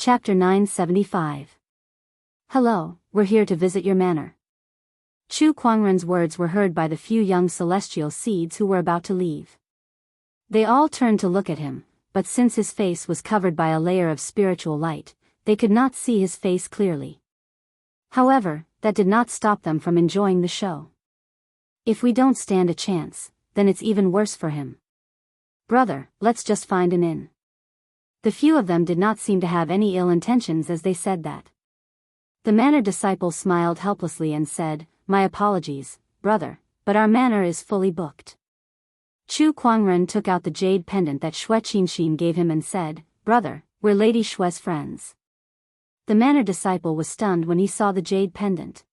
Chapter 975. Hello, we're here to visit your manor. Chu Kuangren's words were heard by the few young celestial seeds who were about to leave. They all turned to look at him, but since his face was covered by a layer of spiritual light, they could not see his face clearly. However, that did not stop them from enjoying the show. If we don't stand a chance, then it's even worse for him. Brother, let's just find an inn. The few of them did not seem to have any ill intentions as they said that. The manor disciple smiled helplessly and said, "My apologies, brother, but our manor is fully booked." Chu Kuangren took out the jade pendant that Wuxia Xianxia gave him and said, "Brother, we're Lady Shue's friends." The manor disciple was stunned when he saw the jade pendant.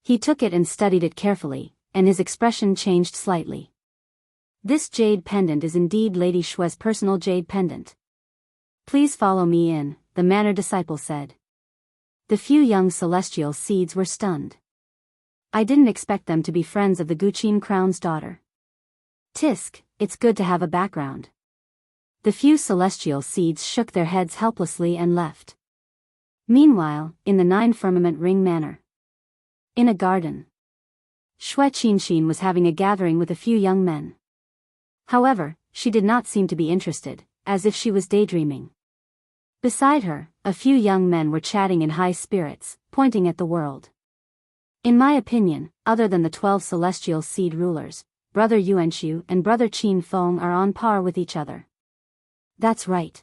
He took it and studied it carefully, and his expression changed slightly. This jade pendant is indeed Lady Shue's personal jade pendant. "Please follow me in," the manor disciple said. The few young celestial seeds were stunned. I didn't expect them to be friends of the Guqin Crown's daughter. Tisk, it's good to have a background. The few celestial seeds shook their heads helplessly and left. Meanwhile, in the 9 Firmament Ring Manor. In a garden. Wuxia Xianxia was having a gathering with a few young men. However, she did not seem to be interested, as if she was daydreaming. Beside her, a few young men were chatting in high spirits, pointing at the world. In my opinion, other than the 12 celestial seed rulers, Brother Yuanshu and Brother Qin Feng are on par with each other. That's right.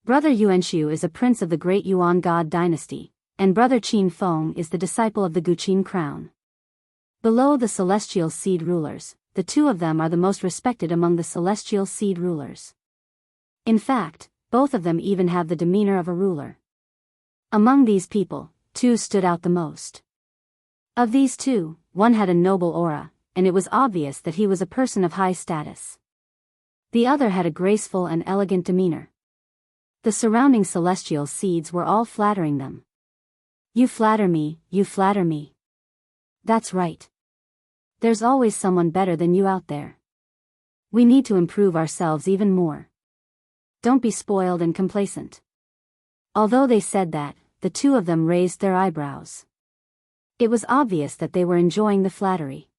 Brother Yuanshu is a prince of the great Yuan God dynasty, and Brother Qin Feng is the disciple of the Guqin Crown. Below the celestial seed rulers, the two of them are the most respected among the celestial seed rulers. In fact, both of them even have the demeanor of a ruler. Among these people, two stood out the most. Of these two, one had a noble aura, and it was obvious that he was a person of high status. The other had a graceful and elegant demeanor. The surrounding celestial seeds were all flattering them. "You flatter me, you flatter me." That's right. There's always someone better than you out there. We need to improve ourselves even more. Don't be spoiled and complacent. Although they said that, the two of them raised their eyebrows. It was obvious that they were enjoying the flattery.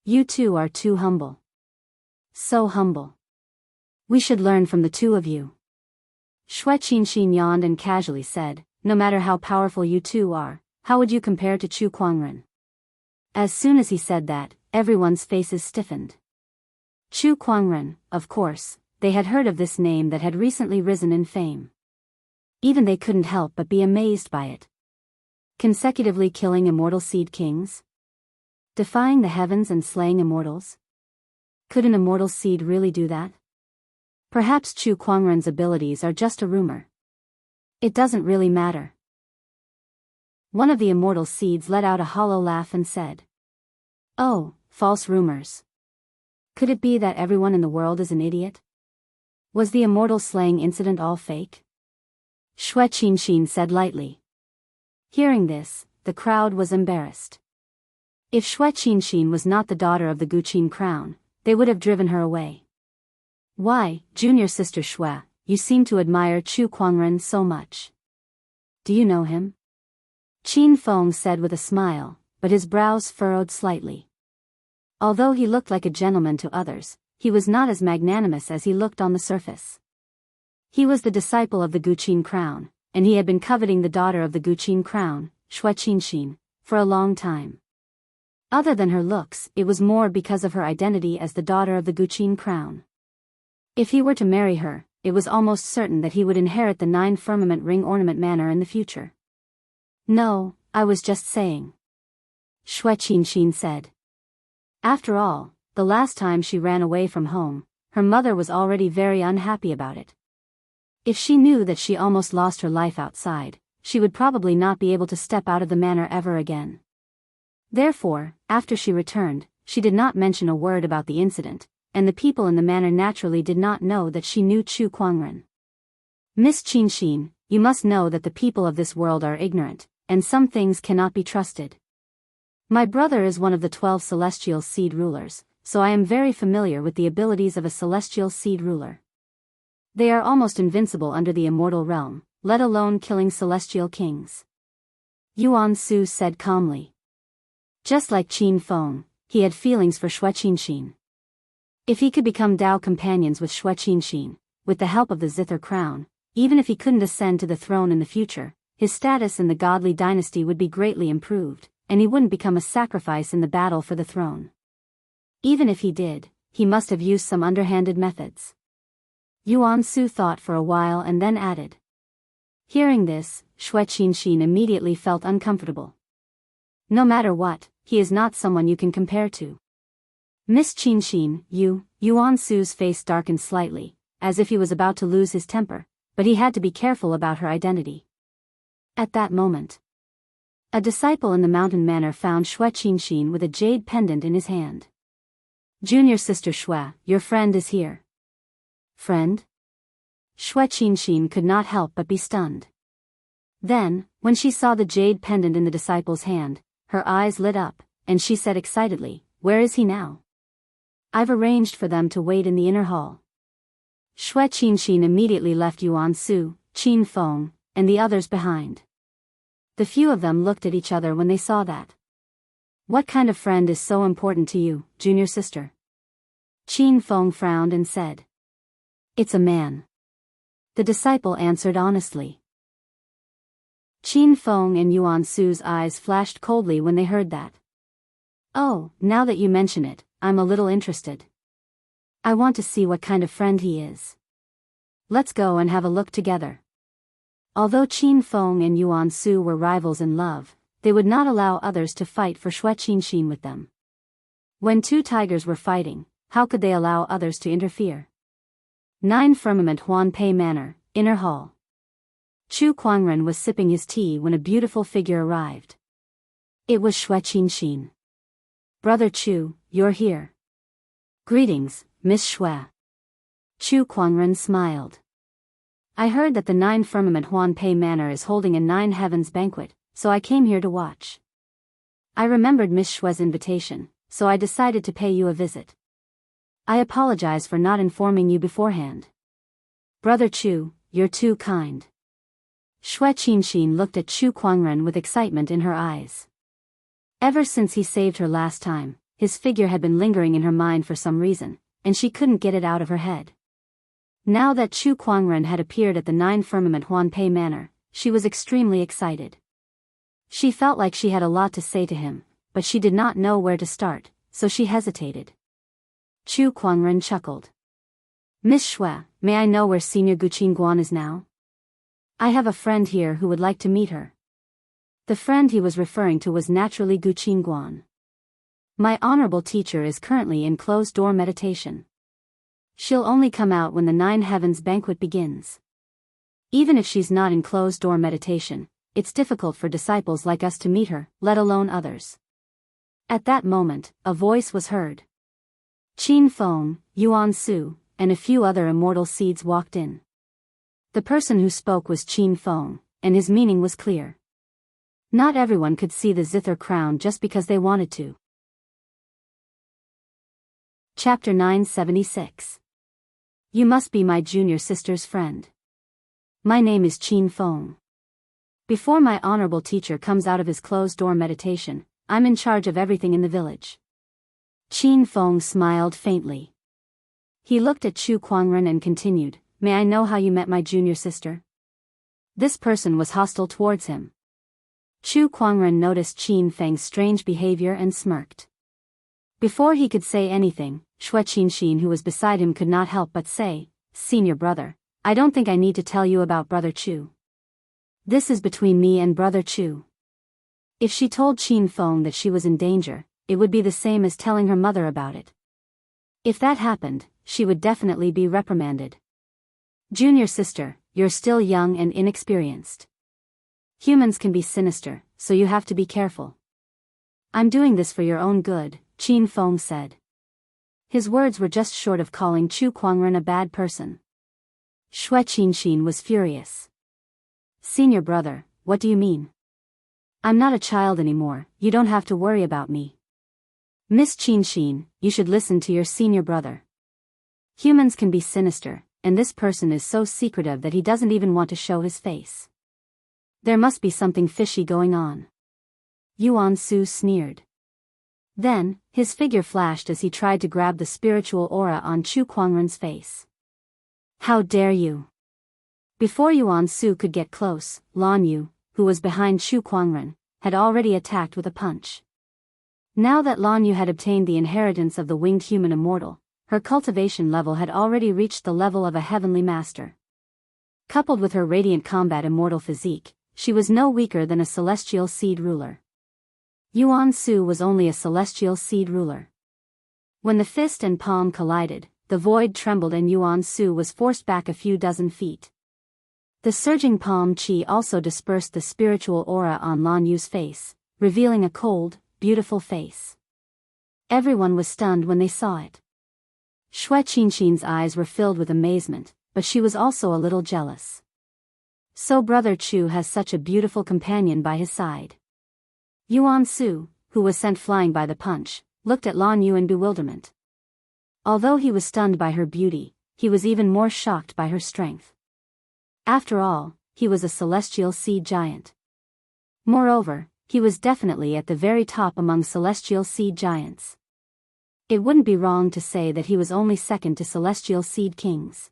"You two are too humble. So humble. We should learn from the two of you." Wuxia Xianxia yawned and casually said, "No matter how powerful you two are, how would you compare to Chu Kuangren?" As soon as he said that, everyone's faces stiffened. Chu Kuangren, of course, they had heard of this name that had recently risen in fame. Even they couldn't help but be amazed by it. Consecutively killing immortal seed kings? Defying the heavens and slaying immortals? Could an immortal seed really do that? Perhaps Chu Kuangren's abilities are just a rumor. It doesn't really matter. One of the immortal seeds let out a hollow laugh and said, "Oh, false rumors. Could it be that everyone in the world is an idiot? Was the immortal slaying incident all fake?" Wuxia Xianxia said lightly. Hearing this, the crowd was embarrassed. If Wuxia Xianxia was not the daughter of the Guqin Crown, they would have driven her away. "Why, junior sister Shui, you seem to admire Chu Kuangren so much. Do you know him?" Qin Feng said with a smile, but his brows furrowed slightly. Although he looked like a gentleman to others, he was not as magnanimous as he looked on the surface. He was the disciple of the Guqin Crown, and he had been coveting the daughter of the Guqin Crown, Wuxia Xianxia, for a long time. Other than her looks, it was more because of her identity as the daughter of the Guqin Crown. If he were to marry her, it was almost certain that he would inherit the 9 Firmament Ring Ornament Manor in the future. "No, I was just saying," Wuxia Xianxia said. After all, the last time she ran away from home, her mother was already very unhappy about it. If she knew that she almost lost her life outside, she would probably not be able to step out of the manor ever again. Therefore, after she returned, she did not mention a word about the incident, and the people in the manor naturally did not know that she knew Chu Kuangren. "Miss Xianxia, you must know that the people of this world are ignorant, and some things cannot be trusted. My brother is one of the 12 celestial seed rulers, so I am very familiar with the abilities of a celestial seed ruler. They are almost invincible under the immortal realm, let alone killing celestial kings. Yuan Su said calmly. Just like Qin Feng, he had feelings for Xue Qinxin. If he could become Dao companions with Xue Qinxin, with the help of the Zither crown, even if he couldn't ascend to the throne in the future, his status in the godly dynasty would be greatly improved, and he wouldn't become a sacrifice in the battle for the throne. Even if he did, he must have used some underhanded methods. Yuan Su thought for a while and then added. Hearing this, Xue Qinxin immediately felt uncomfortable. No matter what, he is not someone you can compare to. Miss Qinxin, Yuan Su's face darkened slightly, as if he was about to lose his temper, but he had to be careful about her identity. At that moment, a disciple in the mountain manor found Xue Qinxin with a jade pendant in his hand. Junior sister Xue, your friend is here. Friend? Xue Qinxin could not help but be stunned. Then, when she saw the jade pendant in the disciple's hand, her eyes lit up, and she said excitedly, "Where is he now?" "I've arranged for them to wait in the inner hall." Xue Qinxin immediately left Yuan Su, Qin Feng, and the others behind. The few of them looked at each other when they saw that. What kind of friend is so important to you, junior sister? Qin Feng frowned and said. It's a man. The disciple answered honestly. Qin Feng and Yuan Su's eyes flashed coldly when they heard that. Oh, now that you mention it, I'm a little interested. I want to see what kind of friend he is. Let's go and have a look together. Although Qin Feng and Yuan Su were rivals in love, they would not allow others to fight for Xue Qinxin with them. When two tigers were fighting, how could they allow others to interfere? 9 Firmament Huanpei Manor, Inner Hall. Chu Kuangren was sipping his tea when a beautiful figure arrived. It was Xue Qinxin. Brother Chu, you're here. Greetings, Miss Xue. Chu Kuangren smiled. I heard that the 9 Firmament Huanpei Manor is holding a 9 Heavens banquet, so I came here to watch. I remembered Miss Xue's invitation, so I decided to pay you a visit. I apologize for not informing you beforehand. Brother Chu, you're too kind. Xue Qinxin looked at Chu Kuangren with excitement in her eyes. Ever since he saved her last time, his figure had been lingering in her mind for some reason, and she couldn't get it out of her head. Now that Chu Kuangren had appeared at the 9 Firmament Huanpei Manor, she was extremely excited. She felt like she had a lot to say to him, but she did not know where to start, so she hesitated. Chu Kuangren chuckled. Miss Xue, may I know where Senior Gu Qingguan is now? I have a friend here who would like to meet her. The friend he was referring to was naturally Gu Qingguan. My honorable teacher is currently in closed-door meditation. She'll only come out when the 9 Heavens banquet begins. Even if she's not in closed-door meditation, it's difficult for disciples like us to meet her, let alone others. At that moment, a voice was heard. Qin Feng, Yuan Su, and a few other immortal seeds walked in. The person who spoke was Qin Feng, and his meaning was clear. Not everyone could see the Zither crown just because they wanted to. Chapter 976. You must be my junior sister's friend. My name is Qin Feng. Before my honorable teacher comes out of his closed-door meditation, I'm in charge of everything in the village. Qin Feng smiled faintly. He looked at Chu Kuangren and continued, May I know how you met my junior sister? This person was hostile towards him. Chu Kuangren noticed Qin Feng's strange behavior and smirked. Before he could say anything, Xue Qinxin who was beside him could not help but say, Senior brother, I don't think I need to tell you about Brother Chu. This is between me and Brother Chu. If she told Qin Feng that she was in danger, it would be the same as telling her mother about it. If that happened, she would definitely be reprimanded. Junior sister, you're still young and inexperienced. Humans can be sinister, so you have to be careful. I'm doing this for your own good, Qin Feng said. His words were just short of calling Chu Kuangren a bad person. Xue Qinxin was furious. Senior brother, what do you mean? I'm not a child anymore, you don't have to worry about me. Miss Qinxin, you should listen to your senior brother. Humans can be sinister, and this person is so secretive that he doesn't even want to show his face. There must be something fishy going on. Yuan Su sneered. Then, his figure flashed as he tried to grab the spiritual aura on Chu Kuangren's face. How dare you! Before Yuan Su could get close, Lan Yu, who was behind Chu Kuangren, had already attacked with a punch. Now that Lan Yu had obtained the inheritance of the winged human immortal, her cultivation level had already reached the level of a heavenly master. Coupled with her radiant combat immortal physique, she was no weaker than a celestial seed ruler. Yuan Su was only a celestial seed ruler. When the fist and palm collided, the void trembled and Yuan Su was forced back a few dozen feet. The surging palm chi also dispersed the spiritual aura on Lan Yu's face, revealing a cold, beautiful face. Everyone was stunned when they saw it. Xue Qinxin's eyes were filled with amazement, but she was also a little jealous. So Brother Chu has such a beautiful companion by his side. Yuan Su, who was sent flying by the punch, looked at Lan Yu in bewilderment. Although he was stunned by her beauty, he was even more shocked by her strength. After all, he was a celestial seed giant. Moreover, he was definitely at the very top among celestial seed giants. It wouldn't be wrong to say that he was only second to celestial seed kings.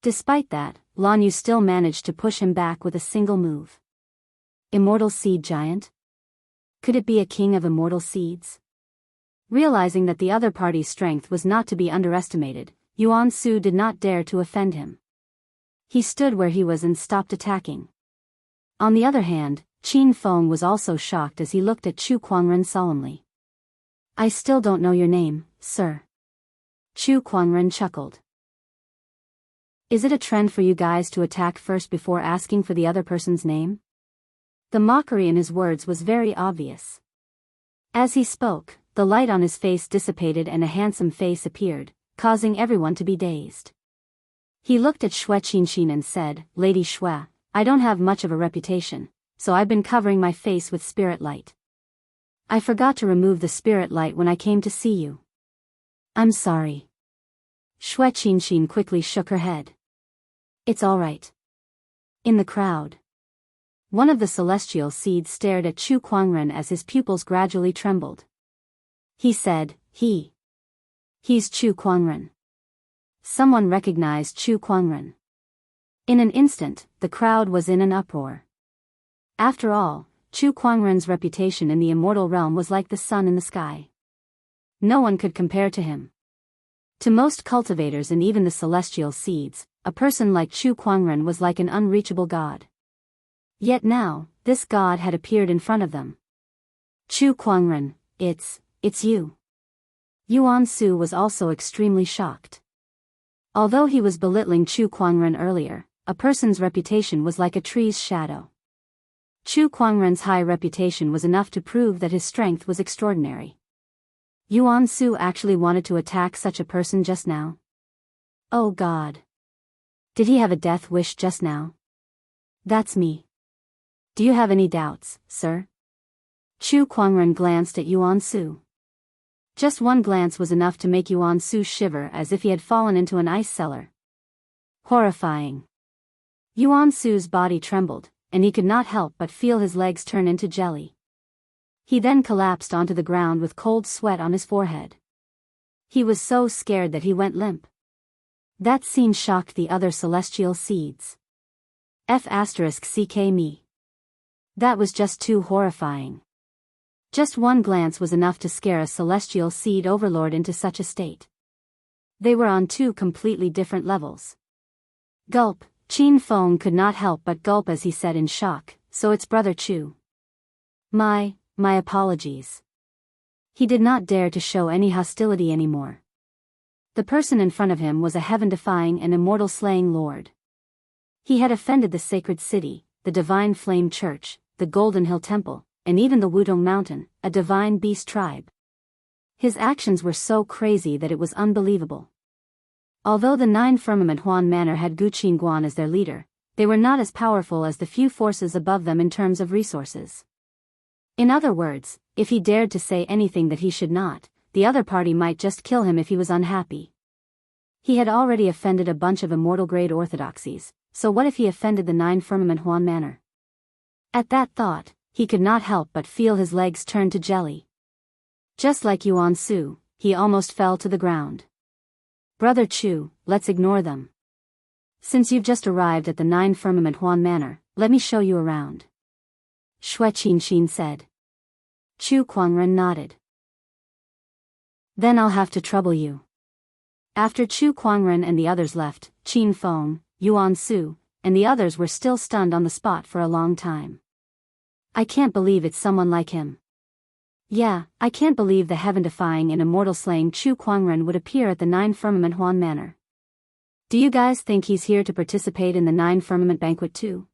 Despite that, Lan Yu still managed to push him back with a single move. Immortal seed giant? Could it be a king of immortal seeds? Realizing that the other party's strength was not to be underestimated, Yuan Su did not dare to offend him. He stood where he was and stopped attacking. On the other hand, Qin Feng was also shocked as he looked at Chu Kuangren solemnly. I still don't know your name, sir. Chu Kuangren chuckled. Is it a trend for you guys to attack first before asking for the other person's name? The mockery in his words was very obvious. As he spoke, the light on his face dissipated and a handsome face appeared, causing everyone to be dazed. He looked at Xue Qinxin and said, Lady Xue, I don't have much of a reputation, so I've been covering my face with spirit light. I forgot to remove the spirit light when I came to see you. I'm sorry. Xue Qinxin quickly shook her head. It's all right. In the crowd, one of the celestial seeds stared at Chu Kuangren as his pupils gradually trembled. He said, He's Chu Kuangren. Someone recognized Chu Kuangren. In an instant, the crowd was in an uproar. After all, Chu Kuangren's reputation in the immortal realm was like the sun in the sky. No one could compare to him. To most cultivators and even the celestial seeds, a person like Chu Kuangren was like an unreachable god. Yet now, this god had appeared in front of them. Chu Kuangren, it's you. Yuan Su was also extremely shocked. Although he was belittling Chu Kuangren earlier, a person's reputation was like a tree's shadow. Chu Kuangren's high reputation was enough to prove that his strength was extraordinary. Yuan Su actually wanted to attack such a person just now. Oh God. Did he have a death wish just now? That's me. Do you have any doubts, sir? Chu Kuangren glanced at Yuan Su. Just one glance was enough to make Yuan Su shiver as if he had fallen into an ice cellar. Horrifying. Yuan Su's body trembled, and he could not help but feel his legs turn into jelly. He then collapsed onto the ground with cold sweat on his forehead. He was so scared that he went limp. That scene shocked the other celestial seeds. F***ck me. That was just too horrifying. Just one glance was enough to scare a celestial seed overlord into such a state. They were on two completely different levels. Gulp, Qin Feng could not help but gulp as he said in shock, so it's Brother Chu. My apologies. He did not dare to show any hostility anymore. The person in front of him was a heaven-defying and immortal-slaying lord. He had offended the sacred city, the divine flame church, the Golden Hill Temple, and even the Wudong Mountain, a divine beast tribe. His actions were so crazy that it was unbelievable. Although the 9 Firmament Huan Manor had Gu Qingguan as their leader, they were not as powerful as the few forces above them in terms of resources. In other words, if he dared to say anything that he should not, the other party might just kill him if he was unhappy. He had already offended a bunch of immortal-grade orthodoxies, so what if he offended the 9 Firmament Huan Manor? At that thought, he could not help but feel his legs turn to jelly. Just like Yuan Su, he almost fell to the ground. Brother Chu, let's ignore them. Since you've just arrived at the 9 Firmament Huan Manor, let me show you around. Shui Qianxin said. Chu Kuangren nodded. Then I'll have to trouble you. After Chu Kuangren and the others left, Qin Feng, Yuan Su, and the others were still stunned on the spot for a long time. I can't believe it's someone like him. Yeah, I can't believe the heaven-defying and immortal-slaying Chu Kuangren would appear at the 9 Firmament Huan Manor. Do you guys think he's here to participate in the 9 Firmament Banquet too?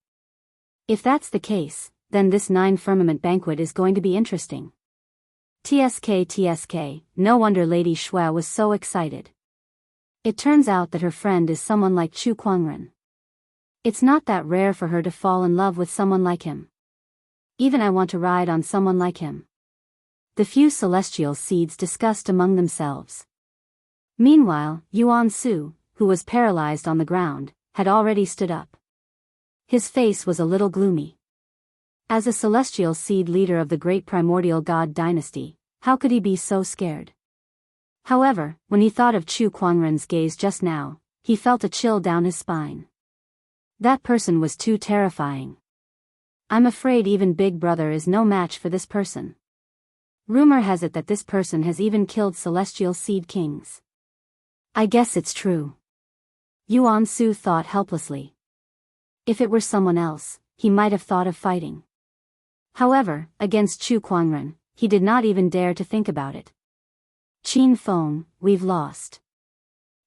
If that's the case, then this 9 Firmament Banquet is going to be interesting. TSK, no wonder Lady Shui was so excited. It turns out that her friend is someone like Chu Kuangren. It's not that rare for her to fall in love with someone like him. Even I want to ride on someone like him. The few celestial seeds discussed among themselves. Meanwhile, Yuan Su, who was paralyzed on the ground, had already stood up. His face was a little gloomy. As a celestial seed leader of the great primordial god dynasty, how could he be so scared? However, when he thought of Chu Kuangren's gaze just now, he felt a chill down his spine. That person was too terrifying. I'm afraid even Big Brother is no match for this person. Rumor has it that this person has even killed celestial seed kings. I guess it's true. Yuan Su thought helplessly. If it were someone else, he might have thought of fighting. However, against Chu Kuangren, he did not even dare to think about it. Qin Feng, we've lost.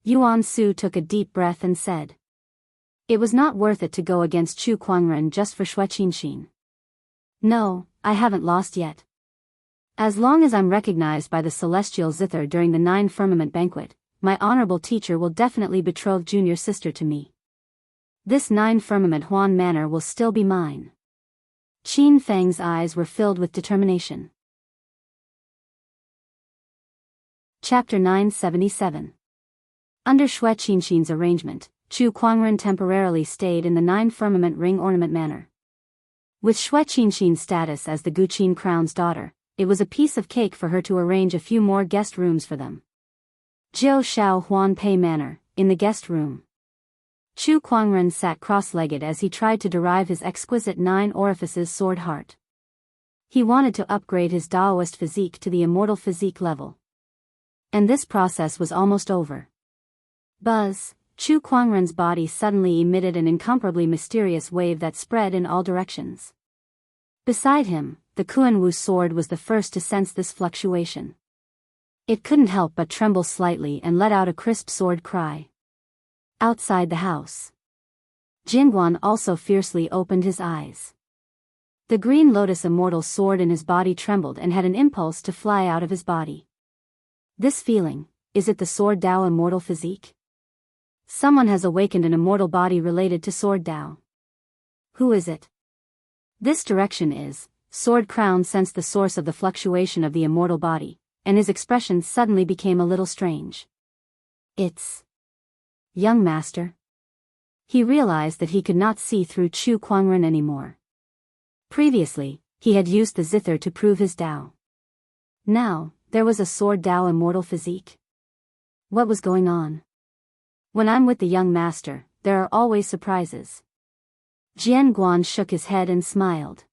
Yuan Su took a deep breath and said. It was not worth it to go against Chu Kuangren just for Shui Qianxin. No, I haven't lost yet. As long as I'm recognized by the celestial zither during the 9 Firmament Banquet, my honorable teacher will definitely betroth junior sister to me. This 9 Firmament Huan Manor will still be mine. Qin Feng's eyes were filled with determination. Chapter 977. Under Shui Qianxin's arrangement, Chu Kuangren temporarily stayed in the 9 Firmament Ring Ornament Manor. With Shui Qianxin's status as the Guqin Crown's daughter, it was a piece of cake for her to arrange a few more guest rooms for them. Jiao Shao Huan Pei Manor, in the guest room. Chu Kuangren sat cross-legged as he tried to derive his exquisite 9 orifices sword heart. He wanted to upgrade his Daoist physique to the immortal physique level. And this process was almost over. Buzz, Chu Kuangren's body suddenly emitted an incomparably mysterious wave that spread in all directions. Beside him, the Kuan-Wu sword was the first to sense this fluctuation. It couldn't help but tremble slightly and let out a crisp sword cry. Outside the house, Jingguan also fiercely opened his eyes. The green lotus immortal sword in his body trembled and had an impulse to fly out of his body. This feeling, is it the Sword Dao immortal physique? Someone has awakened an immortal body related to Sword Dao. Who is it? This direction is, Sword Crown sensed the source of the fluctuation of the immortal body, and his expression suddenly became a little strange. It's young master. He realized that he could not see through Chu Kuangren anymore. Previously, he had used the zither to prove his Dao. Now, there was a Sword Dao immortal physique. What was going on? When I'm with the young master, there are always surprises. Jian Guan shook his head and smiled.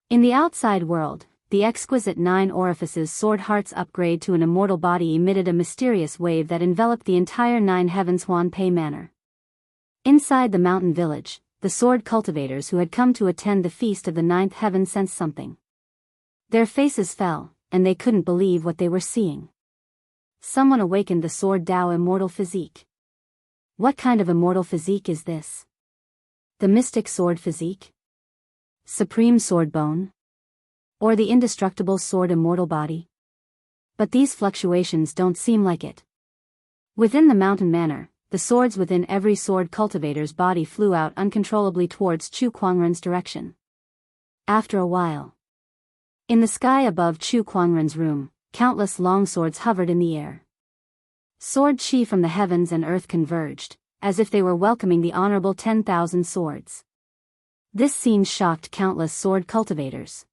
In the outside world, the exquisite 9 orifices sword heart's upgrade to an immortal body emitted a mysterious wave that enveloped the entire 9 heavens Huan Pei Manor. Inside the mountain village, the sword cultivators who had come to attend the feast of the 9th heaven sensed something. Their faces fell, and they couldn't believe what they were seeing. Someone awakened the Sword Dao immortal physique. What kind of immortal physique is this? The mystic sword physique? Supreme sword bone? Or the indestructible sword immortal body? But these fluctuations don't seem like it. Within the mountain manor, the swords within every sword cultivator's body flew out uncontrollably towards Chu Kuangren's direction. After a while, in the sky above Chu Kuangren's room, countless longswords hovered in the air. Sword chi from the heavens and earth converged, as if they were welcoming the honorable 10,000 swords. This scene shocked countless sword cultivators.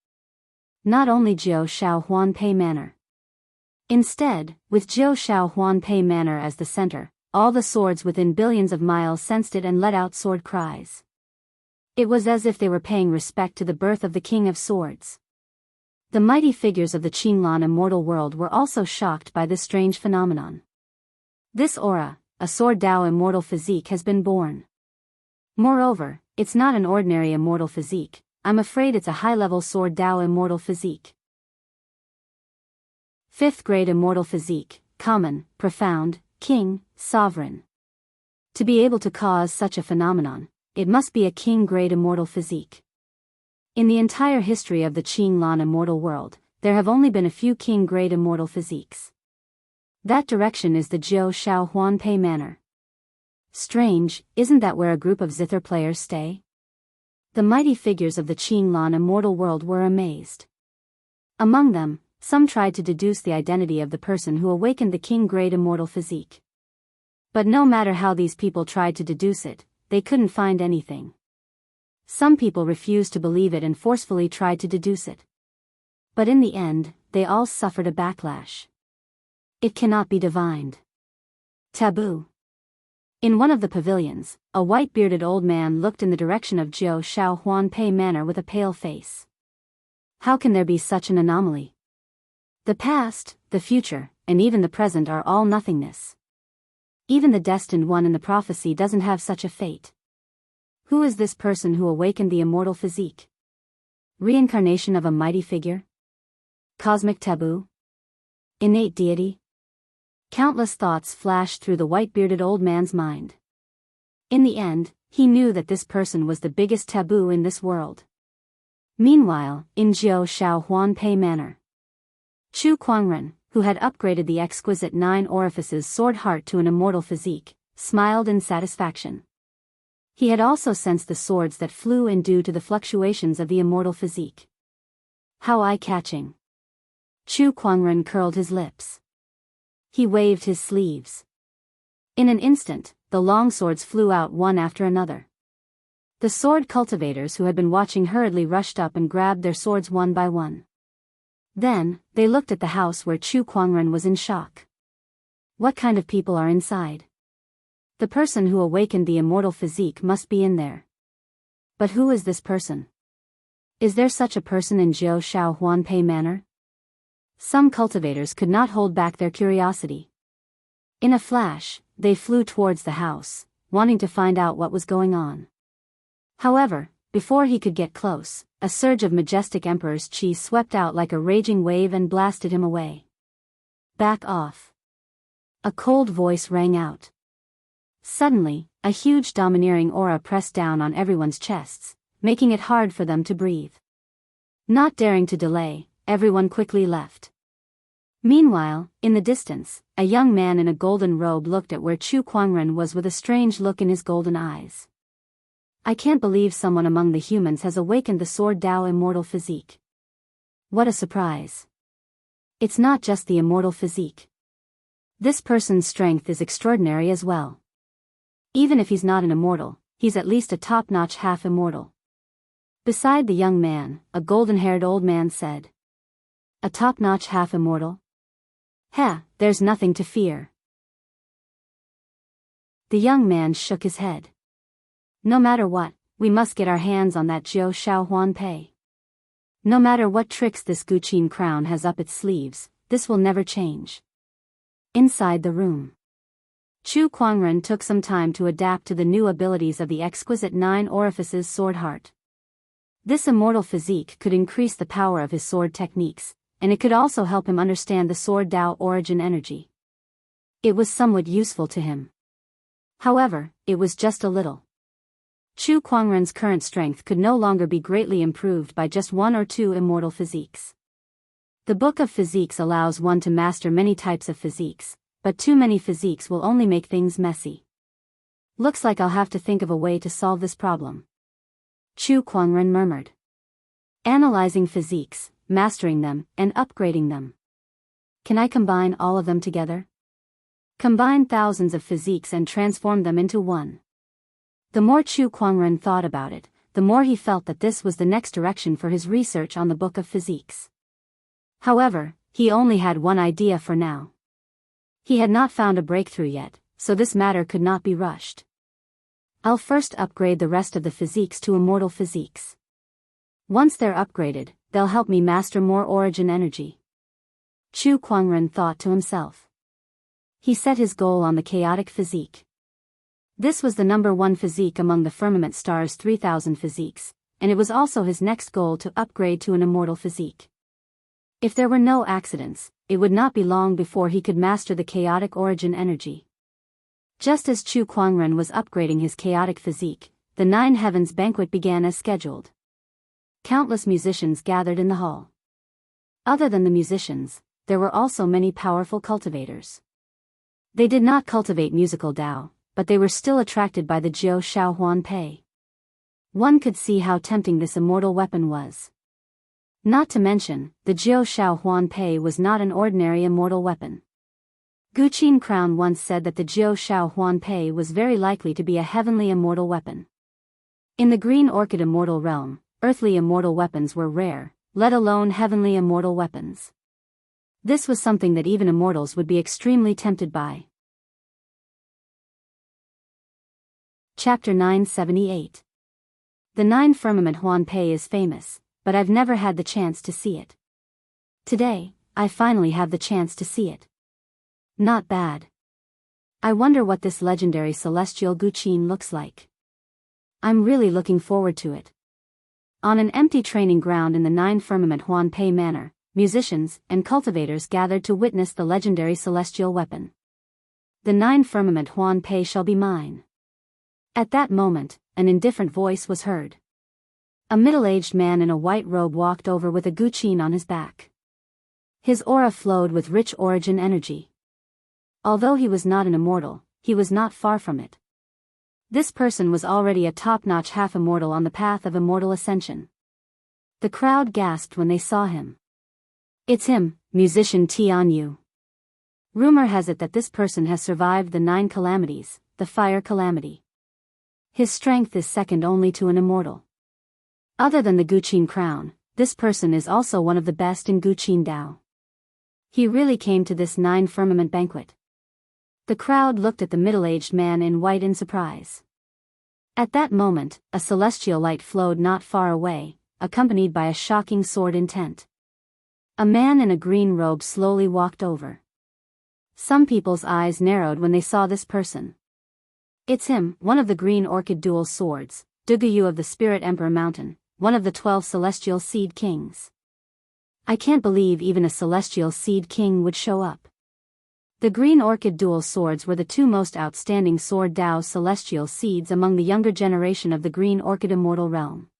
Not only Jiao Shao Huanpei Manor. Instead, with Jiao Shao Huanpei Manor as the center, all the swords within billions of miles sensed it and let out sword cries. It was as if they were paying respect to the birth of the King of Swords. The mighty figures of the Qinglan immortal world were also shocked by this strange phenomenon. This aura, a sword Dao immortal physique, has been born. Moreover, it's not an ordinary immortal physique, I'm afraid it's a high-level sword Dao immortal physique. 5th grade immortal physique, common, profound, king, sovereign. To be able to cause such a phenomenon, it must be a king-grade immortal physique. In the entire history of the Qinglan immortal world, there have only been a few king-grade immortal physiques. That direction is the Jiao Shao Huanpei Manor. Strange, isn't that where a group of zither players stay? The mighty figures of the Qinglan immortal world were amazed. Among them, some tried to deduce the identity of the person who awakened the king-grade immortal physique. But no matter how these people tried to deduce it, they couldn't find anything. Some people refused to believe it and forcefully tried to deduce it. But in the end, they all suffered a backlash. It cannot be divined. Taboo. In one of the pavilions, a white-bearded old man looked in the direction of Jiao Shao Huanpei Manor with a pale face. How can there be such an anomaly? The past, the future, and even the present are all nothingness. Even the destined one in the prophecy doesn't have such a fate. Who is this person who awakened the immortal physique? Reincarnation of a mighty figure? Cosmic taboo? Innate deity? Countless thoughts flashed through the white-bearded old man's mind. In the end, he knew that this person was the biggest taboo in this world. Meanwhile, in Jiao Shao Huanpei Manor, Chu Kuangren, who had upgraded the exquisite 9 orifices sword heart to an immortal physique, smiled in satisfaction. He had also sensed the swords that flew in due to the fluctuations of the immortal physique. How eye-catching. Chu Kuangren curled his lips. He waved his sleeves. In an instant, the long swords flew out one after another. The sword cultivators who had been watching hurriedly rushed up and grabbed their swords one by one. Then, they looked at the house where Chu Kuangren was in shock. What kind of people are inside? The person who awakened the immortal physique must be in there. But who is this person? Is there such a person in Jiao Shao Huanpei Manor? Some cultivators could not hold back their curiosity. In a flash, they flew towards the house, wanting to find out what was going on. However, before he could get close, a surge of majestic emperor's chi swept out like a raging wave and blasted him away. Back off. A cold voice rang out. Suddenly, a huge domineering aura pressed down on everyone's chests, making it hard for them to breathe. Not daring to delay, everyone quickly left. Meanwhile, in the distance, a young man in a golden robe looked at where Chu Kuangren was with a strange look in his golden eyes. I can't believe someone among the humans has awakened the sword Dao immortal physique. What a surprise. It's not just the immortal physique. This person's strength is extraordinary as well. Even if he's not an immortal, he's at least a top-notch half-immortal. Beside the young man, a golden-haired old man said. A top-notch half-immortal? Heh, there's nothing to fear. The young man shook his head. No matter what, we must get our hands on that Jiao Shao Huanpei. No matter what tricks this Guqin crown has up its sleeves, this will never change. Inside the room, Chu Kuangren took some time to adapt to the new abilities of the exquisite 9 orifices sword heart. This immortal physique could increase the power of his sword techniques, and it could also help him understand the sword Dao origin energy. It was somewhat useful to him. However, it was just a little. Chu Kuangren's current strength could no longer be greatly improved by just 1 or 2 immortal physiques. The Book of Physiques allows one to master many types of physiques, but too many physiques will only make things messy. Looks like I'll have to think of a way to solve this problem. Chu Kuangren murmured. Analyzing physiques, mastering them, and upgrading them. Can I combine all of them together? combine thousands of physiques and transform them into one. The more Chu Kuangren thought about it, the more he felt that this was the next direction for his research on the Book of Physiques. However, he only had one idea for now. He had not found a breakthrough yet, so this matter could not be rushed. I'll first upgrade the rest of the physiques to immortal physiques. Once they're upgraded, they'll help me master more origin energy. Chu Kuangren thought to himself. He set his goal on the chaotic physique. This was the number one physique among the firmament star's 3,000 physiques, and it was also his next goal to upgrade to an immortal physique. If there were no accidents, it would not be long before he could master the chaotic origin energy. Just as Chu Kuangren was upgrading his chaotic physique, the Nine Heavens banquet began as scheduled. Countless musicians gathered in the hall. Other than the musicians, there were also many powerful cultivators. They did not cultivate musical Dao, but they were still attracted by the Jiao Shao Huan Pei. One could see how tempting this immortal weapon was. Not to mention, the Jiao Shao Huan Pei was not an ordinary immortal weapon. Guqin Crown once said that the Jiao Shao Huan Pei was very likely to be a heavenly immortal weapon. In the Green Orchid immortal realm, earthly immortal weapons were rare, let alone heavenly immortal weapons. This was something that even immortals would be extremely tempted by. Chapter 978. The Nine Firmament Huan Pei is famous, but I've never had the chance to see it. Today, I finally have the chance to see it. Not bad. I wonder what this legendary celestial Guqin looks like. I'm really looking forward to it. On an empty training ground in the Nine Firmament Huan Pei Manor, musicians and cultivators gathered to witness the legendary celestial weapon. The Nine Firmament Huan Pei shall be mine. At that moment, an indifferent voice was heard. A middle-aged man in a white robe walked over with a Guqin on his back. His aura flowed with rich origin energy. Although he was not an immortal, he was not far from it. This person was already a top-notch half-immortal on the path of immortal ascension. The crowd gasped when they saw him. It's him, musician Tianyu. Rumor has it that this person has survived the 9 calamities, the fire calamity. His strength is second only to an immortal. Other than the Guqin crown, this person is also one of the best in Guqin Dao. He really came to this 9 firmament banquet. The crowd looked at the middle-aged man in white in surprise. At that moment, a celestial light flowed not far away, accompanied by a shocking sword intent. A man in a green robe slowly walked over. Some people's eyes narrowed when they saw this person. It's him, one of the Green Orchid dual swords, Duguyu of the Spirit Emperor Mountain, one of the 12 celestial seed kings. I can't believe even a celestial seed king would show up. The Green Orchid dual swords were the 2 most outstanding sword Dao celestial seeds among the younger generation of the Green Orchid immortal realm.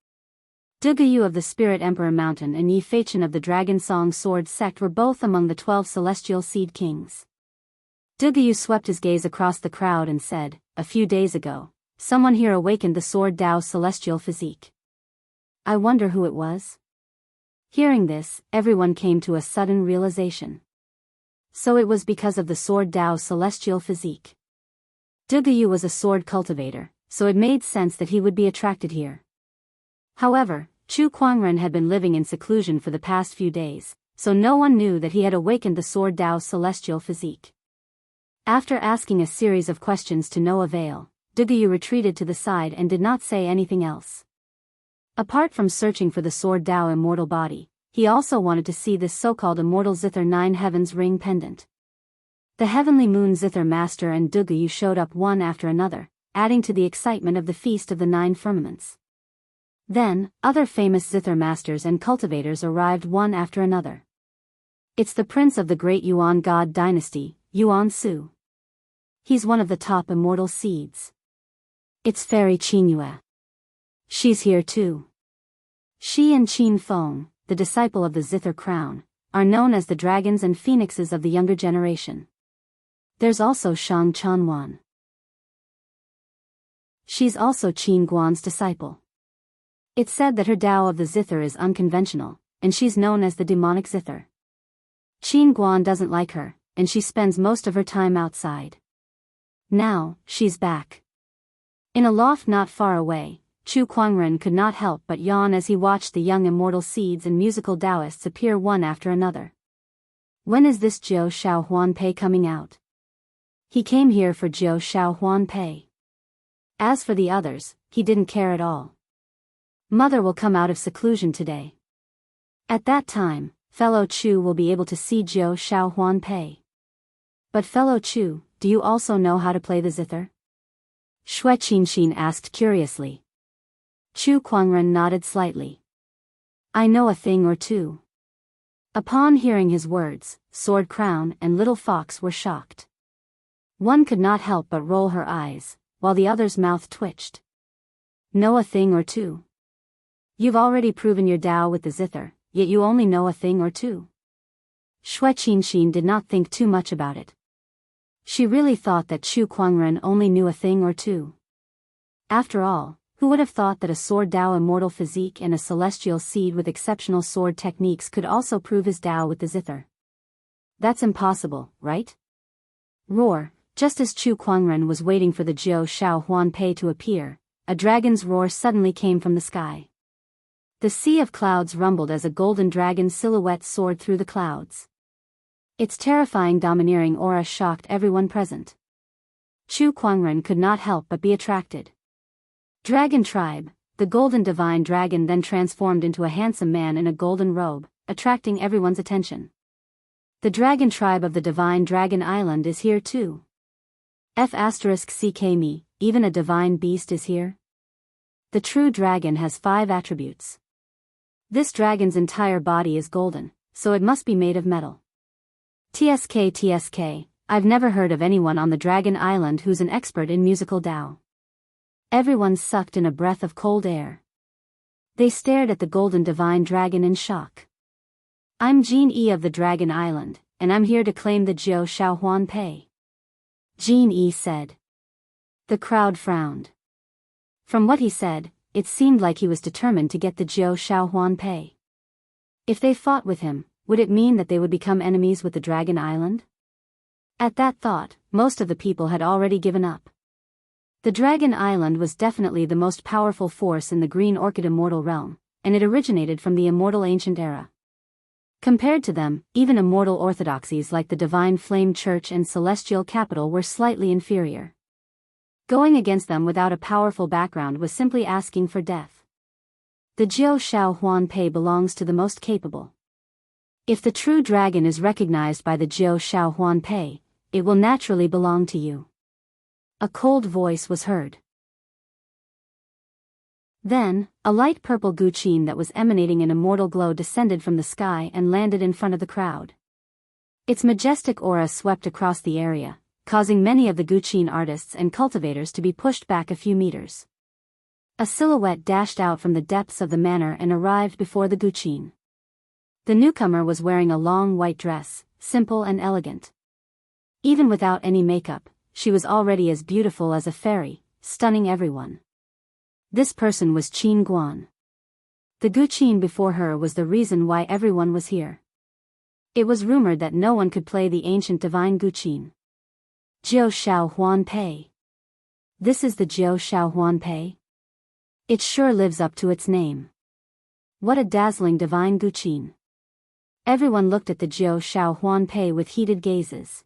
Duguyu of the Spirit Emperor Mountain and Yi Feichen of the Dragon Song Sword sect were both among the 12 celestial seed kings. Duguyu swept his gaze across the crowd and said, "A few days ago, someone here awakened the sword Dao celestial physique. I wonder who it was?" Hearing this, everyone came to a sudden realization. So it was because of the sword Dao celestial physique. Duguyu was a sword cultivator, so it made sense that he would be attracted here. However, Chu Kuangren had been living in seclusion for the past few days, so no one knew that he had awakened the sword Dao celestial physique. After asking a series of questions to no avail, Duguyu retreated to the side and did not say anything else. Apart from searching for the sword Dao immortal body, he also wanted to see this so-called immortal Zither 9 Heavens ring pendant. The heavenly moon Zither master and Duguyu showed up one after another, adding to the excitement of the Feast of the 9 Firmaments. Then, other famous Zither masters and cultivators arrived one after another. It's the prince of the great Yuan god dynasty, Yuan Su. He's one of the top immortal seeds. It's Fairy Qingyue. She's here too. She and Qin Feng, the disciple of the Zither crown, are known as the dragons and phoenixes of the younger generation. There's also Shang Chanwan. She's also Qin Guan's disciple. It's said that her Dao of the Zither is unconventional, and she's known as the demonic Zither. Qin Guan doesn't like her, and she spends most of her time outside. Now, she's back. In a loft not far away, Chu Kuangren could not help but yawn as he watched the young immortal seeds and musical Daoists appear one after another. When is this Jiao Shao Huan Pei coming out? He came here for Jiao Shao Huan Pei. As for the others, he didn't care at all. Mother will come out of seclusion today. At that time, fellow Chu will be able to see Jiao Shao Huan Pei. But fellow Chu, do you also know how to play the zither? Shui Qianxin asked curiously. Chu Kuangren nodded slightly. I know a thing or two. Upon hearing his words, Sword Crown and Little Fox were shocked. One could not help but roll her eyes, while the other's mouth twitched. Know a thing or two? You've already proven your Dao with the zither, yet you only know a thing or two. Shui Qianxin did not think too much about it. She really thought that Chu Kuangren only knew a thing or two. After all, who would have thought that a sword Dao immortal physique and a celestial seed with exceptional sword techniques could also prove his Dao with the zither? That's impossible, right? Roar. Just as Chu Kuangren was waiting for the Jiao Shao Huan Pei to appear, a dragon's roar suddenly came from the sky. The sea of clouds rumbled as a golden dragon silhouette soared through the clouds. Its terrifying domineering aura shocked everyone present. Chu Kuangren could not help but be attracted. Dragon tribe, the golden divine dragon then transformed into a handsome man in a golden robe, attracting everyone's attention. The dragon tribe of the divine dragon island is here too. *CK even a divine beast is here? The true dragon has 5 attributes. This dragon's entire body is golden, so it must be made of metal. TSK, I've never heard of anyone on the dragon island who's an expert in musical Dao. Everyone sucked in a breath of cold air. They stared at the golden divine dragon in shock. I'm Jin Yi of the Dragon Island, and I'm here to claim the Jiao Shao Huan Pei. Jin Yi said. The crowd frowned. From what he said, it seemed like he was determined to get the Jiao Shao Huan Pei. If they fought with him, would it mean that they would become enemies with the Dragon Island? At that thought, most of the people had already given up. The Dragon Island was definitely the most powerful force in the Green Orchid Immortal realm, and it originated from the immortal ancient era. Compared to them, even immortal orthodoxies like the Divine Flame Church and Celestial Capital were slightly inferior. Going against them without a powerful background was simply asking for death. The Jiao Shao Huan Pei belongs to the most capable. If the true dragon is recognized by the Jiao Shao Huan Pei, it will naturally belong to you. A cold voice was heard. Then, a light purple guqin that was emanating an immortal glow descended from the sky and landed in front of the crowd. Its majestic aura swept across the area, causing many of the guqin artists and cultivators to be pushed back a few meters. A silhouette dashed out from the depths of the manor and arrived before the guqin. The newcomer was wearing a long white dress, simple and elegant. Even without any makeup, she was already as beautiful as a fairy, stunning everyone. This person was Qin Guan. The guqin before her was the reason why everyone was here. It was rumored that no one could play the ancient divine guqin. Jiao Shao Huan Pei. This is the Jiao Shao Huan Pei? It sure lives up to its name. What a dazzling divine guqin. Everyone looked at the Jiao Shao Huan Pei with heated gazes.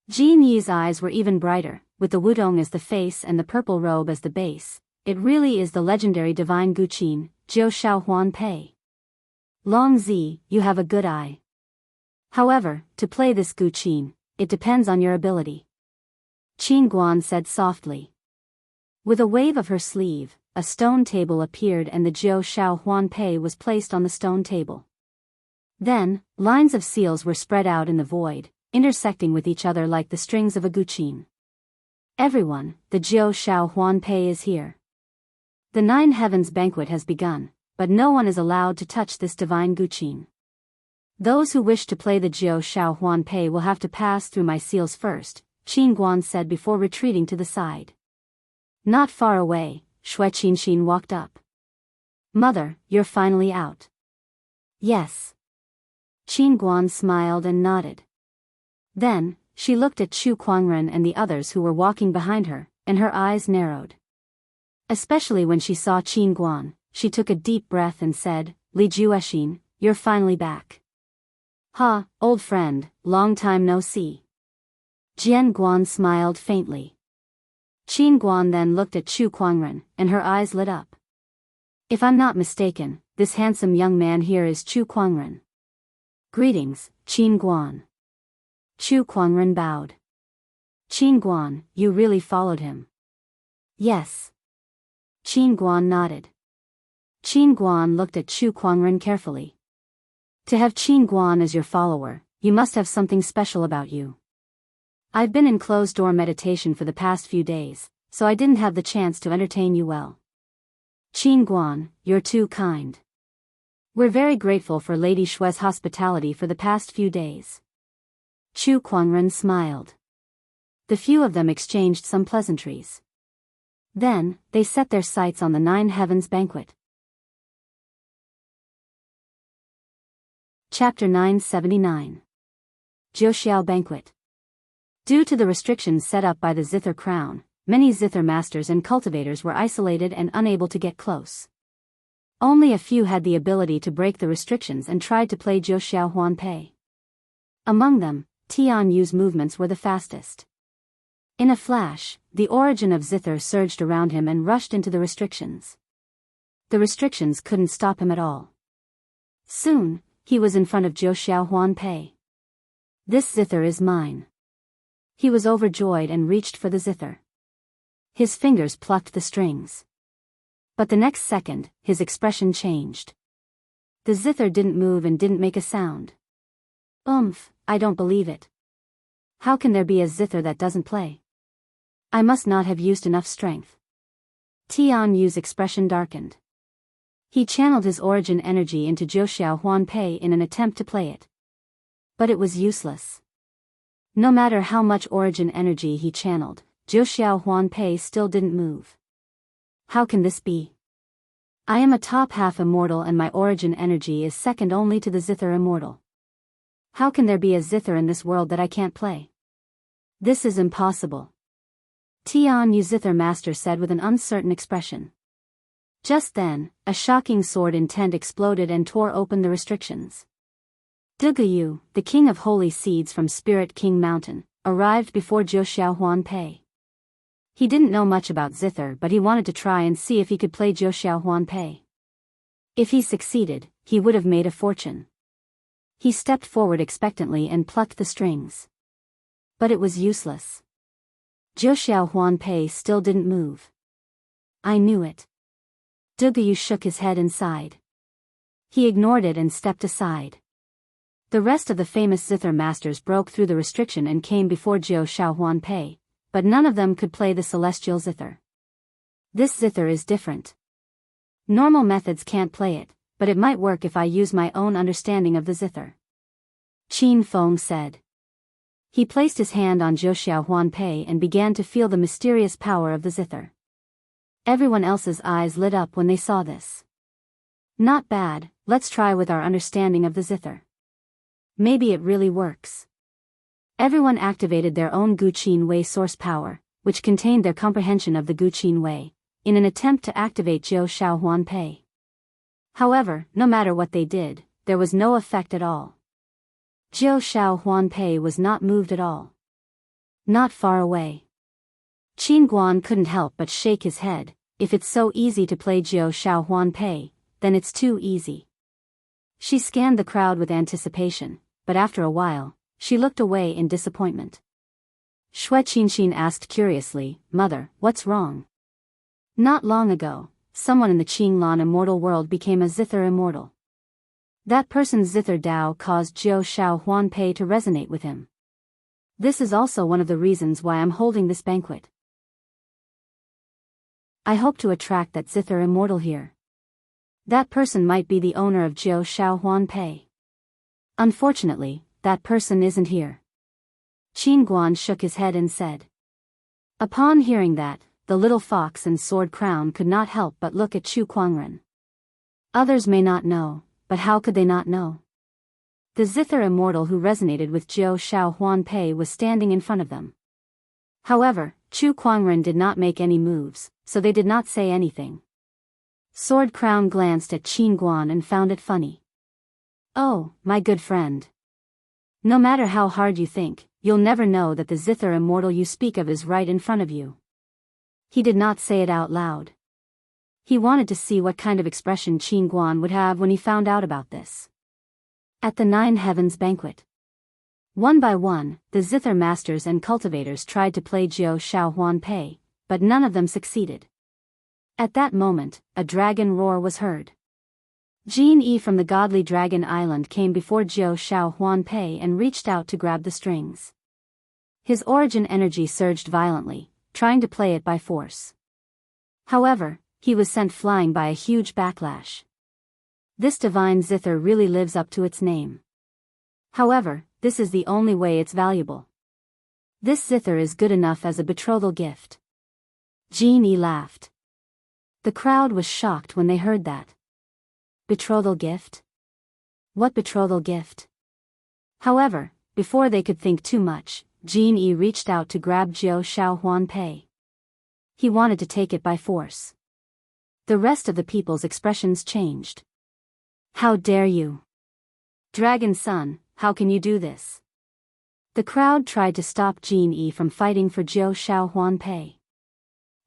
Jin Yi's eyes were even brighter, with the wudong as the face and the purple robe as the base. It really is the legendary divine guqin, Jiao Shao Huan Pei. Long Zi, you have a good eye. However, to play this guqin, it depends on your ability. Qin Guan said softly. With a wave of her sleeve, a stone table appeared and the Jiao Shao Huan Pei was placed on the stone table. Then, lines of seals were spread out in the void, intersecting with each other like the strings of a guqin. Everyone, the Jiao Shao Huan Pei is here. The 9 Heavens banquet has begun, but no one is allowed to touch this divine guqin. Those who wish to play the Jiao Shao Huan Pei will have to pass through my seals first, Qin Guan said before retreating to the side. Not far away, Shui Qianxin walked up. Mother, you're finally out. Yes. Qin Guan smiled and nodded. Then, she looked at Chu Kuangren and the others who were walking behind her, and her eyes narrowed. Especially when she saw Qin Guan, she took a deep breath and said, "Li Juexin, you're finally back. Ha, old friend, long time no see." Jian Guan smiled faintly. Qin Guan then looked at Chu Kuangren, and her eyes lit up. "If I'm not mistaken, this handsome young man here is Chu Kuangren." "Greetings, Qin Guan." Chu Kuangren bowed. "Qin Guan, you really followed him?" "Yes." Qin Guan nodded. Qin Guan looked at Chu Kuangren carefully. "To have Qin Guan as your follower, you must have something special about you. I've been in closed-door meditation for the past few days, so I didn't have the chance to entertain you well. Qin Guan, you're too kind. We're very grateful for Lady Shue's hospitality for the past few days." Chu Kuangren smiled. The few of them exchanged some pleasantries. Then, they set their sights on the Nine Heavens banquet. Chapter 979. Jiuxiao Banquet. Due to the restrictions set up by the Zither Crown, many Zither masters and cultivators were isolated and unable to get close. Only a few had the ability to break the restrictions and tried to play Jiuxiao Huanpei. Among them, Tian Yu's movements were the fastest. In a flash, the origin of Zither surged around him and rushed into the restrictions. The restrictions couldn't stop him at all. Soon, he was in front of Jiuxiao Huanpei. "This Zither is mine." He was overjoyed and reached for the Zither. His fingers plucked the strings. But the next second, his expression changed. The Zither didn't move and didn't make a sound. I don't believe it. How can there be a Zither that doesn't play? I must not have used enough strength." Tian Yu's expression darkened. He channeled his origin energy into Jiuxiao Huanpei in an attempt to play it. But it was useless. No matter how much origin energy he channeled, Jiuxiao Huanpei still didn't move. How can this be? I am a top half immortal and my origin energy is second only to the Zither immortal. How can there be a Zither in this world that I can't play? This is impossible. Tian Yu Zither Master said with an uncertain expression. Just then, a shocking sword intent exploded and tore open the restrictions. Duguyu, the king of holy seeds from Spirit King Mountain, arrived before Jiuxiao Huanpei. He didn't know much about Zither but he wanted to try and see if he could play Jiuxiao Huanpei. If he succeeded, he would have made a fortune. He stepped forward expectantly and plucked the strings. But it was useless. Jiuxiao Huanpei still didn't move. I knew it. Duguyu shook his head and sighed. He ignored it and stepped aside. The rest of the famous Zither masters broke through the restriction and came before Jiuxiao Huanpei, but none of them could play the celestial Zither. This Zither is different. Normal methods can't play it, but it might work if I use my own understanding of the Zither. Qin Feng said. He placed his hand on Jiuxiao Huanpei and began to feel the mysterious power of the Zither. Everyone else's eyes lit up when they saw this. Not bad, let's try with our understanding of the Zither. Maybe it really works. Everyone activated their own Guqin Wei source power, which contained their comprehension of the Guqin Wei, in an attempt to activate Jiuxiao Huanpei. However, no matter what they did, there was no effect at all. Jiuxiao Huanpei was not moved at all. Not far away. Qin Guan couldn't help but shake his head. If it's so easy to play Jiuxiao Huanpei, then it's too easy. She scanned the crowd with anticipation, but after a while, she looked away in disappointment. Shui Qinxin asked curiously, "Mother, what's wrong?" Not long ago, someone in the Qinglan immortal world became a Zither immortal. That person's Zither Dao caused Jiuxiao Huanpei to resonate with him. This is also one of the reasons why I'm holding this banquet. I hope to attract that Zither immortal here. That person might be the owner of Jiuxiao Huanpei. Unfortunately, that person isn't here. Qin Guan shook his head and said. Upon hearing that, the little fox and sword crown could not help but look at Chu Kuangren. Others may not know, but how could they not know? The zither immortal who resonated with Jiao Shao Huanpei was standing in front of them. However, Chu Kuangren did not make any moves, so they did not say anything. Sword Crown glanced at Qin Guan and found it funny. "Oh, my good friend. No matter how hard you think, you'll never know that the zither immortal you speak of is right in front of you." He did not say it out loud. He wanted to see what kind of expression Qin Guan would have when he found out about this. At the Nine Heavens banquet, one by one, the zither masters and cultivators tried to play Jiao Shao Huanpei, but none of them succeeded. At that moment, a dragon roar was heard. Jin Yi from the godly dragon island came before Jiao Shao Huanpei and reached out to grab the strings. His origin energy surged violently, trying to play it by force. However, he was sent flying by a huge backlash. This divine zither really lives up to its name. However, this is the only way it's valuable. This zither is good enough as a betrothal gift. Jin Yi laughed. The crowd was shocked when they heard that. Betrothal gift? What betrothal gift? However, before they could think too much, Jin Yi reached out to grab Jiao Shao Huanpei. He wanted to take it by force. The rest of the people's expressions changed. "How dare you? Dragon Son, how can you do this?" The crowd tried to stop Jin Yi from fighting for Jiao Shao Huanpei.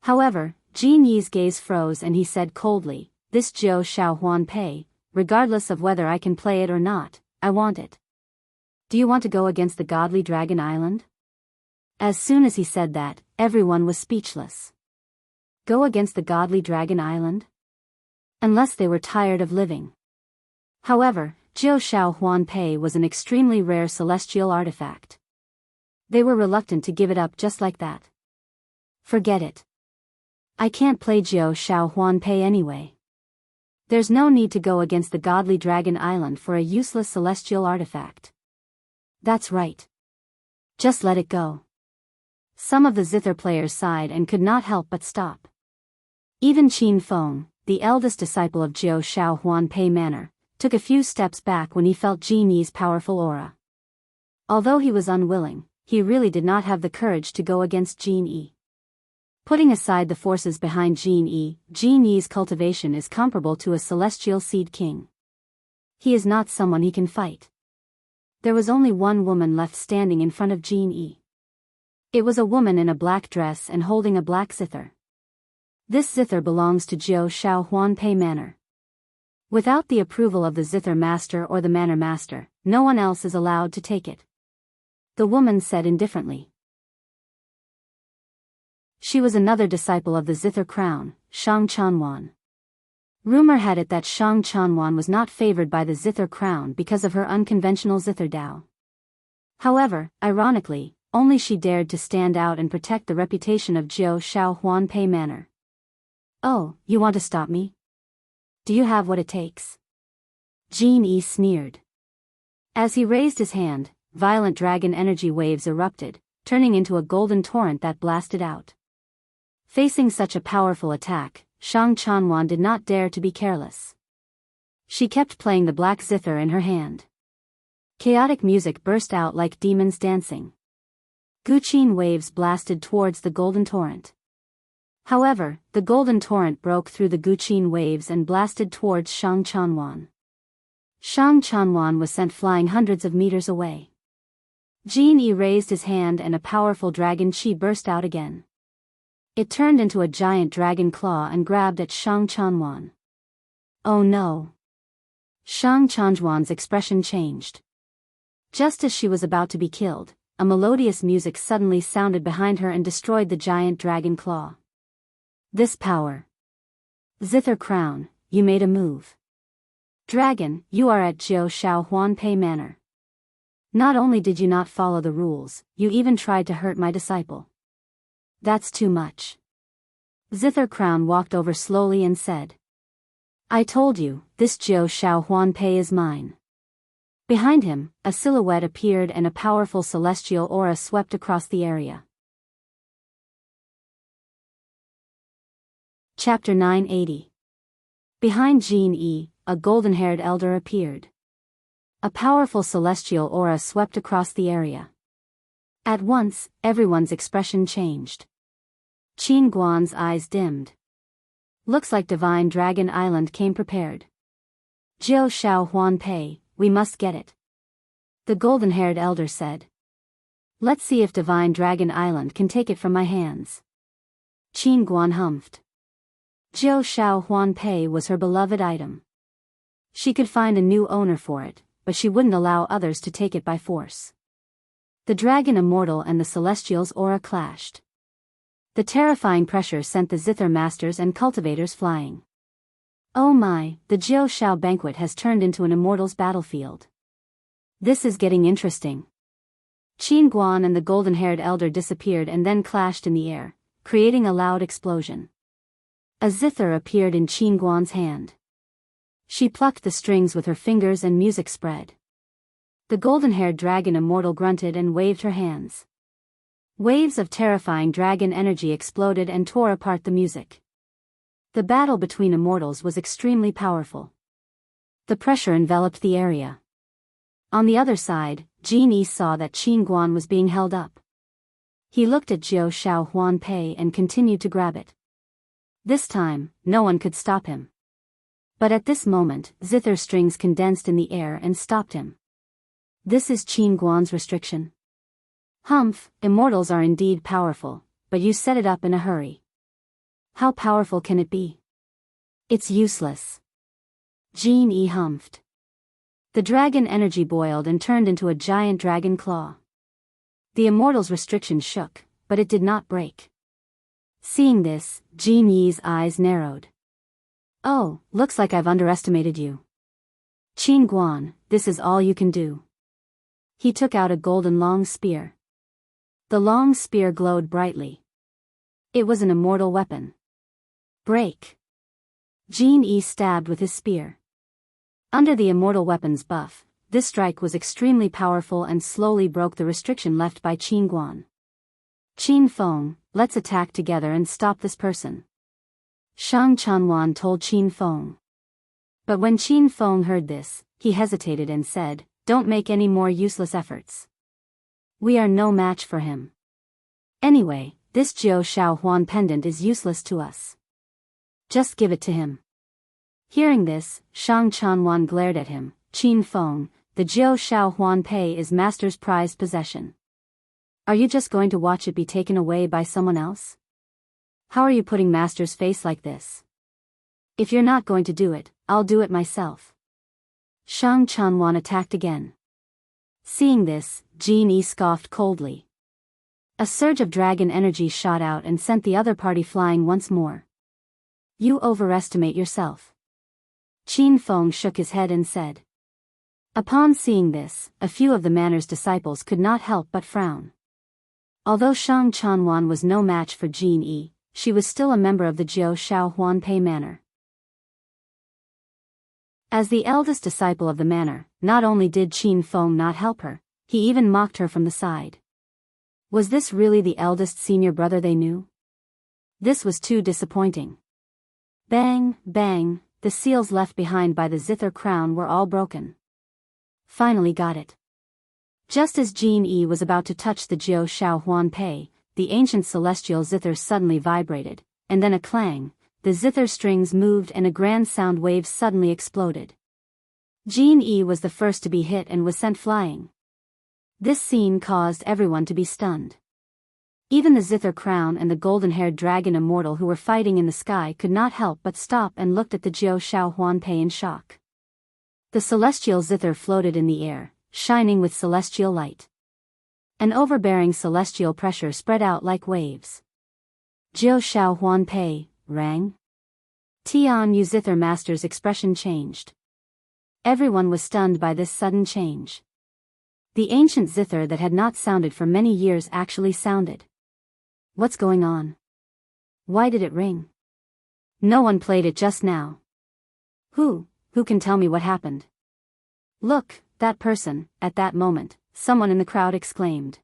However, Jin Yi's gaze froze and he said coldly, "This Jiao Shao Huanpei, regardless of whether I can play it or not, I want it. Do you want to go against the godly dragon island?" As soon as he said that, everyone was speechless. Go against the godly dragon island? Unless they were tired of living. However, Jiao Shao Huanpei was an extremely rare celestial artifact. They were reluctant to give it up just like that. Forget it. I can't play Jiao Shao Huanpei anyway. There's no need to go against the godly dragon island for a useless celestial artifact. That's right. Just let it go. Some of the zither players sighed and could not help but stop. Even Qin Feng, the eldest disciple of Jiao Shao Huanpei Manor, took a few steps back when he felt Jin Yi's powerful aura. Although he was unwilling, he really did not have the courage to go against Jin Yi. Putting aside the forces behind Jin Yi's cultivation is comparable to a celestial seed king. He is not someone he can fight. There was only one woman left standing in front of Jin Yi. It was a woman in a black dress and holding a black zither. This zither belongs to Jiao Shao Huanpei Manor. Without the approval of the zither master or the manor master, no one else is allowed to take it. The woman said indifferently. She was another disciple of the zither crown, Shang Chanwan. Rumor had it that Shang Chanwan was not favored by the zither crown because of her unconventional zither Dao. However, ironically, only she dared to stand out and protect the reputation of Jiao Shao Huanpei Manor. "Oh, you want to stop me? Do you have what it takes?" Jin Yi sneered. As he raised his hand, violent dragon energy waves erupted, turning into a golden torrent that blasted out. Facing such a powerful attack, Shang Chanwan did not dare to be careless. She kept playing the black zither in her hand. Chaotic music burst out like demons dancing. Guqin waves blasted towards the golden torrent. However, the golden torrent broke through the Guqin waves and blasted towards Shang Chanwan. Shang Chanwan was sent flying hundreds of meters away. Jin Yi raised his hand and a powerful dragon chi burst out again. It turned into a giant dragon claw and grabbed at Shang Chanwan. Oh no! Shang Chanwan's expression changed. Just as she was about to be killed, a melodious music suddenly sounded behind her and destroyed the giant dragon claw. This power. Zither Crown, you made a move. Dragon, you are at Jiao Shao Huanpei Manor. Not only did you not follow the rules, you even tried to hurt my disciple. That's too much. Zither Crown walked over slowly and said. I told you, this Jiao Shao Huanpei is mine. Behind him, a silhouette appeared and a powerful celestial aura swept across the area. Chapter 980. Behind Jin Yi, a golden-haired elder appeared. A powerful celestial aura swept across the area. At once, everyone's expression changed. Qin Guan's eyes dimmed. Looks like Divine Dragon Island came prepared. Jiao Xiao Huan Pei, we must get it. The golden-haired elder said. Let's see if Divine Dragon Island can take it from my hands. Qin Guan humphed. Jiao Xiao Huan Pei was her beloved item. She could find a new owner for it, but she wouldn't allow others to take it by force. The dragon immortal and the celestial's aura clashed. The terrifying pressure sent the zither masters and cultivators flying. Oh my, the Jiao Xiao banquet has turned into an immortal's battlefield. This is getting interesting. Qin Guan and the golden-haired elder disappeared and then clashed in the air, creating a loud explosion. A zither appeared in Qin Guan's hand. She plucked the strings with her fingers and music spread. The golden-haired dragon immortal grunted and waved her hands. Waves of terrifying dragon energy exploded and tore apart the music. The battle between immortals was extremely powerful. The pressure enveloped the area. On the other side, Jin Yi saw that Qin Guan was being held up. He looked at Jiao Xiao Huan Pei and continued to grab it. This time, no one could stop him. But at this moment, zither strings condensed in the air and stopped him. This is Qin Guan's restriction. Humph, immortals are indeed powerful, but you set it up in a hurry. How powerful can it be? It's useless. Jin Yi humphed. The dragon energy boiled and turned into a giant dragon claw. The immortal's restriction shook, but it did not break. Seeing this, Jin Yi's eyes narrowed. Oh, looks like I've underestimated you. Qin Guan, this is all you can do. He took out a golden long spear. The long spear glowed brightly. It was an immortal weapon. Break. Jin Yi stabbed with his spear. Under the immortal weapon's buff, this strike was extremely powerful and slowly broke the restriction left by Qin Guan. Qin Feng, let's attack together and stop this person. Shang Chanwan told Qin Feng. But when Qin Feng heard this, he hesitated and said, don't make any more useless efforts. We are no match for him. Anyway, this Jiao Xiao Huan pendant is useless to us. Just give it to him. Hearing this, Shang Chanwan glared at him. Qin Feng, the Jiao Xiao Huan Pei is master's prized possession. Are you just going to watch it be taken away by someone else? How are you putting master's face like this? If you're not going to do it, I'll do it myself. Shang Chanwan attacked again. Seeing this, Jin Yi scoffed coldly. A surge of dragon energy shot out and sent the other party flying once more. You overestimate yourself. Qin Feng shook his head and said. Upon seeing this, a few of the manor's disciples could not help but frown. Although Shang Chanwan was no match for Jin Yi, she was still a member of the Jiao Xiao Huan Pei manor. As the eldest disciple of the manor, not only did Qin Feng not help her, he even mocked her from the side. Was this really the eldest senior brother they knew? This was too disappointing. Bang, bang, the seals left behind by the zither crown were all broken. Finally got it. Just as Jin Yi was about to touch the Jiao Xiao Huan Pei, the ancient celestial zither suddenly vibrated, and then a clang, the zither strings moved and a grand sound wave suddenly exploded. Jin Yi was the first to be hit and was sent flying. This scene caused everyone to be stunned. Even the zither crown and the golden-haired dragon immortal who were fighting in the sky could not help but stop and looked at the Jiao Xiao Huan Pei in shock. The celestial zither floated in the air, shining with celestial light. An overbearing celestial pressure spread out like waves. Jiao Xiao Huan Pei, rang? Tian Yu zither master's expression changed. Everyone was stunned by this sudden change. The ancient zither that had not sounded for many years actually sounded. What's going on? Why did it ring? No one played it just now. Who can tell me what happened? Look, that person, at that moment, someone in the crowd exclaimed.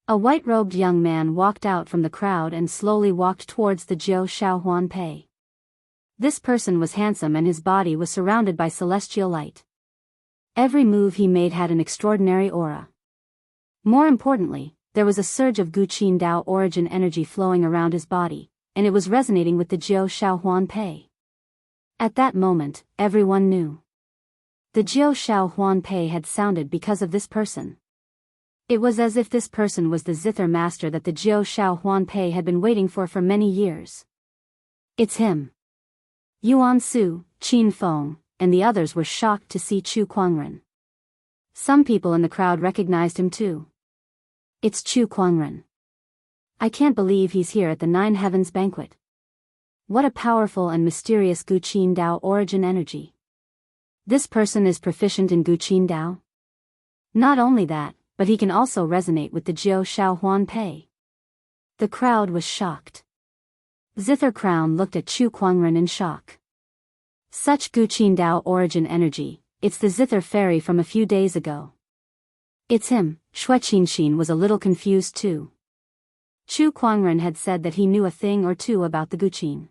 A white-robed young man walked out from the crowd and slowly walked towards the Jiao Xiao Huan Pei. This person was handsome and his body was surrounded by celestial light. Every move he made had an extraordinary aura. More importantly, there was a surge of Guqin Dao origin energy flowing around his body, and it was resonating with the Jiao Shao Huan Pei. At that moment, everyone knew. The Jiao Shao Huan Pei had sounded because of this person. It was as if this person was the zither master that the Jiao Shao Huan Pei had been waiting for many years. It's him. Yuan Su, Qin Feng, and the others were shocked to see Chu Kuangren. Some people in the crowd recognized him too. It's Chu Kuangren. I can't believe he's here at the Nine Heavens banquet. What a powerful and mysterious Guqin Dao origin energy. This person is proficient in Guqin Dao. Not only that, but he can also resonate with the Jiao Shao Huan Pei. The crowd was shocked. Zither Crown looked at Chu Kuangren in shock. Such Guqin Dao origin energy, it's the Zither fairy from a few days ago. It's him. Shui Qinshin was a little confused too. Chu Kuangren had said that he knew a thing or two about the Guqin.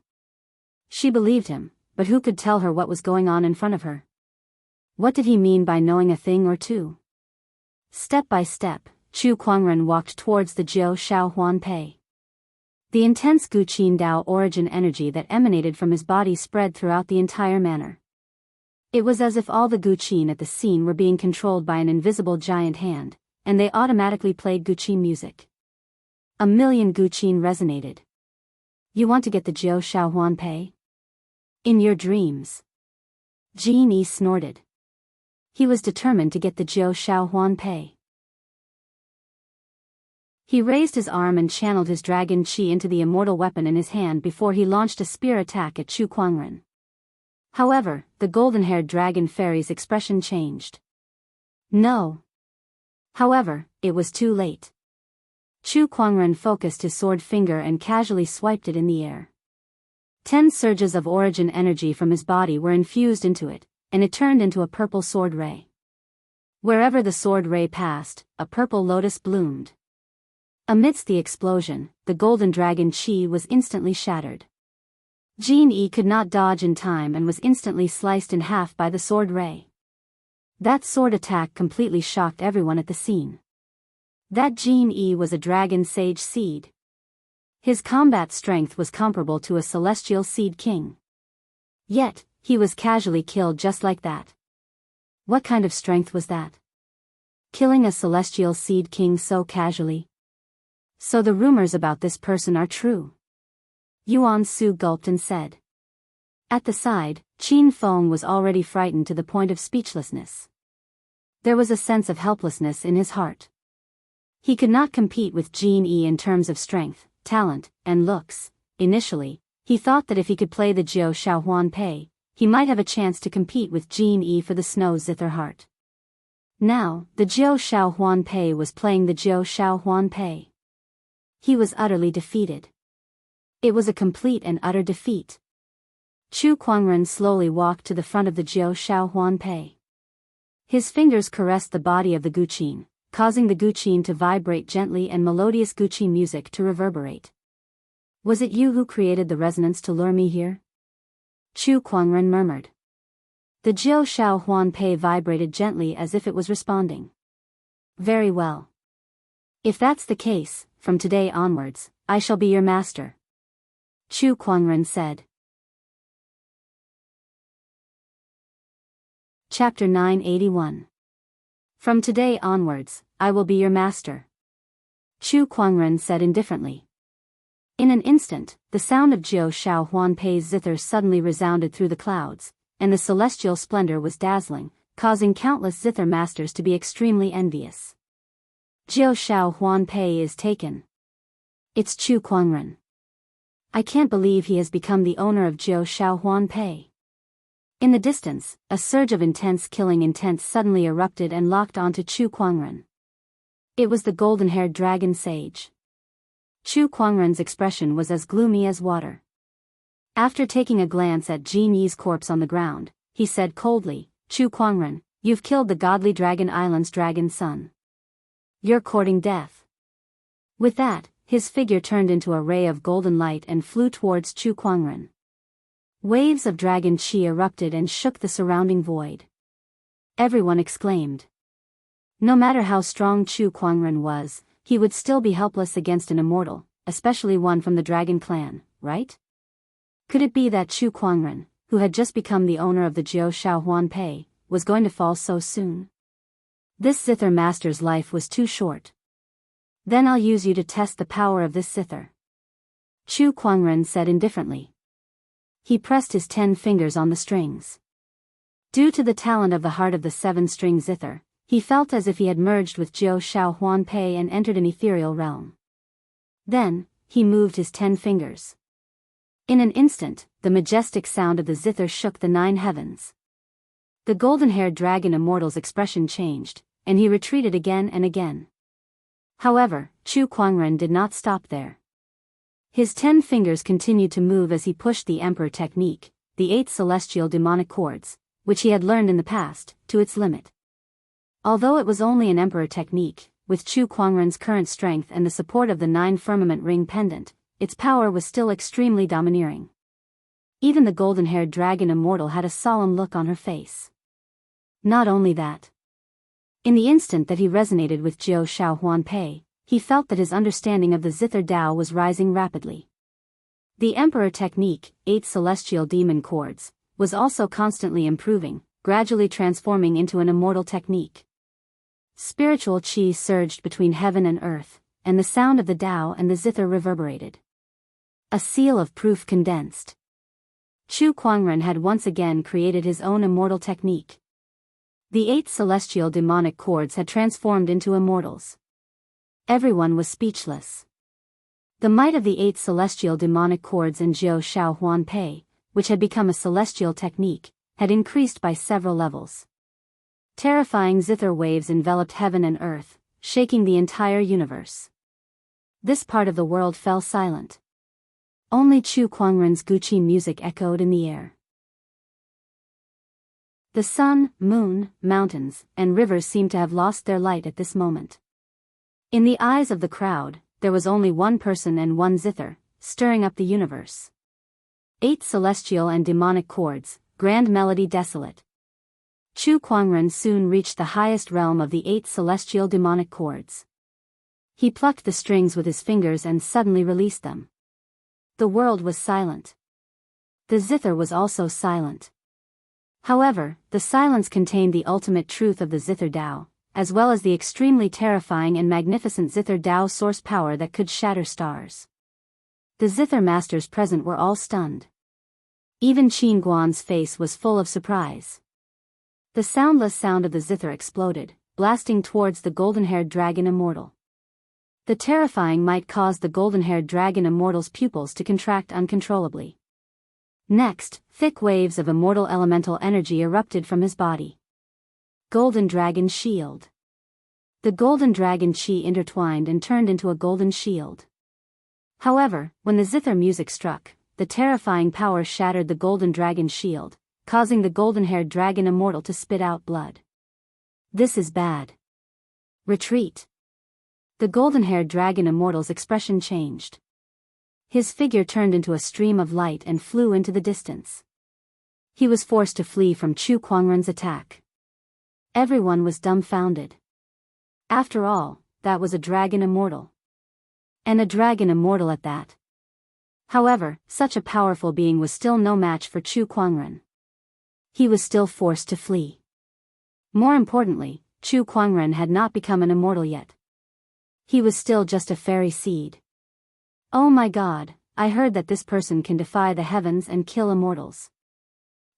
She believed him, but who could tell her what was going on in front of her? What did he mean by knowing a thing or two? Step by step, Chu Kuangren walked towards the Jiao Shao Huan Pei. The intense Guqin Dao origin energy that emanated from his body spread throughout the entire manor. It was as if all the Guqin at the scene were being controlled by an invisible giant hand, and they automatically played Guqin music. 1,000,000 Guqin resonated. You want to get the Jiao Shao Huan Pei? In your dreams. Jin Yi snorted. He was determined to get the Jiao Shao Huan Pei. He raised his arm and channeled his dragon qi into the immortal weapon in his hand before he launched a spear attack at Chu Kuangren. However, the golden-haired dragon fairy's expression changed. No. However, it was too late. Chu Kuangren focused his sword finger and casually swiped it in the air. 10 surges of origin energy from his body were infused into it, and it turned into a purple sword ray. Wherever the sword ray passed, a purple lotus bloomed. Amidst the explosion, the golden dragon qi was instantly shattered. Jin Yi could not dodge in time and was instantly sliced in half by the sword ray. That sword attack completely shocked everyone at the scene. That Jin Yi was a dragon sage seed. His combat strength was comparable to a celestial seed king. Yet, he was casually killed just like that. What kind of strength was that? Killing a celestial seed king so casually? So the rumors about this person are true. Yuan Su gulped and said. At the side, Qin Feng was already frightened to the point of speechlessness. There was a sense of helplessness in his heart. He could not compete with Jin Yi in terms of strength, talent, and looks. Initially, he thought that if he could play the Jiao Shao Huan Pei, he might have a chance to compete with Jin Yi for the Snow Zither Heart. Now, the Jiao Shao Huan Pei was playing the Jiao Shao Huan Pei. He was utterly defeated. It was a complete and utter defeat. Chu Kuangren slowly walked to the front of the Jiao Shao Huan Pei. His fingers caressed the body of the Guqin, causing the Guqin to vibrate gently and melodious Guqin music to reverberate. Was it you who created the resonance to lure me here? Chu Kuangren murmured. The Jiao Shao Huan Pei vibrated gently as if it was responding. Very well. If that's the case, from today onwards, I shall be your master. Chu Kuangren said. Chapter 981. From today onwards, I will be your master. Chu Kuangren said indifferently. In an instant, the sound of Jiao Shao Huan Pei's zither suddenly resounded through the clouds, and the celestial splendor was dazzling, causing countless zither masters to be extremely envious. Jiao Shao Huan Pei is taken. It's Chu Kuangren. I can't believe he has become the owner of Jiao Shao Huan Pei. In the distance, a surge of intense killing intent suddenly erupted and locked onto Chu Kuangren. It was the golden-haired dragon sage. Chu Kuangren's expression was as gloomy as water. After taking a glance at Jin Yi's corpse on the ground, he said coldly, Chu Kuangren, you've killed the godly Dragon Island's dragon son. You're courting death. With that, his figure turned into a ray of golden light and flew towards Chu Kuangren. Waves of dragon qi erupted and shook the surrounding void. Everyone exclaimed. No matter how strong Chu Kuangren was, he would still be helpless against an immortal, especially one from the dragon clan, right? Could it be that Chu Kuangren, who had just become the owner of the Jiao Shaohuan Pei, was going to fall so soon? This Zither master's life was too short. Then I'll use you to test the power of this Zither, Chu Kuangren said indifferently. He pressed his 10 fingers on the strings. Due to the talent of the heart of the 7-string Zither, he felt as if he had merged with Jiao Shaohuan Pei and entered an ethereal realm. Then, he moved his 10 fingers. In an instant, the majestic sound of the Zither shook the 9 heavens. The golden-haired dragon immortal's expression changed, and he retreated again and again. However, Chu Kuangren did not stop there. His 10 fingers continued to move as he pushed the Emperor technique, the 8 celestial demonic chords, which he had learned in the past, to its limit. Although it was only an Emperor technique, with Chu Kuangren's current strength and the support of the 9 firmament ring pendant, its power was still extremely domineering. Even the golden-haired dragon immortal had a solemn look on her face. Not only that. In the instant that he resonated with Jiao Shaohuan Pei, he felt that his understanding of the Zither Tao was rising rapidly. The Emperor technique, 8 celestial demon chords, was also constantly improving, gradually transforming into an immortal technique. Spiritual qi surged between heaven and earth, and the sound of the Tao and the Zither reverberated. A seal of proof condensed. Chu Kuangren had once again created his own immortal technique. The 8 celestial demonic chords had transformed into immortals. Everyone was speechless. The might of the 8 celestial demonic chords in Jiao Shaohuan Pei, which had become a celestial technique, had increased by several levels. Terrifying Zither waves enveloped heaven and earth, shaking the entire universe. This part of the world fell silent. Only Chu Kuangren's Guqi music echoed in the air. The sun, moon, mountains, and rivers seemed to have lost their light at this moment. In the eyes of the crowd, there was only one person and one Zither, stirring up the universe. 8 celestial and demonic chords, grand melody desolate. Chu Kuangren soon reached the highest realm of the 8 celestial demonic chords. He plucked the strings with his fingers and suddenly released them. The world was silent. The Zither was also silent. However, the silence contained the ultimate truth of the Zither Tao, as well as the extremely terrifying and magnificent Zither Tao source power that could shatter stars. The Zither masters present were all stunned. Even Qin Guan's face was full of surprise. The soundless sound of the Zither exploded, blasting towards the golden-haired dragon immortal. The terrifying might caused the golden-haired dragon immortal's pupils to contract uncontrollably. Next, thick waves of immortal elemental energy erupted from his body. Golden Dragon Shield. The golden dragon chi intertwined and turned into a golden shield. However, when the Zither music struck, the terrifying power shattered the golden dragon shield, causing the golden-haired dragon immortal to spit out blood. This is bad. Retreat. The golden-haired dragon immortal's expression changed. His figure turned into a stream of light and flew into the distance. He was forced to flee from Chu Kuangren's attack. Everyone was dumbfounded. After all, that was a dragon immortal. And a dragon immortal at that. However, such a powerful being was still no match for Chu Kuangren. He was still forced to flee. More importantly, Chu Kuangren had not become an immortal yet. He was still just a fairy seed. Oh my God, I heard that this person can defy the heavens and kill immortals.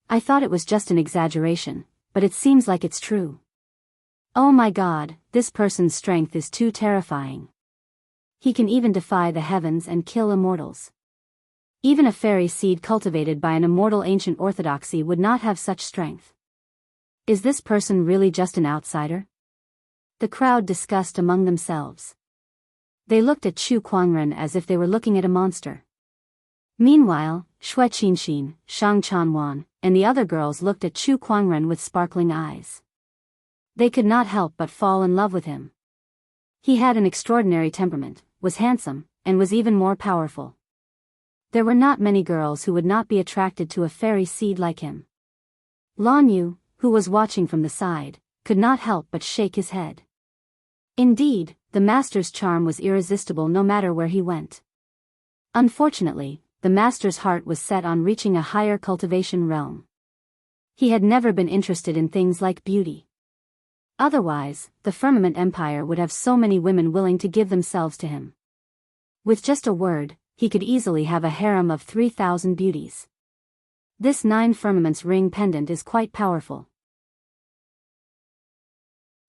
I thought it was just an exaggeration, but it seems like it's true. Oh my God, this person's strength is too terrifying. He can even defy the heavens and kill immortals. Even a fairy seed cultivated by an immortal ancient orthodoxy would not have such strength. Is this person really just an outsider? The crowd discussed among themselves. They looked at Chu Kuangren as if they were looking at a monster. Meanwhile, Shui Qinxin, Shang Chanwan, and the other girls looked at Chu Kuangren with sparkling eyes. They could not help but fall in love with him. He had an extraordinary temperament, was handsome, and was even more powerful. There were not many girls who would not be attracted to a fairy seed like him. Lan Yu, who was watching from the side, could not help but shake his head. Indeed, the master's charm was irresistible no matter where he went. Unfortunately, the master's heart was set on reaching a higher cultivation realm. He had never been interested in things like beauty. Otherwise, the Firmament Empire would have so many women willing to give themselves to him. With just a word, he could easily have a harem of 3,000 beauties. This 9 firmaments ring pendant is quite powerful.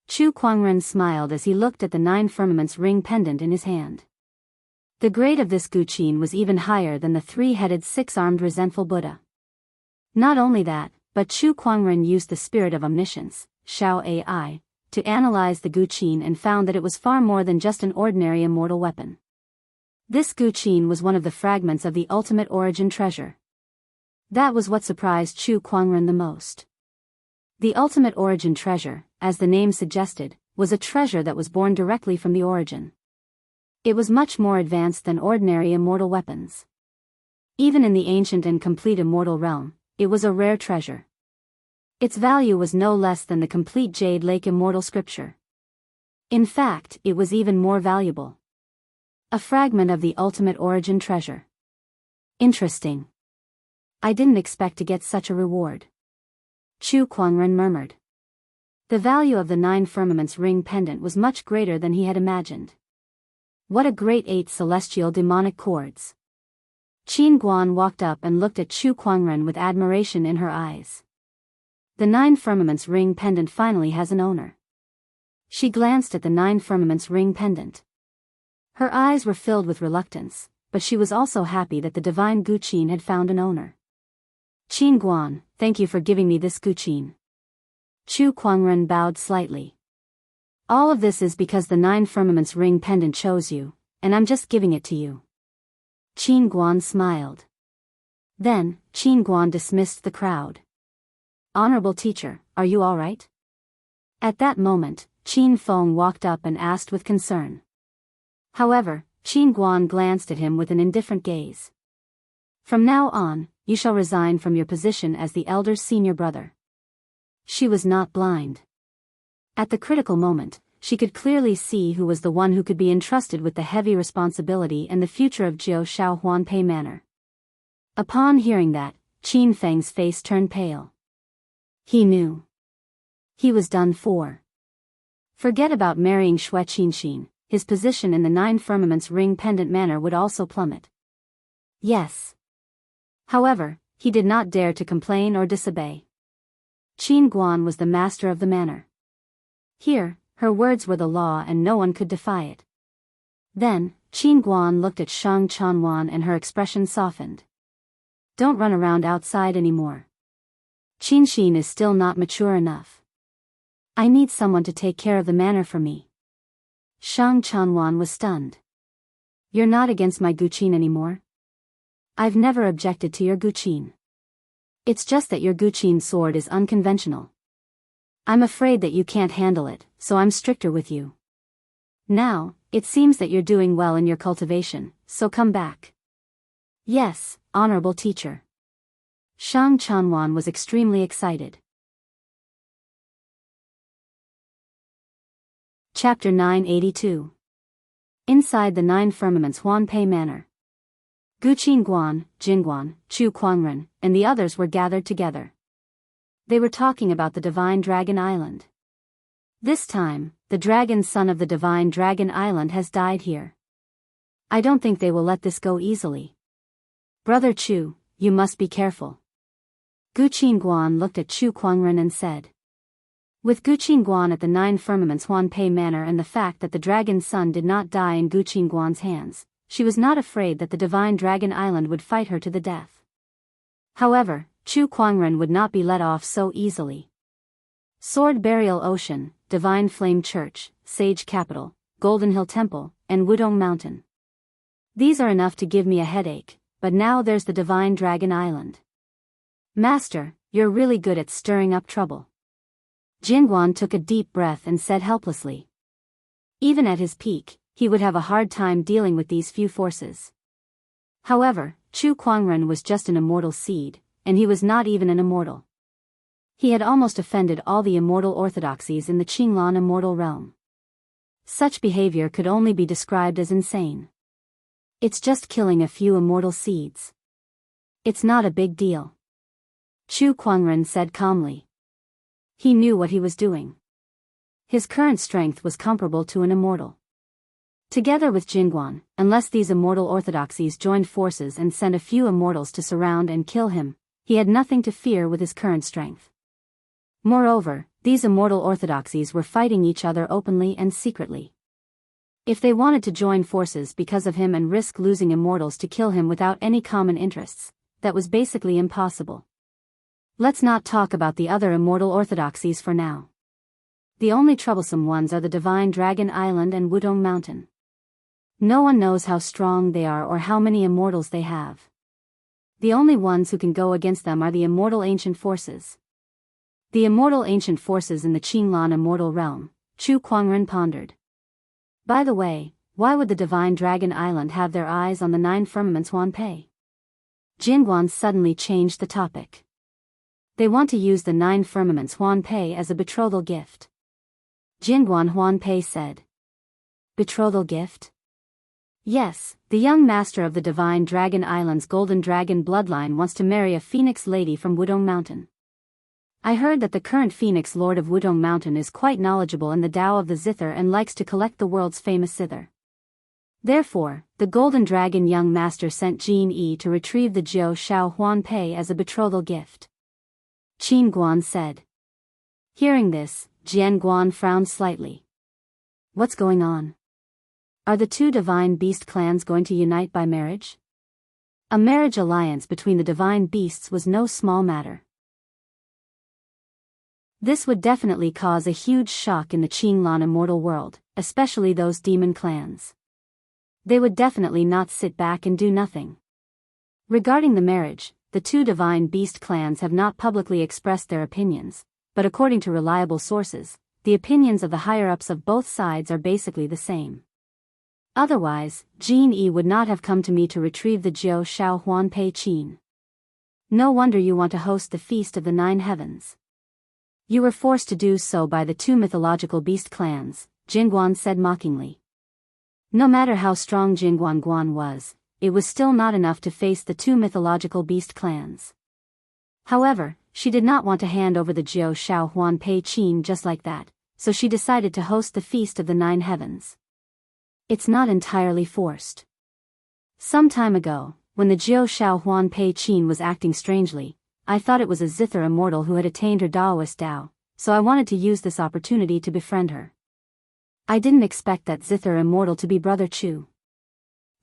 Chu Kuangren smiled as he looked at the 9 firmaments ring pendant in his hand. The grade of this guqin was even higher than the 3-headed 6-armed resentful Buddha. Not only that, but Chu Kuangren used the spirit of omniscience, Xiao AI, to analyze the guqin and found that it was far more than just an ordinary immortal weapon. This guqin was one of the fragments of the ultimate origin treasure. That was what surprised Chu Kuangren the most. The ultimate origin treasure, as the name suggested, was a treasure that was born directly from the origin. It was much more advanced than ordinary immortal weapons. Even in the ancient and complete immortal realm, it was a rare treasure. Its value was no less than the complete Jade Lake immortal scripture. In fact, it was even more valuable. A fragment of the ultimate origin treasure. Interesting. I didn't expect to get such a reward. Chu Kuangren murmured. The value of the 9 firmaments ring pendant was much greater than he had imagined. What a great 8 celestial demonic cords. Qin Guan walked up and looked at Chu Kuangren with admiration in her eyes. The 9 firmaments ring pendant finally has an owner. She glanced at the 9 firmaments ring pendant. Her eyes were filled with reluctance, but she was also happy that the divine guqin had found an owner. Qin Guan, thank you for giving me this guqin. Chu Kuangren bowed slightly. All of this is because the 9 firmaments ring pendant chose you, and I'm just giving it to you. Qin Guan smiled. Then, Qin Guan dismissed the crowd. Honorable teacher, are you all right? At that moment, Qin Feng walked up and asked with concern. However, Qin Guan glanced at him with an indifferent gaze. From now on, you shall resign from your position as the elder's senior brother. She was not blind. At the critical moment, she could clearly see who was the one who could be entrusted with the heavy responsibility and the future of Jiao Shaohuanpei Manor. Upon hearing that, Qin Feng's face turned pale. He knew. He was done for. Forget about marrying Xue Qinxin. His position in the 9 firmaments ring pendant manor would also plummet. Yes. However, he did not dare to complain or disobey. Qin Guan was the master of the manor. Here, her words were the law and no one could defy it. Then, Qin Guan looked at Shang Chanwan and her expression softened. Don't run around outside anymore. Qinxin is still not mature enough. I need someone to take care of the manor for me. Shang Chanwan was stunned. You're not against my guqin anymore? I've never objected to your guqin. It's just that your guqin sword is unconventional. I'm afraid that you can't handle it, so I'm stricter with you. Now, it seems that you're doing well in your cultivation, so come back. Yes, honorable teacher. Shang Chanwan was extremely excited. Chapter 982. Inside the 9 firmaments Huanpei Manor. Guqin Guan, Jingguan, Chu Kuangren, and the others were gathered together. They were talking about the Divine Dragon Island. This time, the dragon son of the Divine Dragon Island has died here. I don't think they will let this go easily. Brother Chu, you must be careful. Guqin Guan looked at Chu Kuangren and said. With Guqin Guan at the 9 firmaments Huanpei Manor and the fact that the dragon's son did not die in Guqin Guan's hands, she was not afraid that the Divine Dragon Island would fight her to the death. However, Chu Kuangren would not be let off so easily. Sword Burial Ocean, Divine Flame Church, Sage Capital, Golden Hill Temple, and Wudong Mountain. These are enough to give me a headache, but now there's the Divine Dragon Island. Master, you're really good at stirring up trouble. Jingguan took a deep breath and said helplessly. Even at his peak, he would have a hard time dealing with these few forces. However, Chu Kuangren was just an immortal seed, and he was not even an immortal. He had almost offended all the immortal orthodoxies in the Qinglan immortal realm. Such behavior could only be described as insane. It's just killing a few immortal seeds. It's not a big deal. Chu Kuangren said calmly. He knew what he was doing. His current strength was comparable to an immortal. Together with Jingguan, unless these immortal orthodoxies joined forces and sent a few immortals to surround and kill him, he had nothing to fear with his current strength. Moreover, these immortal orthodoxies were fighting each other openly and secretly. If they wanted to join forces because of him and risk losing immortals to kill him without any common interests, that was basically impossible. Let's not talk about the other immortal orthodoxies for now. The only troublesome ones are the Divine Dragon Island and Wudong Mountain. No one knows how strong they are or how many immortals they have. The only ones who can go against them are the immortal ancient forces. The immortal ancient forces in the Qinglan immortal realm, Chu Kuangren pondered. By the way, why would the Divine Dragon Island have their eyes on the 9 firmaments Huanpei? Jingguan suddenly changed the topic. They want to use the 9 firmaments Huanpei as a betrothal gift. Jingguan Huanpei said. Betrothal gift? Yes, the young master of the Divine Dragon Island's Golden Dragon bloodline wants to marry a phoenix lady from Wudong Mountain. I heard that the current Phoenix Lord of Wudong Mountain is quite knowledgeable in the Tao of the Zither and likes to collect the world's famous zither. Therefore, the Golden Dragon young master sent Jin Yi to retrieve the Jiao Shao Huanpei as a betrothal gift. Qin Guan said. Hearing this, Jian Guan frowned slightly. What's going on? Are the 2 divine beast clans going to unite by marriage? A marriage alliance between the divine beasts was no small matter. This would definitely cause a huge shock in the Qinglan immortal world, especially those demon clans. They would definitely not sit back and do nothing. Regarding the marriage, the 2 divine beast clans have not publicly expressed their opinions, but according to reliable sources, the opinions of the higher-ups of both sides are basically the same. Otherwise, Jin Yi would not have come to me to retrieve the Jiao Shao Huanpei Qin. No wonder you want to host the Feast of the 9 Heavens. You were forced to do so by the 2 mythological beast clans, Jingguan said mockingly. No matter how strong Jingguan Guan was, it was still not enough to face the 2 mythological beast clans. However, she did not want to hand over the Jiao Shao Huanpei Qin just like that, so she decided to host the Feast of the 9 Heavens. It's not entirely forced. Some time ago, when the Jiao Shao Huanpei Qin was acting strangely, I thought it was a Zither immortal who had attained her Daoist Tao, so I wanted to use this opportunity to befriend her. I didn't expect that Zither immortal to be Brother Chu.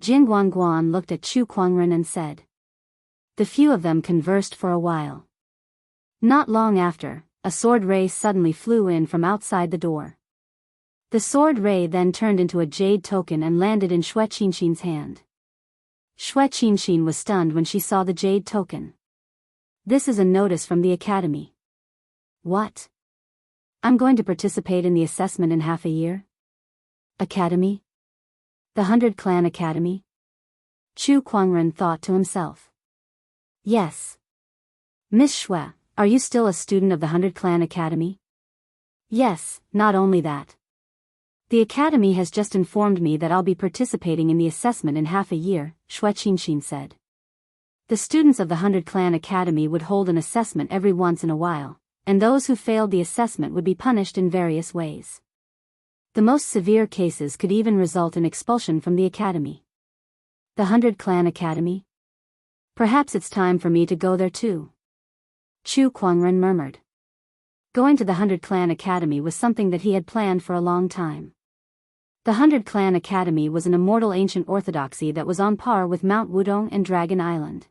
Jingguan Guan looked at Chu Kuangren and said. The few of them conversed for a while. Not long after, a sword ray suddenly flew in from outside the door. The sword ray then turned into a jade token and landed in Xue Qinxin's hand. Xue Qinxin was stunned when she saw the jade token. This is a notice from the academy. What? I'm going to participate in the assessment in half a year? Academy? The 100 Clan Academy? Chu Kuangren thought to himself. Yes. Miss Xue, are you still a student of the 100 Clan Academy? Yes, not only that. The academy has just informed me that I'll be participating in the assessment in half a year, Xue Qinxin said. The students of the 100 Clan Academy would hold an assessment every once in a while, and those who failed the assessment would be punished in various ways. The most severe cases could even result in expulsion from the academy. The 100 Clan Academy? Perhaps it's time for me to go there too. Chu Kuangren murmured. Going to the 100 Clan Academy was something that he had planned for a long time. The 100 Clan Academy was an immortal ancient orthodoxy that was on par with Mount Wudong and Dragon Island.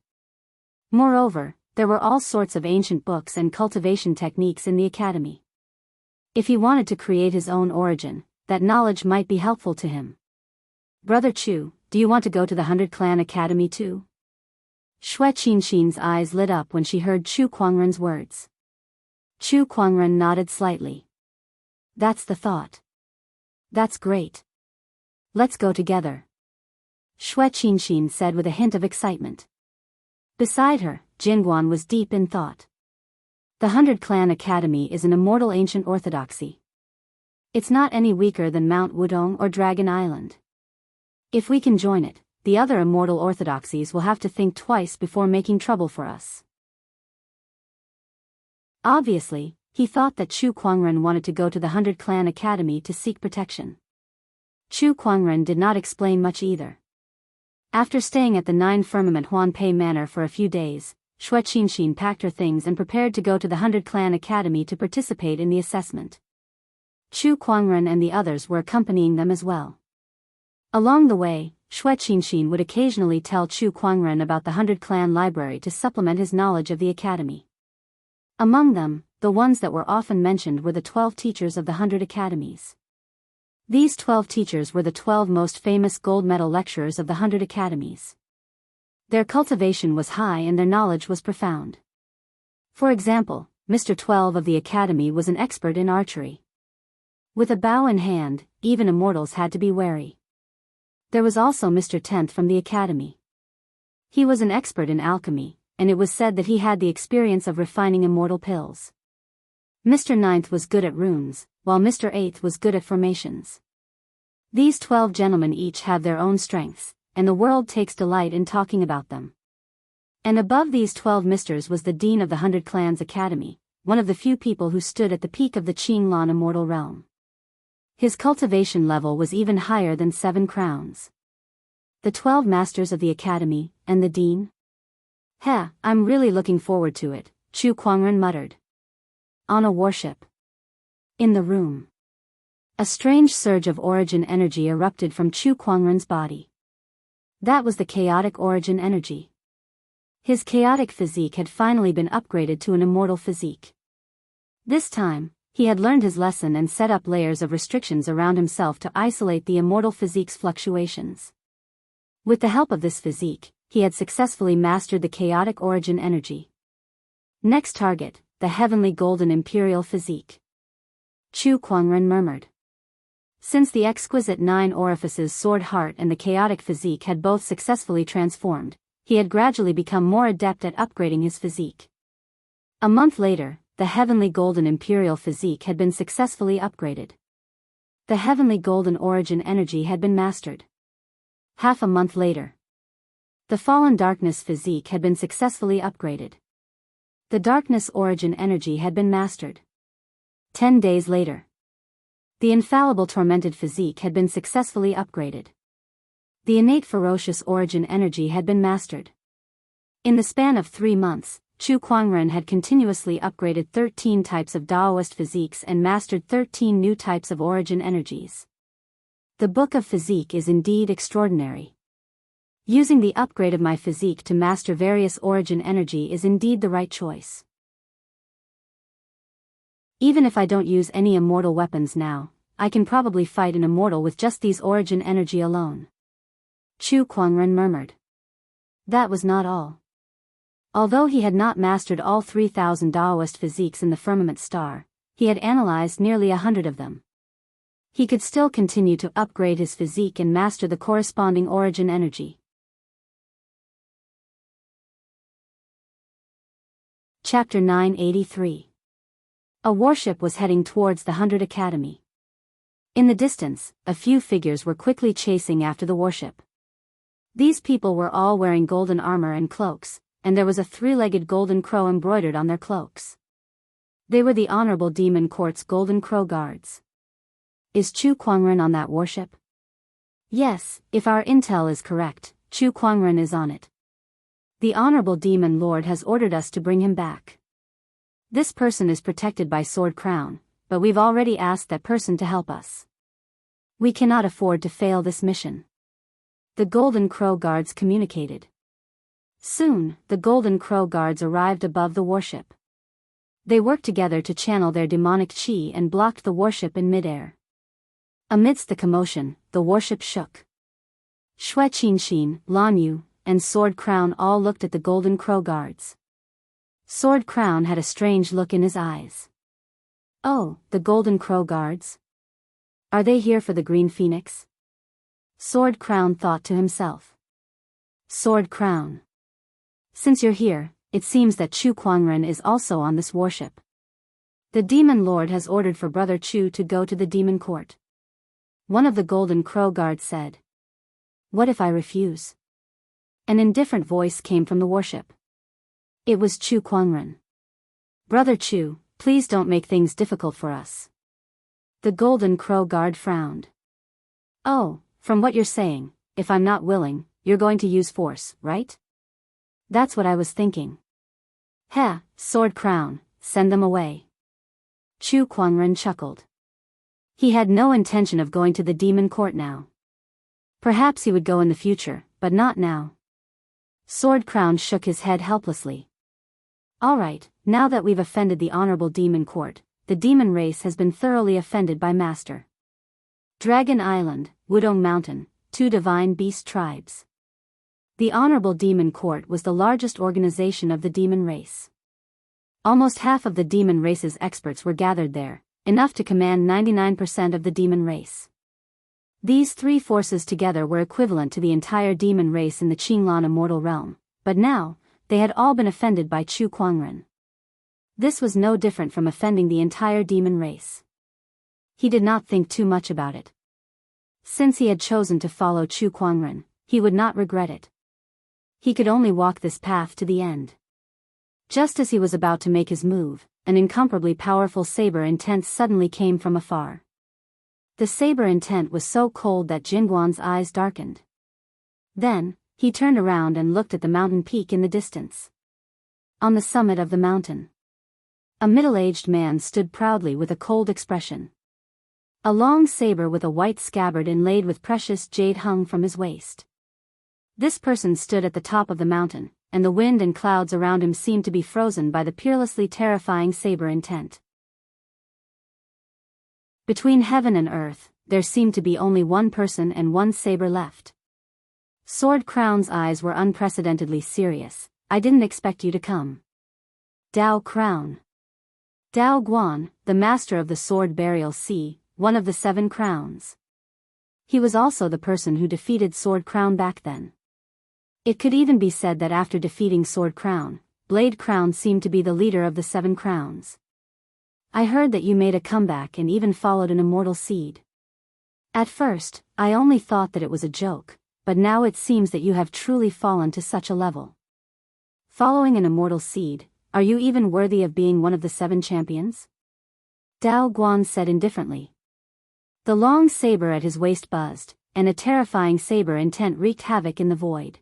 Moreover, there were all sorts of ancient books and cultivation techniques in the academy. If he wanted to create his own origin, that knowledge might be helpful to him. Brother Chu, do you want to go to the 100 Clan Academy too? Xue Qinxin's eyes lit up when she heard Chu Kuangren's words. Chu Kuangren nodded slightly. That's the thought. That's great. Let's go together. Xue Qinxin said with a hint of excitement. Beside her, Jingguan was deep in thought. The 100 Clan Academy is an immortal ancient orthodoxy. It's not any weaker than Mount Wudong or Dragon Island. If we can join it, the other immortal orthodoxies will have to think twice before making trouble for us. Obviously, he thought that Chu Kuangren wanted to go to the 100 Clan Academy to seek protection. Chu Kuangren did not explain much either. After staying at the 9 Firmament Huanpei Manor for a few days, Wuxia Xianxia packed her things and prepared to go to the 100 Clan Academy to participate in the assessment. Chu Kuangren and the others were accompanying them as well. Along the way, Wuxia Xianxia would occasionally tell Chu Kuangren about the 100 Clan Library to supplement his knowledge of the academy. Among them, the ones that were often mentioned were the 12 teachers of the 100 academies. These 12 teachers were the 12 most famous gold medal lecturers of the 100 academies. Their cultivation was high and their knowledge was profound. For example, Mr. 12 of the academy was an expert in archery. With a bow in hand, even immortals had to be wary. There was also Mr. 10th from the academy. He was an expert in alchemy, and it was said that he had the experience of refining immortal pills. Mr. 9th was good at runes, while Mr. 8th was good at formations. These 12 gentlemen each have their own strengths, and the world takes delight in talking about them. And above these 12 misters was the Dean of the 100 Clans Academy, one of the few people who stood at the peak of the Qinglan immortal realm. His cultivation level was even higher than 7 crowns. The 12 masters of the academy, and the Dean? Heh, I'm really looking forward to it, Chu Kuangren muttered. On a warship. In the room. A strange surge of origin energy erupted from Chu Kuangren's body. That was the chaotic origin energy. His chaotic physique had finally been upgraded to an immortal physique. This time, he had learned his lesson and set up layers of restrictions around himself to isolate the immortal physique's fluctuations. With the help of this physique, he had successfully mastered the chaotic origin energy. Next target, the heavenly golden imperial physique. Chu Kuangren murmured. Since the exquisite 9 orifices sword heart and the chaotic physique had both successfully transformed, he had gradually become more adept at upgrading his physique. A month later, the heavenly golden imperial physique had been successfully upgraded. The heavenly golden origin energy had been mastered. Half a month later, the fallen darkness physique had been successfully upgraded. The darkness origin energy had been mastered. 10 days later, the infallible tormented physique had been successfully upgraded. The innate ferocious origin energy had been mastered. In the span of 3 months, Chu Kuangren had continuously upgraded 13 types of Daoist physiques and mastered 13 new types of origin energies. The Book of Physique is indeed extraordinary. Using the upgrade of my physique to master various origin energy is indeed the right choice. Even if I don't use any immortal weapons now, I can probably fight an immortal with just these origin energy alone. Chu Kuangren murmured. That was not all. Although he had not mastered all 3,000 Daoist physiques in the firmament star, he had analyzed nearly 100 of them. He could still continue to upgrade his physique and master the corresponding origin energy. Chapter 983. A warship was heading towards the 100 Academy. In the distance, a few figures were quickly chasing after the warship. These people were all wearing golden armor and cloaks, and there was a 3-legged golden crow embroidered on their cloaks. They were the Honorable Demon Court's Golden Crow Guards. Is Chu Kuangren on that warship? Yes, if our intel is correct, Chu Kuangren is on it. The Honorable Demon Lord has ordered us to bring him back. This person is protected by Sword Crown, but we've already asked that person to help us. We cannot afford to fail this mission. The Golden Crow Guards communicated. Soon, the Golden Crow Guards arrived above the warship. They worked together to channel their demonic chi and blocked the warship in midair. Amidst the commotion, the warship shook. Wuxia Xianxia, Lan Yu, and Sword Crown all looked at the Golden Crow Guards. Sword Crown had a strange look in his eyes. Oh, the Golden Crow Guards? Are they here for the Green Phoenix? Sword Crown thought to himself. Sword Crown. Since you're here, it seems that Chu Kuangren is also on this warship. The demon lord has ordered for Brother Chu to go to the demon court. One of the Golden Crow guards said. What if I refuse? An indifferent voice came from the warship. It was Chu Kuangren. Brother Chu, please don't make things difficult for us. The Golden Crow guard frowned. Oh, from what you're saying, if I'm not willing, you're going to use force, right? That's what I was thinking. Heh, Sword Crown, send them away. Chu Kuangren chuckled. He had no intention of going to the demon court now. Perhaps he would go in the future, but not now. Sword Crown shook his head helplessly. All right, now that we've offended the honorable demon court, the demon race has been thoroughly offended by Master. Dragon Island, Wudong Mountain, 2 divine beast tribes. The honorable demon court was the largest organization of the demon race. Almost half of the demon race's experts were gathered there, enough to command 99% of the demon race. These 3 forces together were equivalent to the entire demon race in the Qinglan immortal realm, but now, they had all been offended by Chu Kuangren. This was no different from offending the entire demon race. He did not think too much about it. Since he had chosen to follow Chu Kuangren, he would not regret it. He could only walk this path to the end. Just as he was about to make his move, an incomparably powerful saber intent suddenly came from afar. The saber intent was so cold that Jinguan's eyes darkened. Then, he turned around and looked at the mountain peak in the distance. On the summit of the mountain, a middle-aged man stood proudly with a cold expression. A long saber with a white scabbard inlaid with precious jade hung from his waist. This person stood at the top of the mountain, and the wind and clouds around him seemed to be frozen by the peerlessly terrifying saber intent. Between heaven and earth, there seemed to be only one person and one saber left. Sword Crown's eyes were unprecedentedly serious. I didn't expect you to come. Dao Crown. Dao Guan, the master of the sword burial sea, one of the 7 crowns. He was also the person who defeated Sword Crown back then. It could even be said that after defeating Sword Crown, Blade Crown seemed to be the leader of the 7 crowns. I heard that you made a comeback and even followed an immortal seed. At first, I only thought that it was a joke, but now it seems that you have truly fallen to such a level. Following an immortal seed, are you even worthy of being one of the 7 champions? Dao Guan said indifferently. The long saber at his waist buzzed, and a terrifying saber intent wreaked havoc in the void.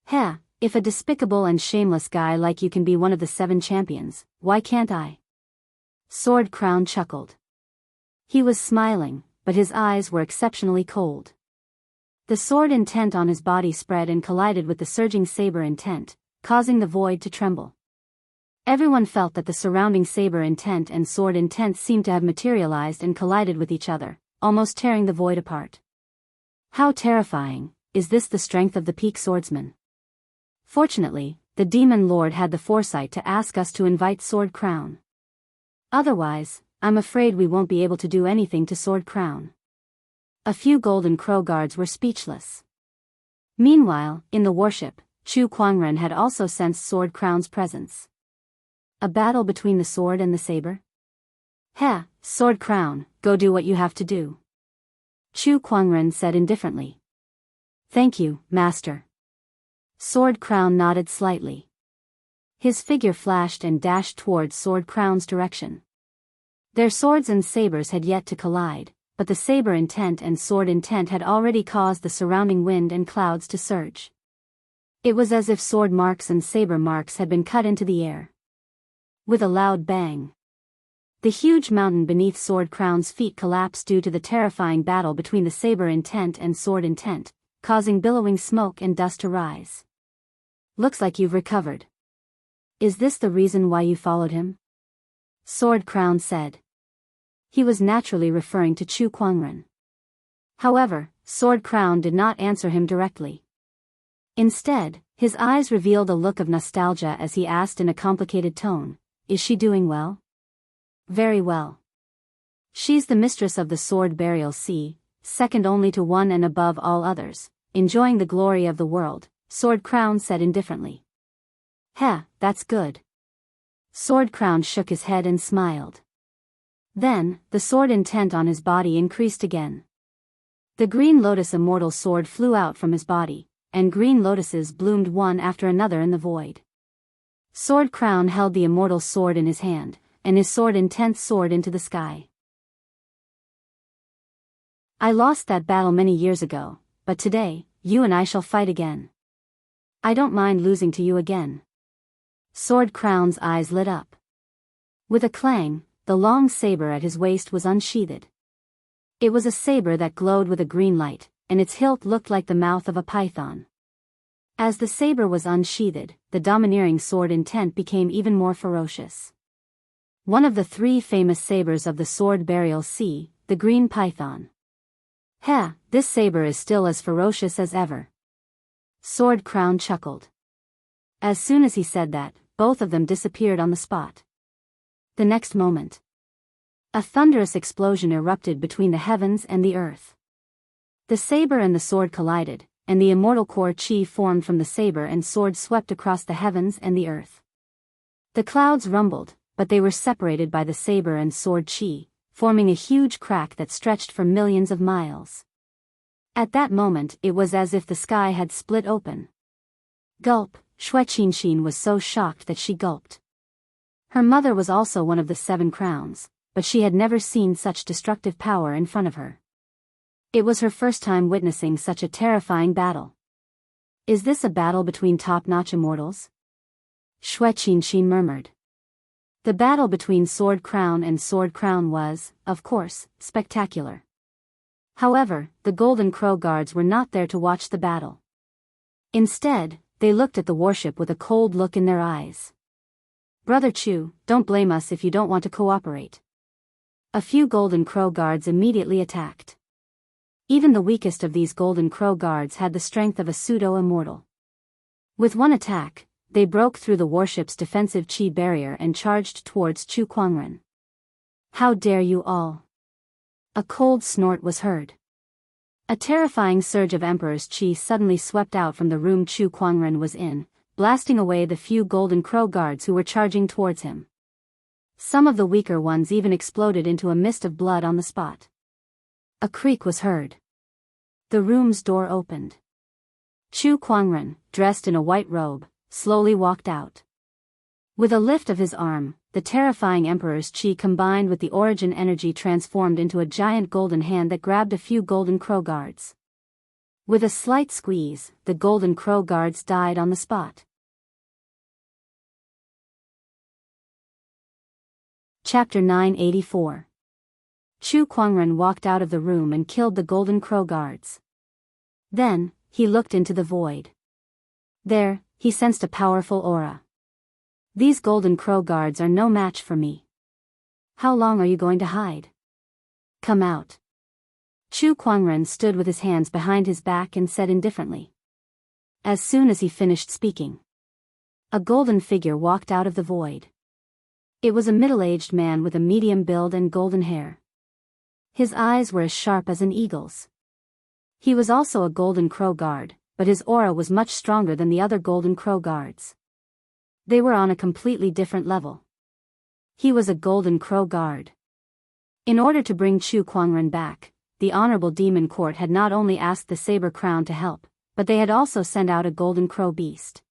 Heh, if a despicable and shameless guy like you can be one of the 7 champions, why can't I? Sword Crown chuckled. He was smiling, but his eyes were exceptionally cold. The sword intent on his body spread and collided with the surging saber intent, causing the void to tremble. Everyone felt that the surrounding saber intent and sword intent seemed to have materialized and collided with each other, almost tearing the void apart. How terrifying! Is this the strength of the peak swordsman? Fortunately, the demon lord had the foresight to ask us to invite Sword Crown. Otherwise, I'm afraid we won't be able to do anything to Sword Crown. A few Golden Crow guards were speechless. Meanwhile, in the warship, Chu Kuangren had also sensed Sword Crown's presence. A battle between the sword and the saber? Heh, Sword Crown, go do what you have to do. Chu Kuangren said indifferently. Thank you, Master. Sword Crown nodded slightly. His figure flashed and dashed towards Sword Crown's direction. Their swords and sabers had yet to collide, but the saber intent and sword intent had already caused the surrounding wind and clouds to surge. It was as if sword marks and saber marks had been cut into the air. With a loud bang, the huge mountain beneath Sword Crown's feet collapsed due to the terrifying battle between the saber intent and sword intent, causing billowing smoke and dust to rise. Looks like you've recovered. Is this the reason why you followed him? Sword Crown said. He was naturally referring to Chu Kuangren. However, Sword Crown did not answer him directly. Instead, his eyes revealed a look of nostalgia as he asked in a complicated tone, "Is she doing well?" "Very well. She's the mistress of the sword burial sea, second only to one and above all others, enjoying the glory of the world," Sword Crown said indifferently. Heh, that's good. Sword Crown shook his head and smiled. Then, the sword intent on his body increased again. The green lotus immortal sword flew out from his body, and green lotuses bloomed one after another in the void. Sword Crown held the immortal sword in his hand, and his sword intent soared into the sky. I lost that battle many years ago, but today, you and I shall fight again. I don't mind losing to you again. Sword Crown's eyes lit up. With a clang, the long saber at his waist was unsheathed. It was a saber that glowed with a green light, and its hilt looked like the mouth of a python. As the saber was unsheathed, the domineering sword intent became even more ferocious. One of the 3 famous sabers of the sword burial sea, the green python. Heh, this saber is still as ferocious as ever. Sword Crown chuckled. As soon as he said that, both of them disappeared on the spot. The next moment, a thunderous explosion erupted between the heavens and the earth. The saber and the sword collided, and the immortal core chi formed from the saber and sword swept across the heavens and the earth. The clouds rumbled, but they were separated by the saber and sword chi, forming a huge crack that stretched for millions of miles. At that moment it was as if the sky had split open. Gulp, Wuxia Xianxia was so shocked that she gulped. Her mother was also one of the 7 crowns, but she had never seen such destructive power in front of her. It was her first time witnessing such a terrifying battle. Is this a battle between top-notch immortals? Wuxia Xianxia murmured. The battle between Sword Crown and Sword Crown was, of course, spectacular. However, the Golden Crow guards were not there to watch the battle. Instead, they looked at the warship with a cold look in their eyes. Brother Chu, don't blame us if you don't want to cooperate. A few Golden Crow guards immediately attacked. Even the weakest of these Golden Crow guards had the strength of a pseudo-immortal. With one attack, they broke through the warship's defensive chi barrier and charged towards Chu Kuangren. How dare you all! A cold snort was heard. A terrifying surge of Emperor's chi suddenly swept out from the room Chu Kuangren was in, blasting away the few Golden Crow guards who were charging towards him. Some of the weaker ones even exploded into a mist of blood on the spot. A creak was heard. The room's door opened. Chu Kuangren, dressed in a white robe, slowly walked out. With a lift of his arm, the terrifying Emperor's chi combined with the origin energy transformed into a giant golden hand that grabbed a few Golden Crow guards. With a slight squeeze, the Golden Crow guards died on the spot. Chapter 984. Chu Kuangren walked out of the room and killed the Golden Crow guards. Then, he looked into the void. There, he sensed a powerful aura. These Golden Crow guards are no match for me. How long are you going to hide? Come out. Chu Kuangren stood with his hands behind his back and said indifferently. As soon as he finished speaking, a golden figure walked out of the void. It was a middle-aged man with a medium build and golden hair. His eyes were as sharp as an eagle's. He was also a Golden Crow guard, but his aura was much stronger than the other Golden Crow guards. They were on a completely different level. He was a Golden Crow guard. In order to bring Chu Kuangren back, the Honorable Demon Court had not only asked the Saber Crown to help, but they had also sent out a Golden Crow beast.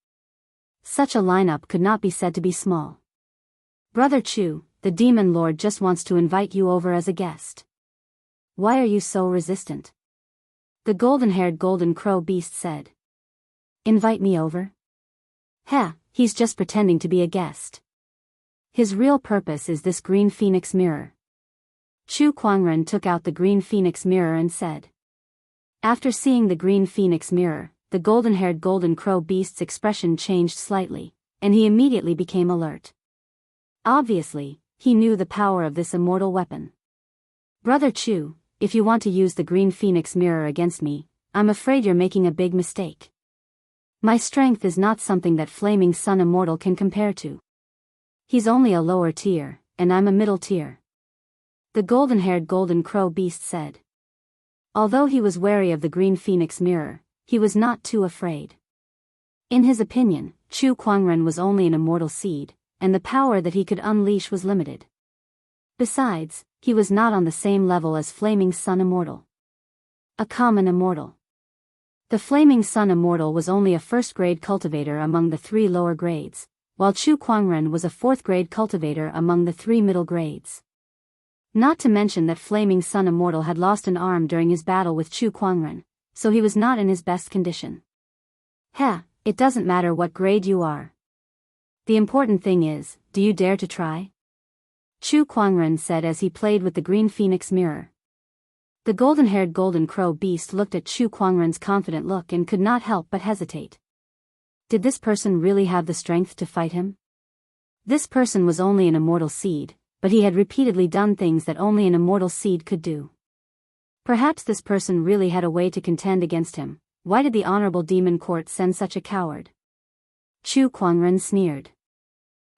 Such a lineup could not be said to be small. Brother Chu, the Demon Lord just wants to invite you over as a guest. Why are you so resistant? The golden-haired Golden Crow beast said. Invite me over? Heh, he's just pretending to be a guest. His real purpose is this green phoenix mirror. Chu Kuangren took out the green phoenix mirror and said. After seeing the green phoenix mirror, the golden-haired Golden Crow beast's expression changed slightly, and he immediately became alert. Obviously, he knew the power of this immortal weapon. Brother Chu, if you want to use the green phoenix mirror against me, I'm afraid you're making a big mistake. My strength is not something that Flaming Sun Immortal can compare to. He's only a lower tier, and I'm a middle tier. The golden-haired Golden Crow beast said. Although he was wary of the green phoenix mirror, he was not too afraid. In his opinion, Chu Kuangren was only an immortal seed, and the power that he could unleash was limited. Besides, he was not on the same level as Flaming Sun Immortal. A common immortal. The Flaming Sun Immortal was only a first-grade cultivator among the 3 lower grades, while Chu Kuangren was a 4th-grade cultivator among the 3 middle grades. Not to mention that Flaming Sun Immortal had lost an arm during his battle with Chu Kuangren, so he was not in his best condition. It doesn't matter what grade you are. The important thing is, do you dare to try? Chu Kuangren said as he played with the green phoenix mirror. The golden-haired golden crow beast looked at Chu Kuangren's confident look and could not help but hesitate. Did this person really have the strength to fight him? This person was only an immortal seed, but he had repeatedly done things that only an immortal seed could do. Perhaps this person really had a way to contend against him. Why did the Honorable Demon Court send such a coward? Chu Kuangren sneered.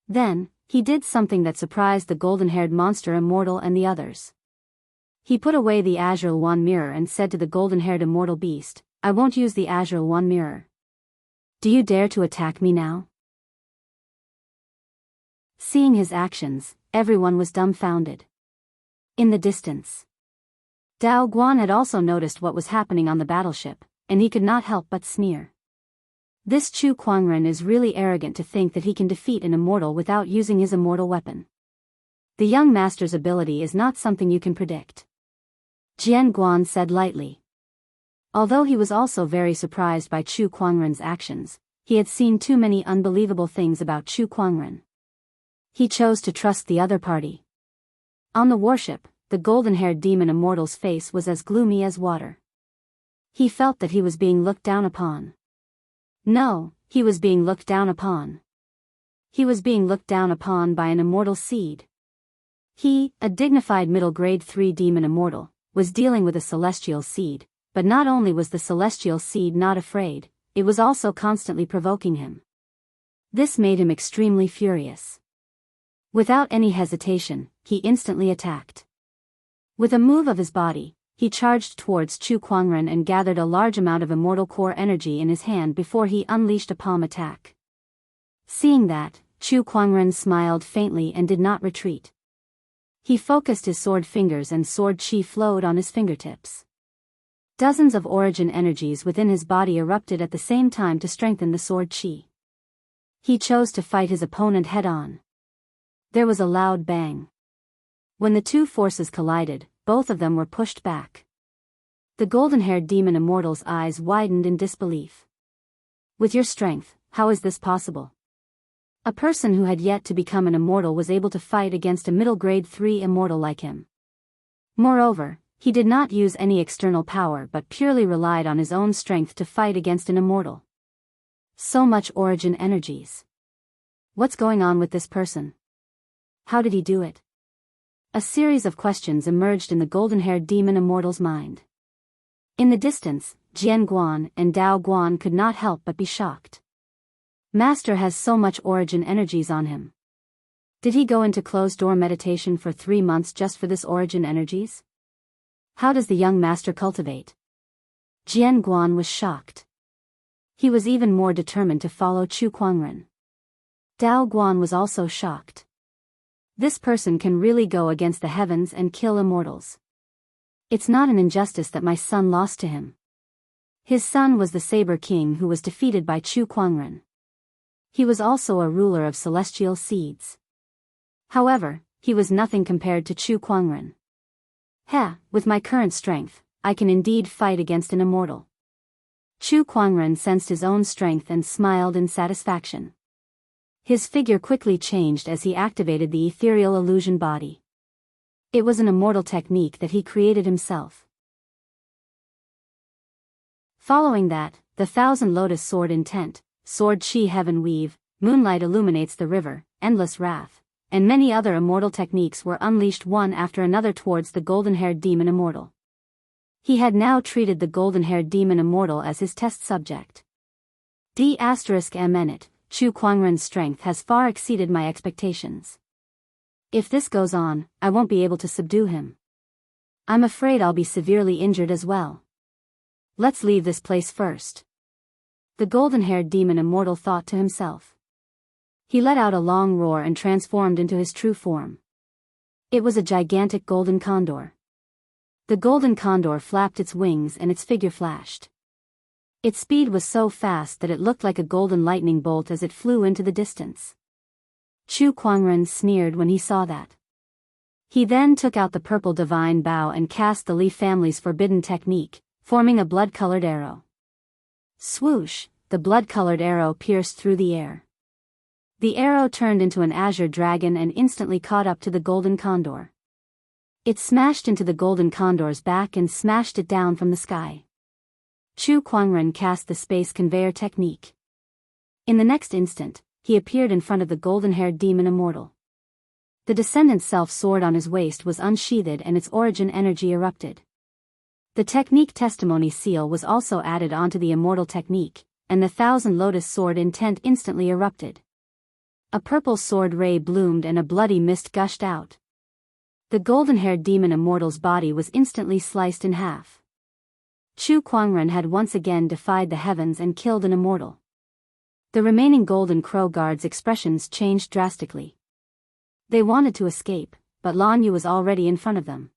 Then, he did something that surprised the golden-haired monster immortal and the others. He put away the Azure Wand mirror and said to the golden-haired immortal beast, I won't use the Azure Wand mirror. Do you dare to attack me now? Seeing his actions, everyone was dumbfounded. In the distance, Dao Guan had also noticed what was happening on the battleship, and he could not help but sneer. This Chu Kuangren is really arrogant to think that he can defeat an immortal without using his immortal weapon. The young master's ability is not something you can predict. Jian Guan said lightly. Although he was also very surprised by Chu Kuangren's actions, he had seen too many unbelievable things about Chu Kuangren. He chose to trust the other party. On the warship, the golden-haired demon immortal's face was as gloomy as water. He felt that he was being looked down upon. No, he was being looked down upon. He was being looked down upon by an immortal seed. He, a dignified middle grade 3 demon immortal, was dealing with a celestial seed, but not only was the celestial seed not afraid, it was also constantly provoking him. This made him extremely furious. Without any hesitation, he instantly attacked. With a move of his body, he charged towards Chu Kuangren and gathered a large amount of immortal core energy in his hand before he unleashed a palm attack. Seeing that, Chu Kuangren smiled faintly and did not retreat. He focused his sword fingers and sword chi flowed on his fingertips. Dozens of origin energies within his body erupted at the same time to strengthen the sword chi. He chose to fight his opponent head-on. There was a loud bang. When the two forces collided, both of them were pushed back. The golden-haired demon immortal's eyes widened in disbelief. With your strength, how is this possible? A person who had yet to become an immortal was able to fight against a middle grade 3 immortal like him. Moreover, he did not use any external power but purely relied on his own strength to fight against an immortal. So much origin energies. What's going on with this person? How did he do it? A series of questions emerged in the golden-haired demon immortal's mind. In the distance, Jian Guan and Dao Guan could not help but be shocked. Master has so much origin energies on him. Did he go into closed-door meditation for 3 months just for this origin energies? How does the young master cultivate? Jian Guan was shocked. He was even more determined to follow Chu Kuangren. Dao Guan was also shocked. This person can really go against the heavens and kill immortals. It's not an injustice that my son lost to him. His son was the Saber King who was defeated by Chu Kuangren. He was also a ruler of celestial seeds. However, he was nothing compared to Chu Kuangren. With my current strength, I can indeed fight against an immortal. Chu Kuangren sensed his own strength and smiled in satisfaction. His figure quickly changed as he activated the ethereal illusion body. It was an immortal technique that he created himself. Following that, the Thousand Lotus Sword Intent, Sword Chi Heaven Weave, Moonlight Illuminates the River, Endless Wrath, and many other immortal techniques were unleashed one after another towards the golden-haired demon immortal. He had now treated the golden-haired demon immortal as his test subject. D**M*, Chu Kuangren's strength has far exceeded my expectations. If this goes on, I won't be able to subdue him. I'm afraid I'll be severely injured as well. Let's leave this place first. The golden-haired demon immortal thought to himself. He let out a long roar and transformed into his true form. It was a gigantic golden condor. The golden condor flapped its wings and its figure flashed. Its speed was so fast that it looked like a golden lightning bolt as it flew into the distance. Chu Kuangren sneered when he saw that. He then took out the purple divine bow and cast the Li family's forbidden technique, forming a blood-colored arrow. Swoosh, the blood-colored arrow pierced through the air. The arrow turned into an azure dragon and instantly caught up to the golden condor. It smashed into the golden condor's back and smashed it down from the sky. Chu Kuangren cast the space conveyor technique. In the next instant, he appeared in front of the golden-haired demon immortal. The descendant's self-sword on his waist was unsheathed and its origin energy erupted. The technique testimony seal was also added onto the immortal technique, and the thousand lotus sword intent instantly erupted. A purple sword ray bloomed and a bloody mist gushed out. The golden-haired demon immortal's body was instantly sliced in half. Chu Kuangren had once again defied the heavens and killed an immortal. The remaining Golden Crow Guards' expressions changed drastically. They wanted to escape, but Lan Yu was already in front of them.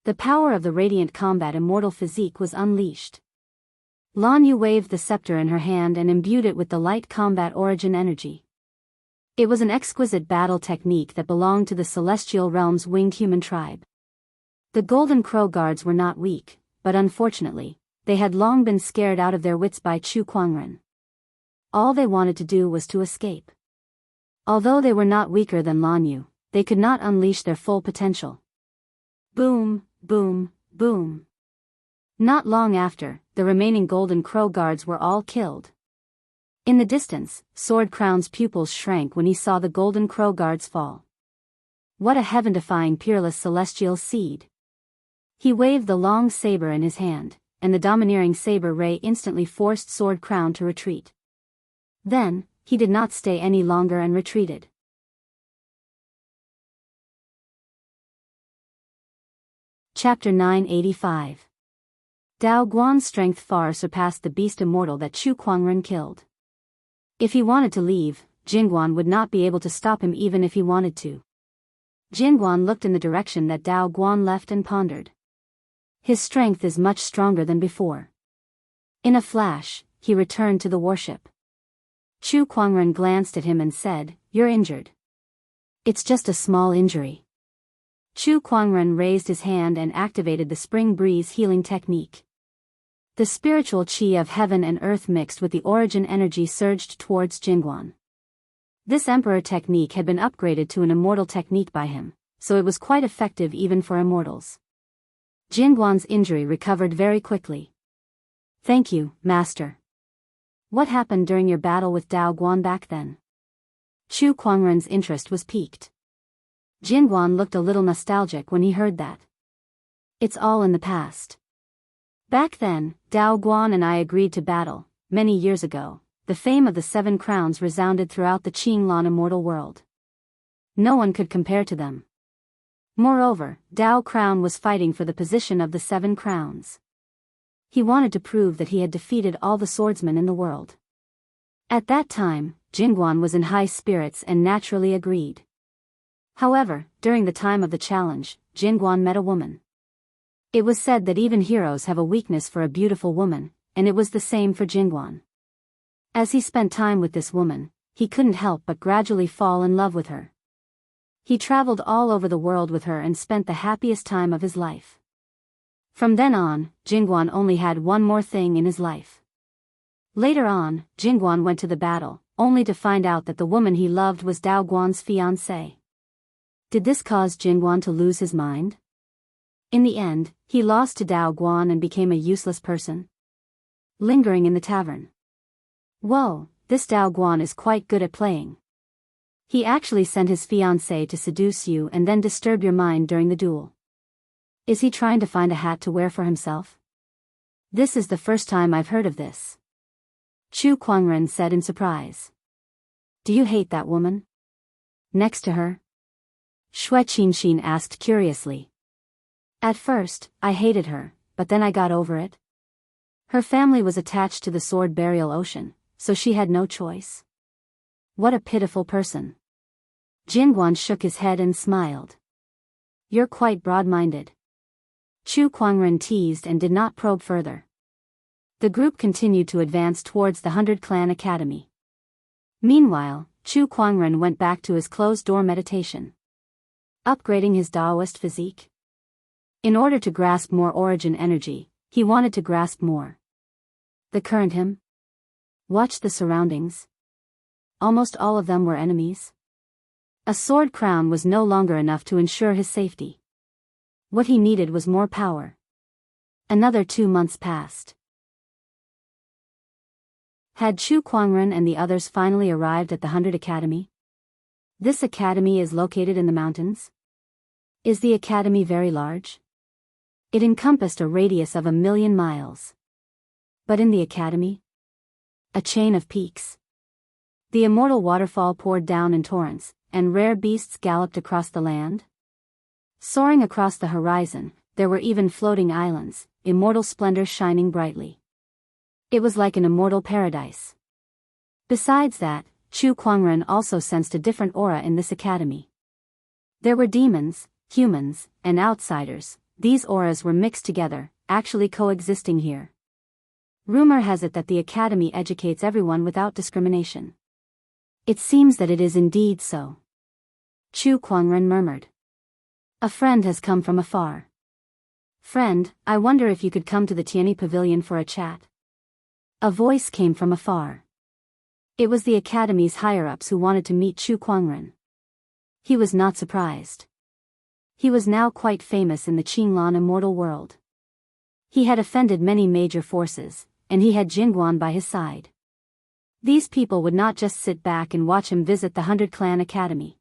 The power of the radiant combat immortal physique was unleashed. Lan Yu waved the scepter in her hand and imbued it with the light combat origin energy. It was an exquisite battle technique that belonged to the celestial realm's winged human tribe. The Golden Crow Guards were not weak, but unfortunately, they had long been scared out of their wits by Chu Kuangren. All they wanted to do was to escape. Although they were not weaker than Lan Yu, they could not unleash their full potential. Boom, boom, boom. Not long after, the remaining Golden Crow Guards were all killed. In the distance, Sword Crown's pupils shrank when he saw the Golden Crow Guards fall. What a heaven-defying peerless celestial seed! He waved the long saber in his hand, and the domineering saber ray instantly forced Sword Crown to retreat. Then, he did not stay any longer and retreated. Chapter 985. Dao Guan's strength far surpassed the beast immortal that Chu Kuangren killed. If he wanted to leave, Jingguan would not be able to stop him even if he wanted to. Jingguan looked in the direction that Dao Guan left and pondered. His strength is much stronger than before. In a flash, he returned to the warship. Chu Kuangren glanced at him and said, "You're injured." "It's just a small injury." Chu Kuangren raised his hand and activated the spring breeze healing technique. The spiritual qi of heaven and earth mixed with the origin energy surged towards Jingguan. This emperor technique had been upgraded to an immortal technique by him, so it was quite effective even for immortals. Jingguan's injury recovered very quickly. "Thank you, master." "What happened during your battle with Dao Guan back then?" Chu Kuangren's interest was piqued. Jingguan looked a little nostalgic when he heard that. "It's all in the past. Back then, Dao Guan and I agreed to battle. Many years ago, the fame of the 7 crowns resounded throughout the Qinglan immortal world. No one could compare to them. Moreover, Dao Crown was fighting for the position of the 7 crowns. He wanted to prove that he had defeated all the swordsmen in the world. At that time, Jingguan was in high spirits and naturally agreed. However, during the time of the challenge, Jingguan met a woman. It was said that even heroes have a weakness for a beautiful woman, and it was the same for Jingguan. As he spent time with this woman, he couldn't help but gradually fall in love with her. He traveled all over the world with her and spent the happiest time of his life. From then on, Jingguan only had one more thing in his life. Later on, Jingguan went to the battle, only to find out that the woman he loved was Dao Guan's fiancée. Did this cause Jingguan to lose his mind? In the end, he lost to Dao Guan and became a useless person. Lingering in the tavern. Whoa, this Dao Guan is quite good at playing. He actually sent his fiancée to seduce you and then disturb your mind during the duel. Is he trying to find a hat to wear for himself? This is the first time I've heard of this. Chu Kuangren said in surprise. Do you hate that woman? Next to her? Shui Qinxin asked curiously. At first, I hated her, but then I got over it. Her family was attached to the sword burial ocean, so she had no choice. What a pitiful person. Jingguan shook his head and smiled. You're quite broad-minded. Chu Kuangren teased and did not probe further. The group continued to advance towards the 100 Clan Academy. Meanwhile, Chu Kuangren went back to his closed-door meditation. Upgrading his Daoist physique. In order to grasp more origin energy, he wanted to grasp more. The current him? Watch the surroundings. Almost all of them were enemies. A sword crown was no longer enough to ensure his safety. What he needed was more power. Another 2 months passed. Had Chu Kuangren and the others finally arrived at the 100 Academy? This academy is located in the mountains? Is the academy very large? It encompassed a radius of 1,000,000 miles. But in the academy? A chain of peaks. The immortal waterfall poured down in torrents, and rare beasts galloped across the land. Soaring across the horizon, there were even floating islands, immortal splendor shining brightly. It was like an immortal paradise. Besides that, Chu Kuangren also sensed a different aura in this academy. There were demons, humans, and outsiders. These auras were mixed together, actually coexisting here. Rumor has it that the academy educates everyone without discrimination. It seems that it is indeed so. Chu Kuangren murmured. A friend has come from afar. Friend, I wonder if you could come to the Tianyi Pavilion for a chat. A voice came from afar. It was the academy's higher-ups who wanted to meet Chu Kuangren. He was not surprised. He was now quite famous in the Qinglan immortal world. He had offended many major forces, and he had Jingguan by his side. These people would not just sit back and watch him visit the 100 Clan Academy.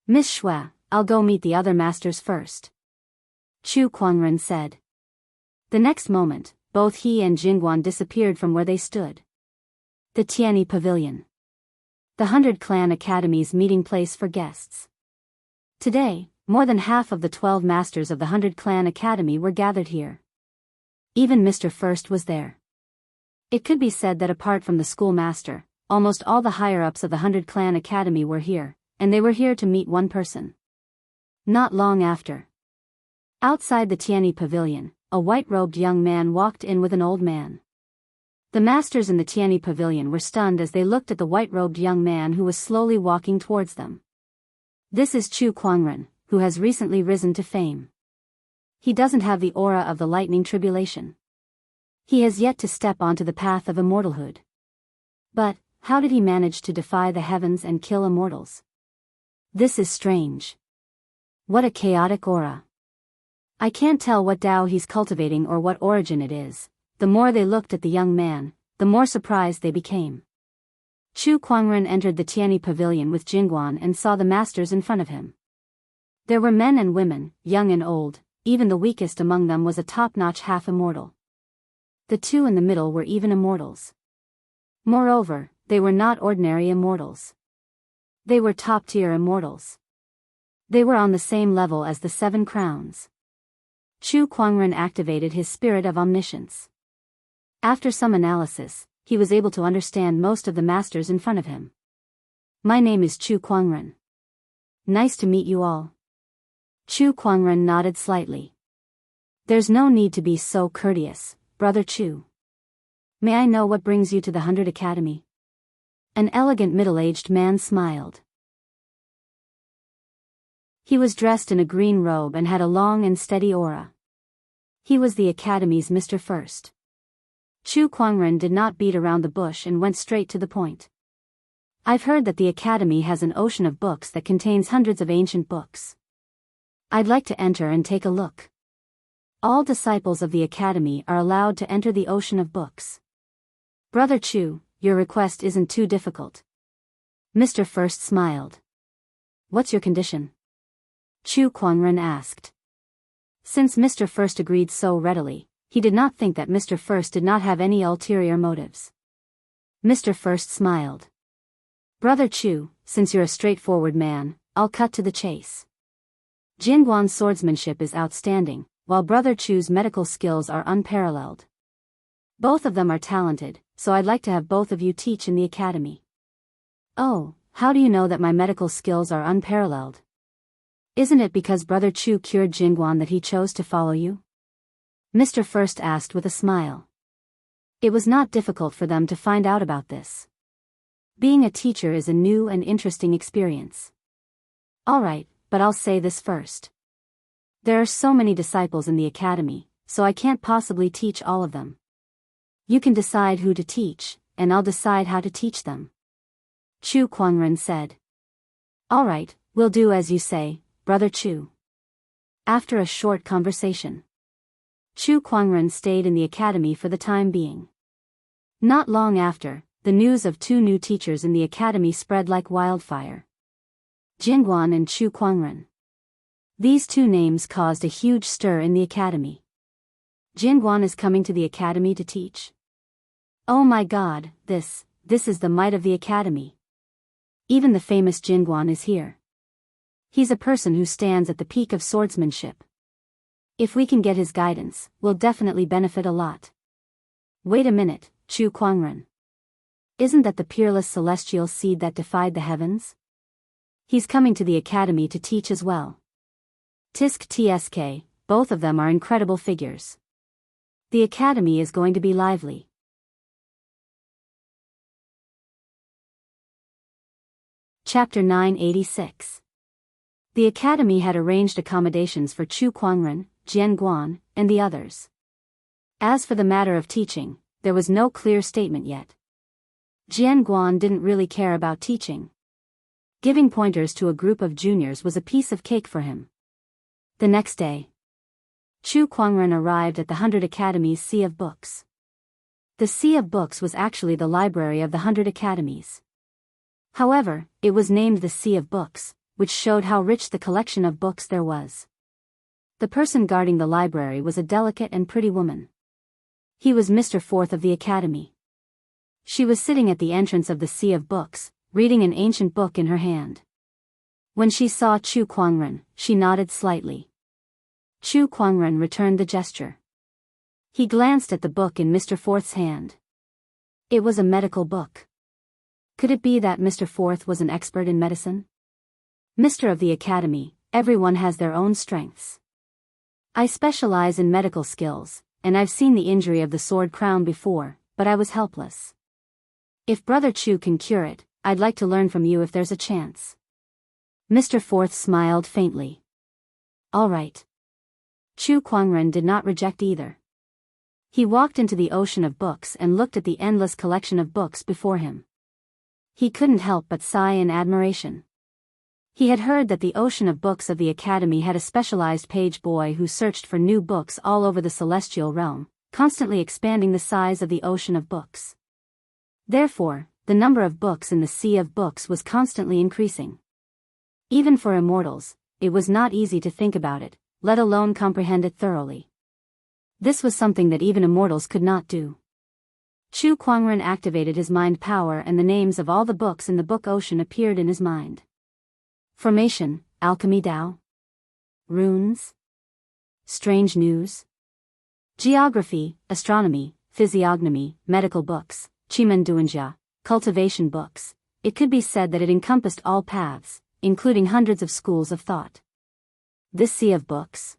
Miss Xue, I'll go meet the other masters first. Chu Kuangren said. The next moment, both he and Jingguan disappeared from where they stood. The Tianyi Pavilion. The 100 Clan Academy's meeting place for guests. Today, more than half of the 12 masters of the 100 Clan Academy were gathered here. Even Mr. First was there. It could be said that apart from the schoolmaster, almost all the higher-ups of the 100 Clan Academy were here, and they were here to meet one person. Not long after. Outside the Tianyi Pavilion, a white-robed young man walked in with an old man. The masters in the Tianyi Pavilion were stunned as they looked at the white-robed young man who was slowly walking towards them. This is Chu Kuangren, who has recently risen to fame. He doesn't have the aura of the lightning tribulation. He has yet to step onto the path of immortalhood. But, how did he manage to defy the heavens and kill immortals? This is strange. What a chaotic aura. I can't tell what Dao he's cultivating or what origin it is. The more they looked at the young man, the more surprised they became. Chu Kuangren entered the Tianyi Pavilion with Jingguan and saw the masters in front of him. There were men and women, young and old, even the weakest among them was a top-notch half-immortal. The two in the middle were even immortals. Moreover, they were not ordinary immortals. They were top-tier immortals. They were on the same level as the 7 crowns. Chu Kuangren activated his spirit of omniscience. After some analysis, he was able to understand most of the masters in front of him. My name is Chu Kuangren. Nice to meet you all. Chu Kuangren nodded slightly. There's no need to be so courteous, Brother Chu. May I know what brings you to the 100 Academy? An elegant middle-aged man smiled. He was dressed in a green robe and had a long and steady aura. He was the Academy's Mr. First. Chu Kuangren did not beat around the bush and went straight to the point. I've heard that the Academy has an ocean of books that contains hundreds of ancient books. I'd like to enter and take a look. All disciples of the Academy are allowed to enter the ocean of books. Brother Chu, your request isn't too difficult. Mr. First smiled. What's your condition? Chu Kuangren asked. Since Mr. First agreed so readily, he did not think that Mr. First did not have any ulterior motives. Mr. First smiled. Brother Chu, since you're a straightforward man, I'll cut to the chase. Jingguan's swordsmanship is outstanding, while Brother Chu's medical skills are unparalleled. Both of them are talented, so I'd like to have both of you teach in the academy. Oh, how do you know that my medical skills are unparalleled? Isn't it because Brother Chu cured Jingguan that he chose to follow you? Mr. First asked with a smile. It was not difficult for them to find out about this. Being a teacher is a new and interesting experience. Alright, but I'll say this first. There are so many disciples in the academy, so I can't possibly teach all of them. You can decide who to teach, and I'll decide how to teach them. Chu Kuangren said. Alright, we'll do as you say, Brother Chu. After a short conversation, Chu Kuangren stayed in the academy for the time being. Not long after, the news of 2 new teachers in the academy spread like wildfire. Jingguan and Chu Kuangren. These 2 names caused a huge stir in the academy. Jingguan is coming to the academy to teach. Oh my god, this is the might of the academy. Even the famous Jingguan is here. He's a person who stands at the peak of swordsmanship. If we can get his guidance, we'll definitely benefit a lot. Wait a minute, Chu Kuangren. Isn't that the peerless celestial seed that defied the heavens? He's coming to the academy to teach as well. Tisk tsk, both of them are incredible figures. The academy is going to be lively. Chapter 986. The academy had arranged accommodations for Chu Kuangren, Jian Guan, and the others. As for the matter of teaching, there was no clear statement yet. Jian Guan didn't really care about teaching. Giving pointers to a group of juniors was a piece of cake for him. The next day, Chu Kuangren arrived at the 100 Academy's Sea of Books. The Sea of Books was actually the library of the 100 Academies. However, it was named the Sea of Books, which showed how rich the collection of books there was. The person guarding the library was a delicate and pretty woman. He was Mr. Fourth of the Academy. She was sitting at the entrance of the Sea of Books, reading an ancient book in her hand. When she saw Chu Kuangren, she nodded slightly. Chu Kuangren returned the gesture. He glanced at the book in Mr. Fourth's hand. It was a medical book. Could it be that Mr. Fourth was an expert in medicine? Mr. of the Academy, everyone has their own strengths. I specialize in medical skills, and I've seen the injury of the sword crown before, but I was helpless. If Brother Chu can cure it, I'd like to learn from you if there's a chance. Mr. Fourth smiled faintly. All right. Chu Kuangren did not reject either. He walked into the ocean of books and looked at the endless collection of books before him. He couldn't help but sigh in admiration. He had heard that the ocean of books of the Academy had a specialized page boy who searched for new books all over the celestial realm, constantly expanding the size of the ocean of books. Therefore, the number of books in the Sea of Books was constantly increasing. Even for immortals, it was not easy to think about it, let alone comprehend it thoroughly. This was something that even immortals could not do. Chu Kuangren activated his mind power and the names of all the books in the book ocean appeared in his mind. Formation, Alchemy Tao. Runes. Strange News. Geography, Astronomy, Physiognomy, Medical Books, Chimenduanjia, Cultivation Books. It could be said that it encompassed all paths, including hundreds of schools of thought. This Sea of Books.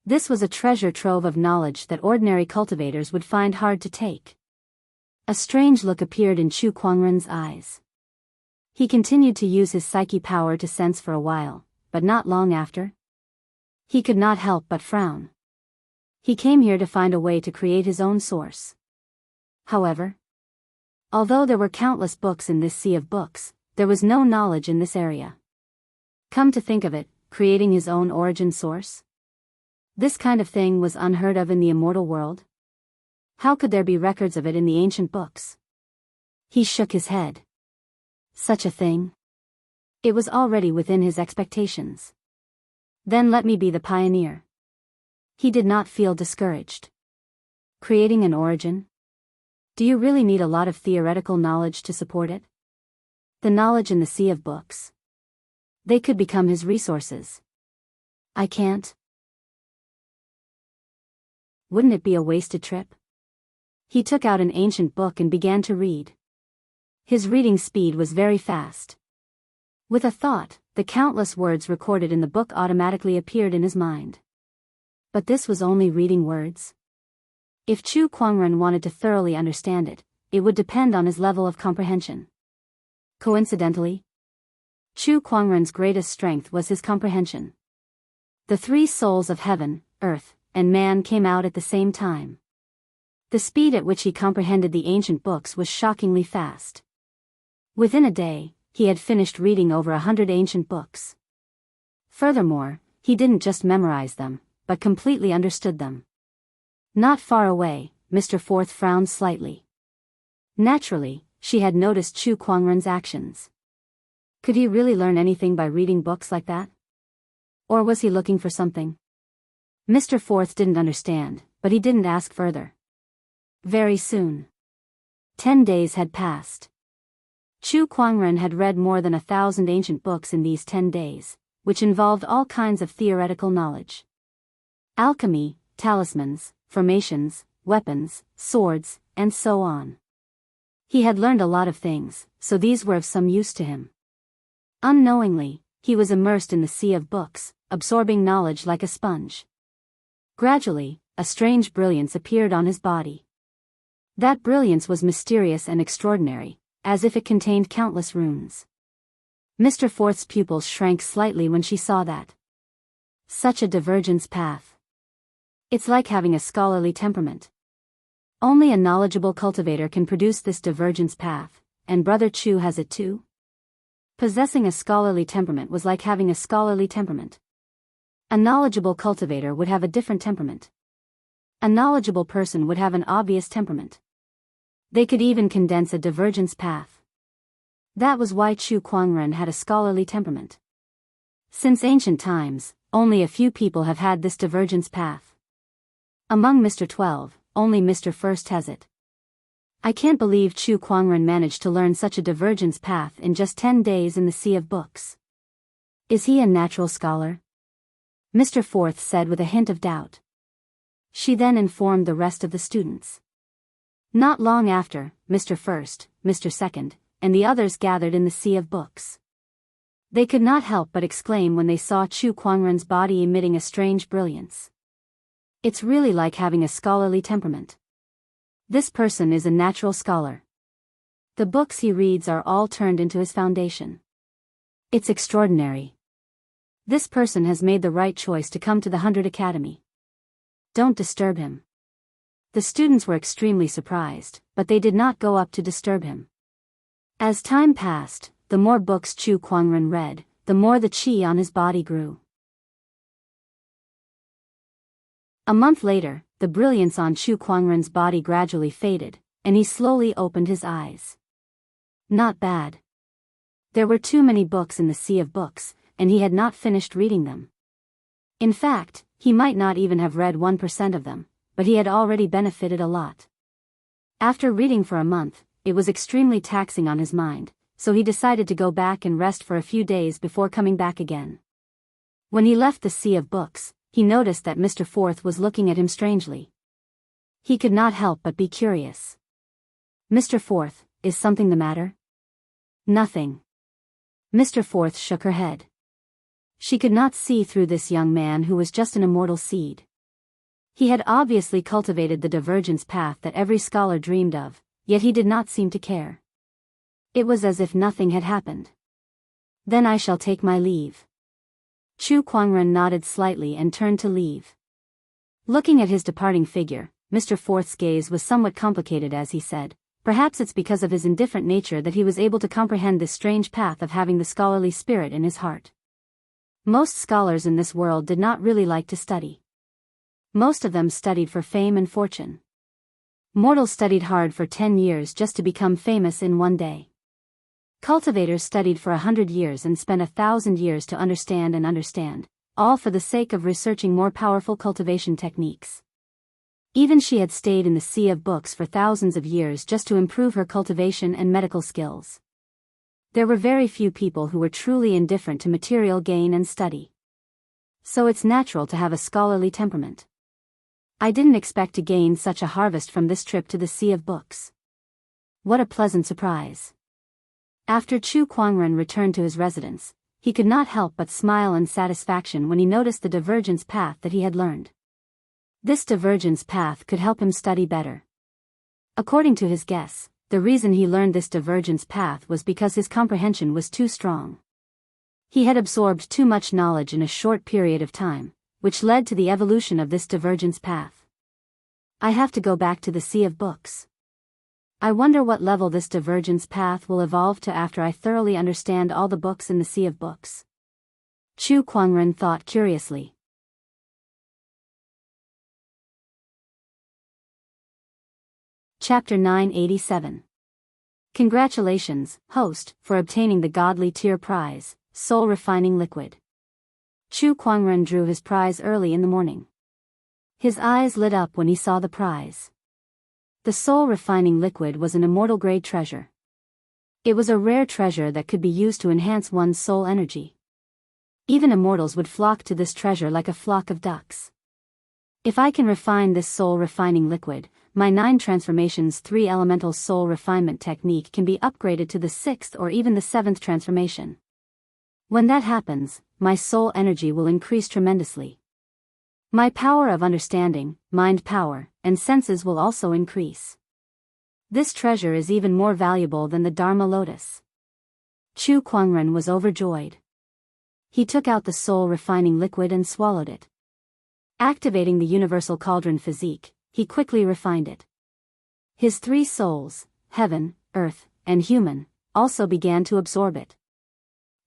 This was a treasure trove of knowledge that ordinary cultivators would find hard to take. A strange look appeared in Chu Kuangren's eyes. He continued to use his psyche power to sense for a while, but not long after. He could not help but frown. He came here to find a way to create his own source. However, although there were countless books in this Sea of Books, there was no knowledge in this area. Come to think of it, creating his own origin source? This kind of thing was unheard of in the immortal world. How could there be records of it in the ancient books? He shook his head. Such a thing? It was already within his expectations. Then let me be the pioneer. He did not feel discouraged. Creating an origin? Do you really need a lot of theoretical knowledge to support it? The knowledge in the Sea of Books. They could become his resources. I can't. Wouldn't it be a wasted trip? He took out an ancient book and began to read. His reading speed was very fast. With a thought, the countless words recorded in the book automatically appeared in his mind. But this was only reading words. If Chu Kuangren wanted to thoroughly understand it, it would depend on his level of comprehension. Coincidentally, Chu Kuangren's greatest strength was his comprehension. The three souls of heaven, earth, and man came out at the same time. The speed at which he comprehended the ancient books was shockingly fast. Within a day, he had finished reading over 100 ancient books. Furthermore, he didn't just memorize them, but completely understood them. Not far away, Mr. Forth frowned slightly. Naturally, she had noticed Chu Kuangren's actions. Could he really learn anything by reading books like that? Or was he looking for something? Mr. Forth didn't understand, but he didn't ask further. Very soon. 10 days had passed. Chu Kuangren had read more than 1,000 ancient books in these 10 days, which involved all kinds of theoretical knowledge. Alchemy, talismans, formations, weapons, swords, and so on. He had learned a lot of things, so these were of some use to him. Unknowingly, he was immersed in the sea of books, absorbing knowledge like a sponge. Gradually, a strange brilliance appeared on his body. That brilliance was mysterious and extraordinary, as if it contained countless runes. Mr. Forth's pupils shrank slightly when she saw that. Such a divergence path. It's like having a scholarly temperament. Only a knowledgeable cultivator can produce this divergence path, and Brother Chu has it too? Possessing a scholarly temperament was like having a scholarly temperament. A knowledgeable cultivator would have a different temperament. A knowledgeable person would have an obvious temperament. They could even condense a divergence path. That was why Chu Kuangren had a scholarly temperament. Since ancient times, only a few people have had this divergence path. Among Mr. 12, only Mr. First has it. I can't believe Chu Kuangren managed to learn such a divergence path in just 10 days in the sea of books. Is he a natural scholar? Mr. Forth said with a hint of doubt. She then informed the rest of the students. Not long after, Mr. First, Mr. Second, and the others gathered in the sea of books. They could not help but exclaim when they saw Chu Kuangren's body emitting a strange brilliance. It's really like having a scholarly temperament. This person is a natural scholar. The books he reads are all turned into his foundation. It's extraordinary. This person has made the right choice to come to the 100 Academy. Don't disturb him. The students were extremely surprised, but they did not go up to disturb him. As time passed, the more books Chu Kuangren read, the more the qi on his body grew. A month later, the brilliance on Chu Kuangren's body gradually faded, and he slowly opened his eyes. Not bad. There were too many books in the sea of books, and he had not finished reading them. In fact, he might not even have read 1% of them, but he had already benefited a lot. After reading for a month, it was extremely taxing on his mind, so he decided to go back and rest for a few days before coming back again. When he left the sea of books, he noticed that Mr. Forth was looking at him strangely. He could not help but be curious. Mr. Forth, is something the matter? Nothing. Mr. Forth shook her head. She could not see through this young man who was just an immortal seed. He had obviously cultivated the divergence path that every scholar dreamed of, yet he did not seem to care. It was as if nothing had happened. Then I shall take my leave. Chu Kuangren nodded slightly and turned to leave. Looking at his departing figure, Mr. Forth's gaze was somewhat complicated as he said, perhaps it's because of his indifferent nature that he was able to comprehend this strange path of having the scholarly spirit in his heart. Most scholars in this world did not really like to study. Most of them studied for fame and fortune. Mortals studied hard for 10 years just to become famous in one day. Cultivators studied for 100 years and spent 1,000 years to understand, all for the sake of researching more powerful cultivation techniques. Even she had stayed in the sea of books for thousands of years just to improve her cultivation and medical skills. There were very few people who were truly indifferent to material gain and study. So it's natural to have a scholarly temperament. I didn't expect to gain such a harvest from this trip to the Sea of Books. What a pleasant surprise. After Chu Kuangren returned to his residence, he could not help but smile in satisfaction when he noticed the divergence path that he had learned. This divergence path could help him study better. According to his guess, the reason he learned this divergence path was because his comprehension was too strong. He had absorbed too much knowledge in a short period of time, which led to the evolution of this divergence path. I have to go back to the Sea of Books. I wonder what level this divergence path will evolve to after I thoroughly understand all the books in the Sea of Books. Chu Kuangren thought curiously. Chapter 987. Congratulations, host, for obtaining the godly tier prize, soul refining liquid. Chu Kuangren drew his prize early in the morning. His eyes lit up when he saw the prize. The soul refining liquid was an immortal grade treasure. It was a rare treasure that could be used to enhance one's soul energy. Even immortals would flock to this treasure like a flock of ducks. If I can refine this soul refining liquid, my 9 transformations 3 elemental soul refinement technique can be upgraded to the 6th or even the 7th transformation. When that happens, my soul energy will increase tremendously. My power of understanding, mind power, and senses will also increase. This treasure is even more valuable than the Dharma lotus. Chu Kuangren was overjoyed. He took out the soul refining liquid and swallowed it. Activating the universal cauldron physique, he quickly refined it. His 3 souls, heaven, earth, and human, also began to absorb it.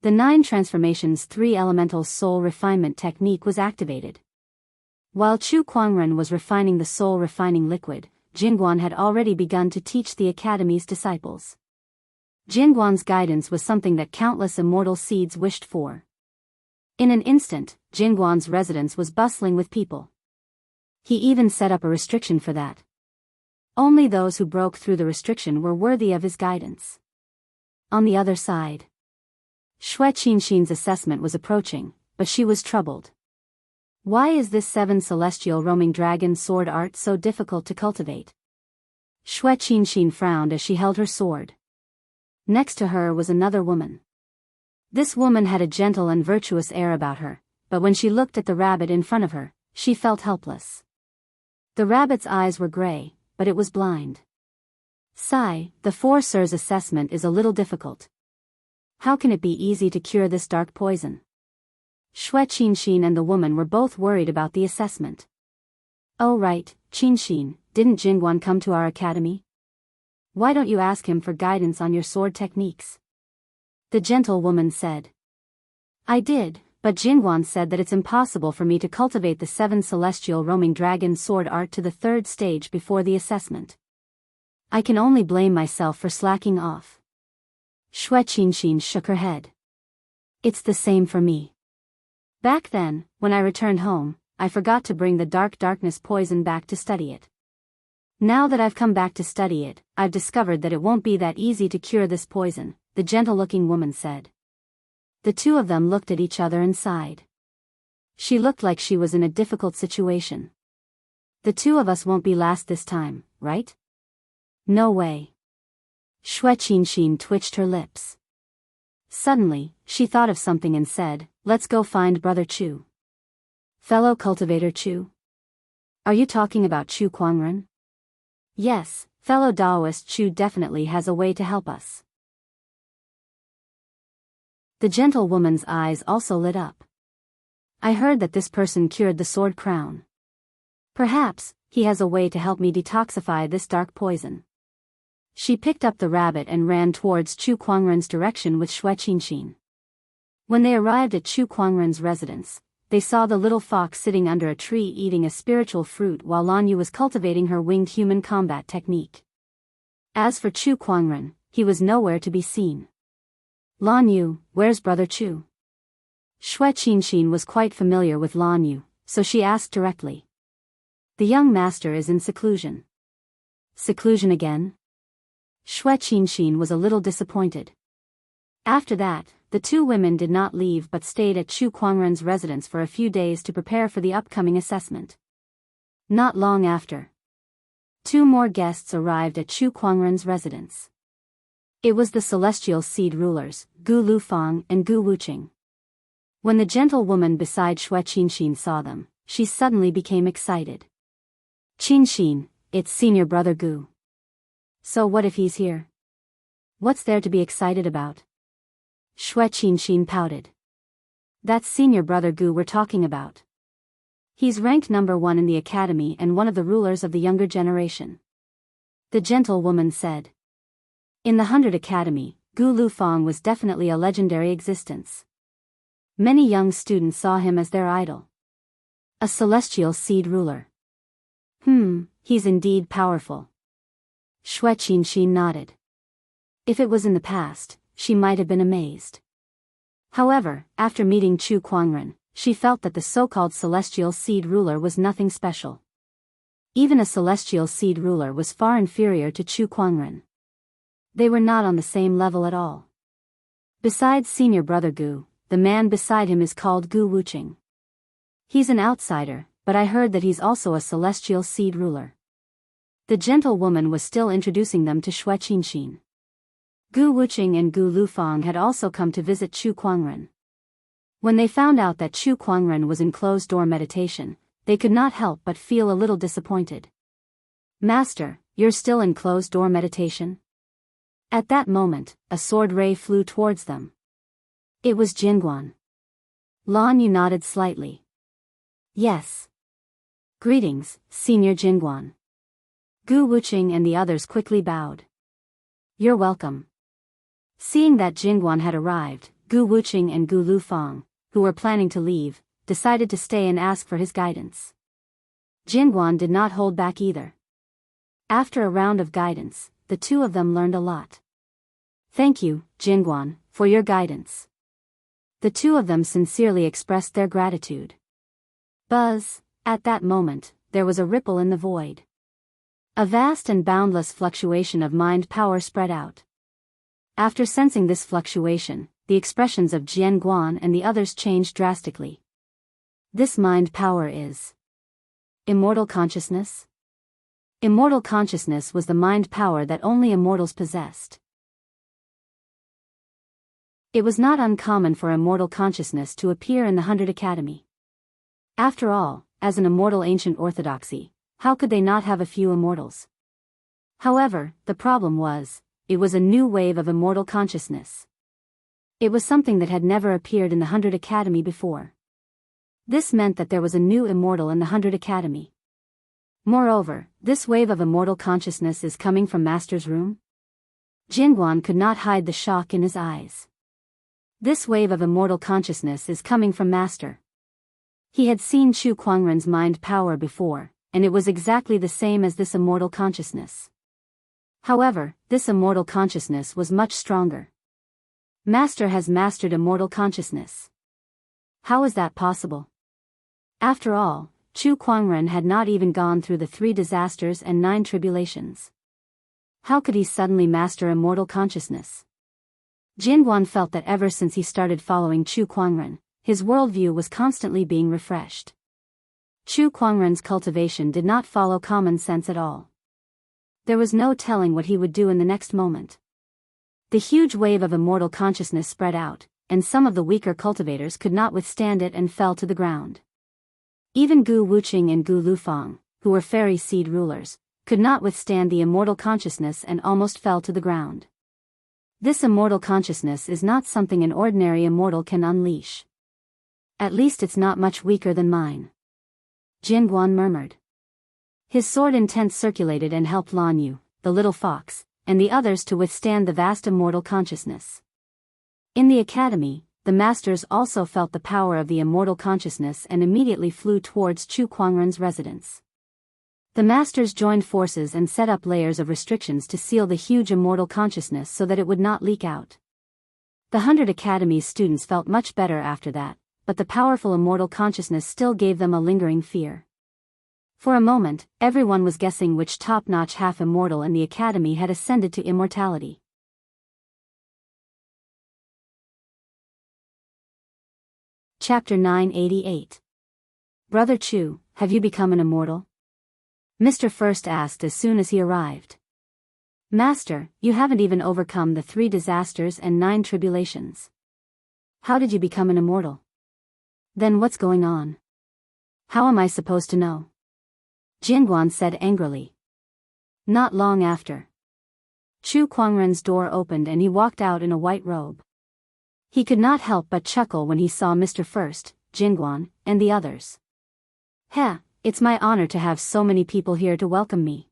The 9 transformations 3 elemental soul refinement technique was activated. While Chu Kuangren was refining the soul refining liquid, Jingguan had already begun to teach the academy's disciples. Jingguan's guidance was something that countless immortal seeds wished for. In an instant, Jingguan's residence was bustling with people. He even set up a restriction for that. Only those who broke through the restriction were worthy of his guidance. On the other side, Shui Qianxin's assessment was approaching, but she was troubled. Why is this 7 celestial roaming dragon sword art so difficult to cultivate? Shui Qianxin frowned as she held her sword. Next to her was another woman. This woman had a gentle and virtuous air about her, but when she looked at the rabbit in front of her, she felt helpless. The rabbit's eyes were gray, but it was blind. Sigh, the 4 Sir's assessment is a little difficult. How can it be easy to cure this dark poison? Shui Qianxin and the woman were both worried about the assessment. Oh right, Qianxin, didn't Jingguan come to our academy? Why don't you ask him for guidance on your sword techniques? The gentle woman said. I did, but Jingguan said that it's impossible for me to cultivate the 7 celestial roaming dragon sword art to the 3rd stage before the assessment. I can only blame myself for slacking off. Shui Qianxin shook her head. It's the same for me. Back then, when I returned home, I forgot to bring the darkness poison back to study it. Now that I've come back to study it, I've discovered that it won't be that easy to cure this poison, the gentle-looking woman said. The 2 of them looked at each other and sighed. She looked like she was in a difficult situation. The 2 of us won't be last this time, right? No way. Shui Qianxin twitched her lips. Suddenly, she thought of something and said, let's go find Brother Chu. Fellow cultivator Chu? Are you talking about Chu Kuangren? Yes, fellow Daoist Chu definitely has a way to help us. The gentle woman's eyes also lit up. I heard that this person cured the sword crown. Perhaps, he has a way to help me detoxify this dark poison. She picked up the rabbit and ran towards Chu Kuangren's direction with Shui Qianxin. When they arrived at Chu Kuangren's residence, they saw the little fox sitting under a tree eating a spiritual fruit while Lan Yu was cultivating her winged human combat technique. As for Chu Kuangren, he was nowhere to be seen. Lan Yu, where's Brother Chu? Shui Qianxin was quite familiar with Lan Yu, so she asked directly. The young master is in seclusion. Seclusion again? Shui Qianxin was a little disappointed. After that, the 2 women did not leave but stayed at Chu Kuangren's residence for a few days to prepare for the upcoming assessment. Not long after, two more guests arrived at Chu Kuangren's residence. It was the celestial seed rulers, Gu Lufang and Gu Wuqing. When the gentle woman beside Xue Qinxin saw them, she suddenly became excited. Qinxin, it's senior brother Gu. So what if he's here? What's there to be excited about? Xue Qinxin pouted. That's senior brother Gu we're talking about. He's ranked number 1 in the academy and one of the rulers of the younger generation. The gentle woman said. In the 100 Academy, Gu Lufang was definitely a legendary existence. Many young students saw him as their idol. A celestial seed ruler. He's indeed powerful. Xue Qinxin nodded. If it was in the past, she might have been amazed. However, after meeting Chu Kuangren, she felt that the so-called celestial seed ruler was nothing special. Even a celestial seed ruler was far inferior to Chu Kuangren. They were not on the same level at all. Besides senior brother Gu, the man beside him is called Gu Wuqing. He's an outsider, but I heard that he's also a celestial seed ruler. The gentle woman was still introducing them to Xue Qinxin. Gu Wuqing and Gu Lufang had also come to visit Chu Kuangren. When they found out that Chu Kuangren was in closed-door meditation, they could not help but feel a little disappointed. Master, you're still in closed-door meditation? At that moment, a sword ray flew towards them. It was Jingguan. Lan Yu nodded slightly. Yes. Greetings, Senior Jingguan. Gu Wuqing and the others quickly bowed. You're welcome. Seeing that Jingguan had arrived, Gu Wuqing and Gu Lufang, who were planning to leave, decided to stay and ask for his guidance. Jingguan did not hold back either. After a round of guidance, the two of them learned a lot. Thank you, Jingguan, for your guidance. The two of them sincerely expressed their gratitude. Buzz, at that moment, there was a ripple in the void. A vast and boundless fluctuation of mind power spread out. After sensing this fluctuation, the expressions of Jiangguan and the others changed drastically. This mind power is immortal consciousness? Immortal consciousness was the mind power that only immortals possessed. It was not uncommon for immortal consciousness to appear in the 100 Academy. After all, as an immortal ancient orthodoxy, how could they not have a few immortals? However, the problem was, it was a new wave of immortal consciousness. It was something that had never appeared in the 100 Academy before. This meant that there was a new immortal in the 100 Academy. Moreover, this wave of immortal consciousness is coming from Master's room? Jingguan could not hide the shock in his eyes. This wave of immortal consciousness is coming from Master. He had seen Chu Kuangren's mind power before, and it was exactly the same as this immortal consciousness. However, this immortal consciousness was much stronger. Master has mastered immortal consciousness. How is that possible? After all, Chu Kuangren had not even gone through the 3 disasters and 9 tribulations. How could he suddenly master immortal consciousness? Jingguan felt that ever since he started following Chu Kuangren, his worldview was constantly being refreshed. Chu Kuangren's cultivation did not follow common sense at all. There was no telling what he would do in the next moment. The huge wave of immortal consciousness spread out, and some of the weaker cultivators could not withstand it and fell to the ground. Even Gu Wuqing and Gu Lufang, who were fairy seed rulers, could not withstand the immortal consciousness and almost fell to the ground. This immortal consciousness is not something an ordinary immortal can unleash. At least it's not much weaker than mine. Jingguan murmured. His sword intent circulated and helped Lan Yu, the little fox, and the others to withstand the vast immortal consciousness. In the academy, the masters also felt the power of the immortal consciousness and immediately flew towards Chu Kuangren's residence. The masters joined forces and set up layers of restrictions to seal the huge immortal consciousness so that it would not leak out. The 100 Academy's students felt much better after that, but the powerful immortal consciousness still gave them a lingering fear. For a moment, everyone was guessing which top-notch half-immortal in the academy had ascended to immortality. Chapter 988. Brother Chu, have you become an immortal? Mr. First asked as soon as he arrived. Master, you haven't even overcome the 3 disasters and 9 tribulations. How did you become an immortal? Then what's going on? How am I supposed to know? Jianghu said angrily. Not long after, Chu Kuangren's door opened and he walked out in a white robe. He could not help but chuckle when he saw Mr. First, Jianghu, and the others. Heh, it's my honor to have so many people here to welcome me.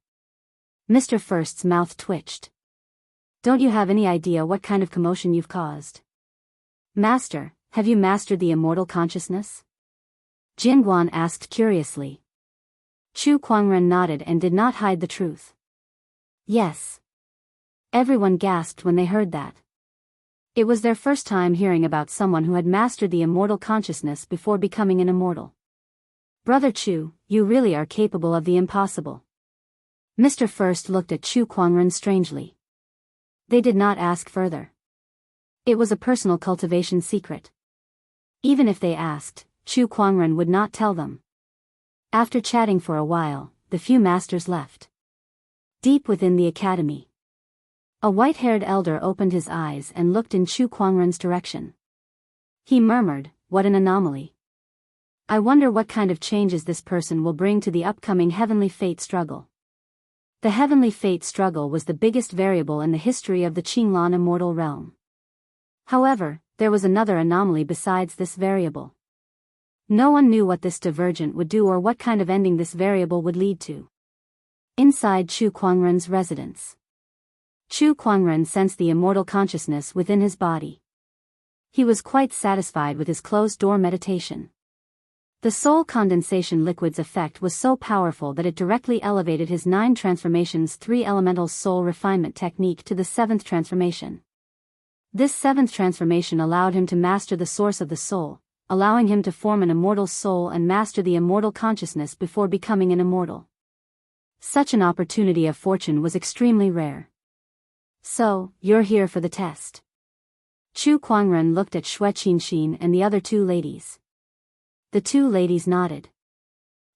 Mr. First's mouth twitched. Don't you have any idea what kind of commotion you've caused? Master, have you mastered the immortal consciousness? Jianghu asked curiously. Chu Kuangren nodded and did not hide the truth. Yes. Everyone gasped when they heard that. It was their first time hearing about someone who had mastered the immortal consciousness before becoming an immortal. Brother Chu, you really are capable of the impossible. Mr. First looked at Chu Kuangren strangely. They did not ask further. It was a personal cultivation secret. Even if they asked, Chu Kuangren would not tell them. After chatting for a while, the few masters left. Deep within the academy, a white-haired elder opened his eyes and looked in Chu Kuangren's direction. He murmured, "What an anomaly. I wonder what kind of changes this person will bring to the upcoming heavenly fate struggle." The heavenly fate struggle was the biggest variable in the history of the Qinglan immortal realm. However, there was another anomaly besides this variable. No one knew what this divergent would do or what kind of ending this variable would lead to. Inside Chu Kuangren's residence, Chu Kuangren sensed the immortal consciousness within his body. He was quite satisfied with his closed-door meditation. The soul condensation liquid's effect was so powerful that it directly elevated his 9 transformations 3 elemental soul refinement technique to the 7th transformation. This 7th transformation allowed him to master the source of the soul, allowing him to form an immortal soul and master the immortal consciousness before becoming an immortal. Such an opportunity of fortune was extremely rare. So, you're here for the test. Chu Kuangren looked at Wuxia Xianxia and the other 2 ladies. The 2 ladies nodded.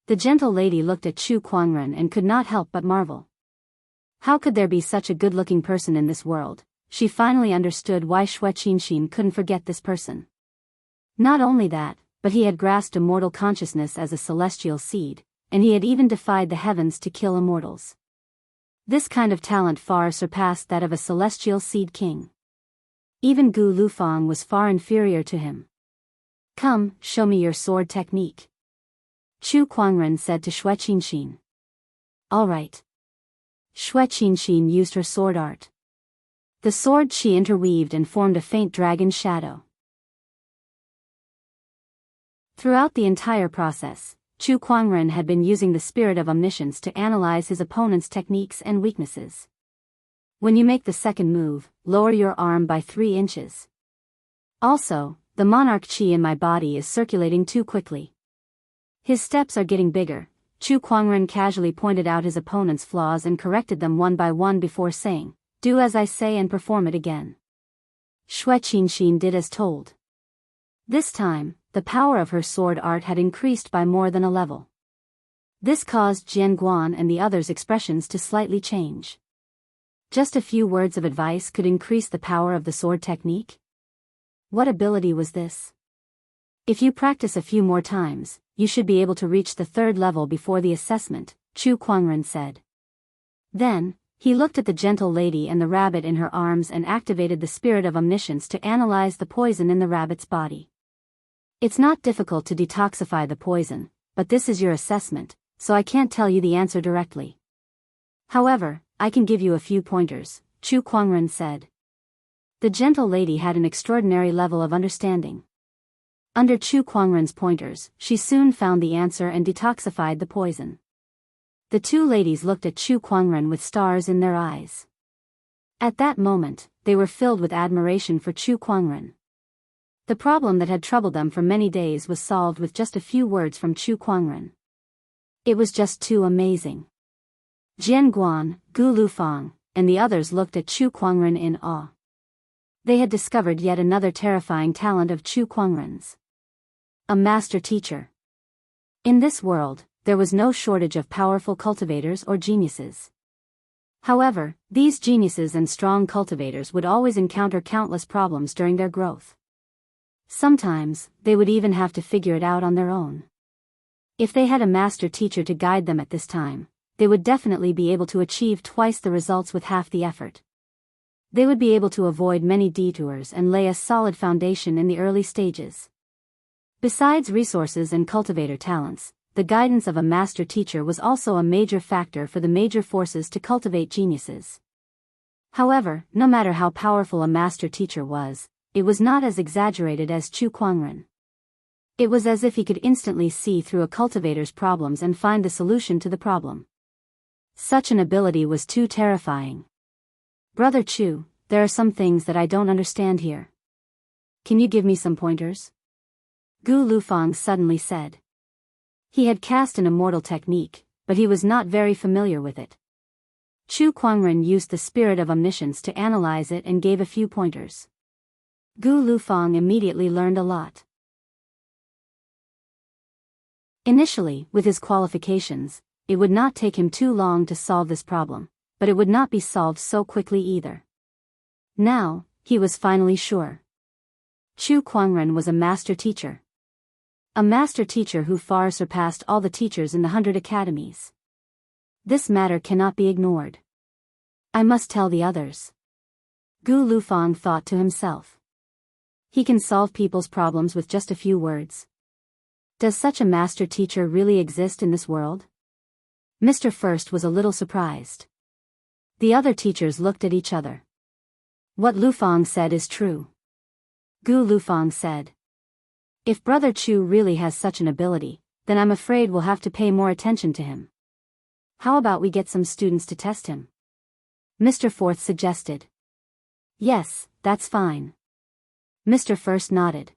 The gentle lady looked at Chu Kuangren and could not help but marvel. How could there be such a good-looking person in this world? She finally understood why Wuxia Xianxia couldn't forget this person. Not only that, but he had grasped immortal consciousness as a celestial seed, and he had even defied the heavens to kill immortals. This kind of talent far surpassed that of a celestial seed king. Even Gu Lufang was far inferior to him. Come, show me your sword technique. Chu Kuangren said to Wuxia Xianxia. All right. Wuxia Xianxia used her sword art. The sword she interweaved and formed a faint dragon shadow. Throughout the entire process, Chu Kuangren had been using the spirit of omniscience to analyze his opponent's techniques and weaknesses. When you make the second move, lower your arm by 3 inches. Also, the monarch chi in my body is circulating too quickly. His steps are getting bigger. Chu Kuangren casually pointed out his opponent's flaws and corrected them one by one before saying, "Do as I say and perform it again." Wuxia Xianxia did as told. This time, the power of her sword art had increased by more than a level. This caused Jianghu and the others' expressions to slightly change. Just a few words of advice could increase the power of the sword technique? What ability was this? If you practice a few more times, you should be able to reach the 3rd level before the assessment, Chu Kuangren said. Then, he looked at the gentle lady and the rabbit in her arms and activated the spirit of omniscience to analyze the poison in the rabbit's body. It's not difficult to detoxify the poison, but this is your assessment, so I can't tell you the answer directly. However, I can give you a few pointers, Chu Kuangren said. The gentle lady had an extraordinary level of understanding. Under Chu Kuangren's pointers, she soon found the answer and detoxified the poison. The 2 ladies looked at Chu Kuangren with stars in their eyes. At that moment, they were filled with admiration for Chu Kuangren. The problem that had troubled them for many days was solved with just a few words from Chu Kuangren. It was just too amazing. Jianghu, Gu Lufang, and the others looked at Chu Kuangren in awe. They had discovered yet another terrifying talent of Chu Kuangren's. A master teacher. In this world, there was no shortage of powerful cultivators or geniuses. However, these geniuses and strong cultivators would always encounter countless problems during their growth. Sometimes, they would even have to figure it out on their own. If they had a master teacher to guide them at this time, they would definitely be able to achieve twice the results with half the effort. They would be able to avoid many detours and lay a solid foundation in the early stages. Besides resources and cultivator talents, the guidance of a master teacher was also a major factor for the major forces to cultivate geniuses. However, no matter how powerful a master teacher was, it was not as exaggerated as Chu Kuangren. It was as if he could instantly see through a cultivator's problems and find the solution to the problem. Such an ability was too terrifying. Brother Chu, there are some things that I don't understand here. Can you give me some pointers? Gu Lufang suddenly said. He had cast an immortal technique, but he was not very familiar with it. Chu Kuangren used the spirit of omniscience to analyze it and gave a few pointers. Gu Lufang immediately learned a lot. Initially, with his qualifications, it would not take him too long to solve this problem, but it would not be solved so quickly either. Now, he was finally sure. Chu Kuangren was a master teacher. A master teacher who far surpassed all the teachers in the 100 academies. This matter cannot be ignored. I must tell the others. Gu Lufang thought to himself. He can solve people's problems with just a few words. Does such a master teacher really exist in this world? Mr. First was a little surprised. The other teachers looked at each other. What Lufang said is true. Gu Lufang said. If Brother Chu really has such an ability, then I'm afraid we'll have to pay more attention to him. How about we get some students to test him? Mr. Fourth suggested. Yes, that's fine. Mr. First nodded.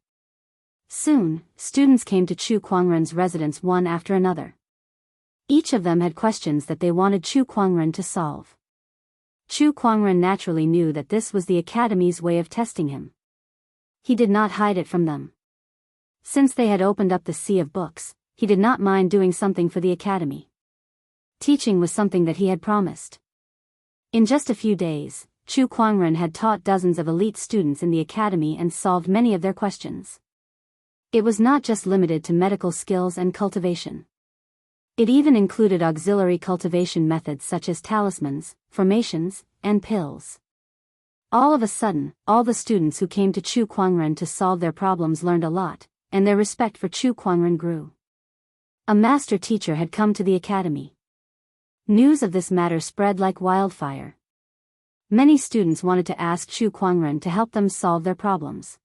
Soon, students came to Chu Kuangren's residence one after another. Each of them had questions that they wanted Chu Kuangren to solve. Chu Kuangren naturally knew that this was the academy's way of testing him. He did not hide it from them. Since they had opened up the sea of books, he did not mind doing something for the academy. Teaching was something that he had promised. In just a few days, Chu Kuangren had taught dozens of elite students in the academy and solved many of their questions. It was not just limited to medical skills and cultivation. It even included auxiliary cultivation methods such as talismans, formations, and pills. All of a sudden, all the students who came to Chu Kuangren to solve their problems learned a lot, and their respect for Chu Kuangren grew. A master teacher had come to the academy. News of this matter spread like wildfire. Many students wanted to ask Chu Kuangren to help them solve their problems.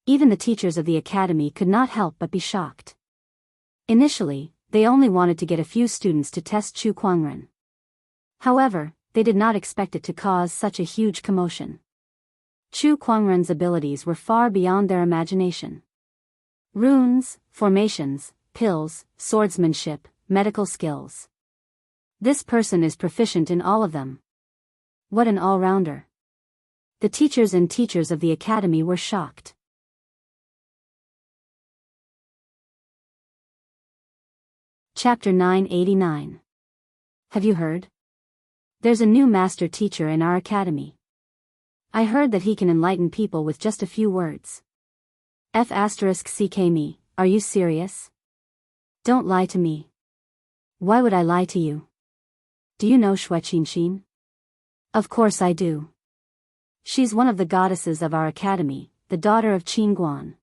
Even the teachers of the academy could not help but be shocked. Initially, they only wanted to get a few students to test Chu Kuangren. However, they did not expect it to cause such a huge commotion. Chu Kuangren's abilities were far beyond their imagination. Runes, formations, pills, swordsmanship, medical skills. This person is proficient in all of them. What an all-rounder. The teachers and teachers of the academy were shocked. Chapter 989. Have you heard? There's a new master teacher in our academy. I heard that he can enlighten people with just a few words. F***ck me, are you serious? Don't lie to me. Why would I lie to you? Do you know Wuxia Xianxia? Of course I do. She's one of the goddesses of our academy, the daughter of Qin Guan.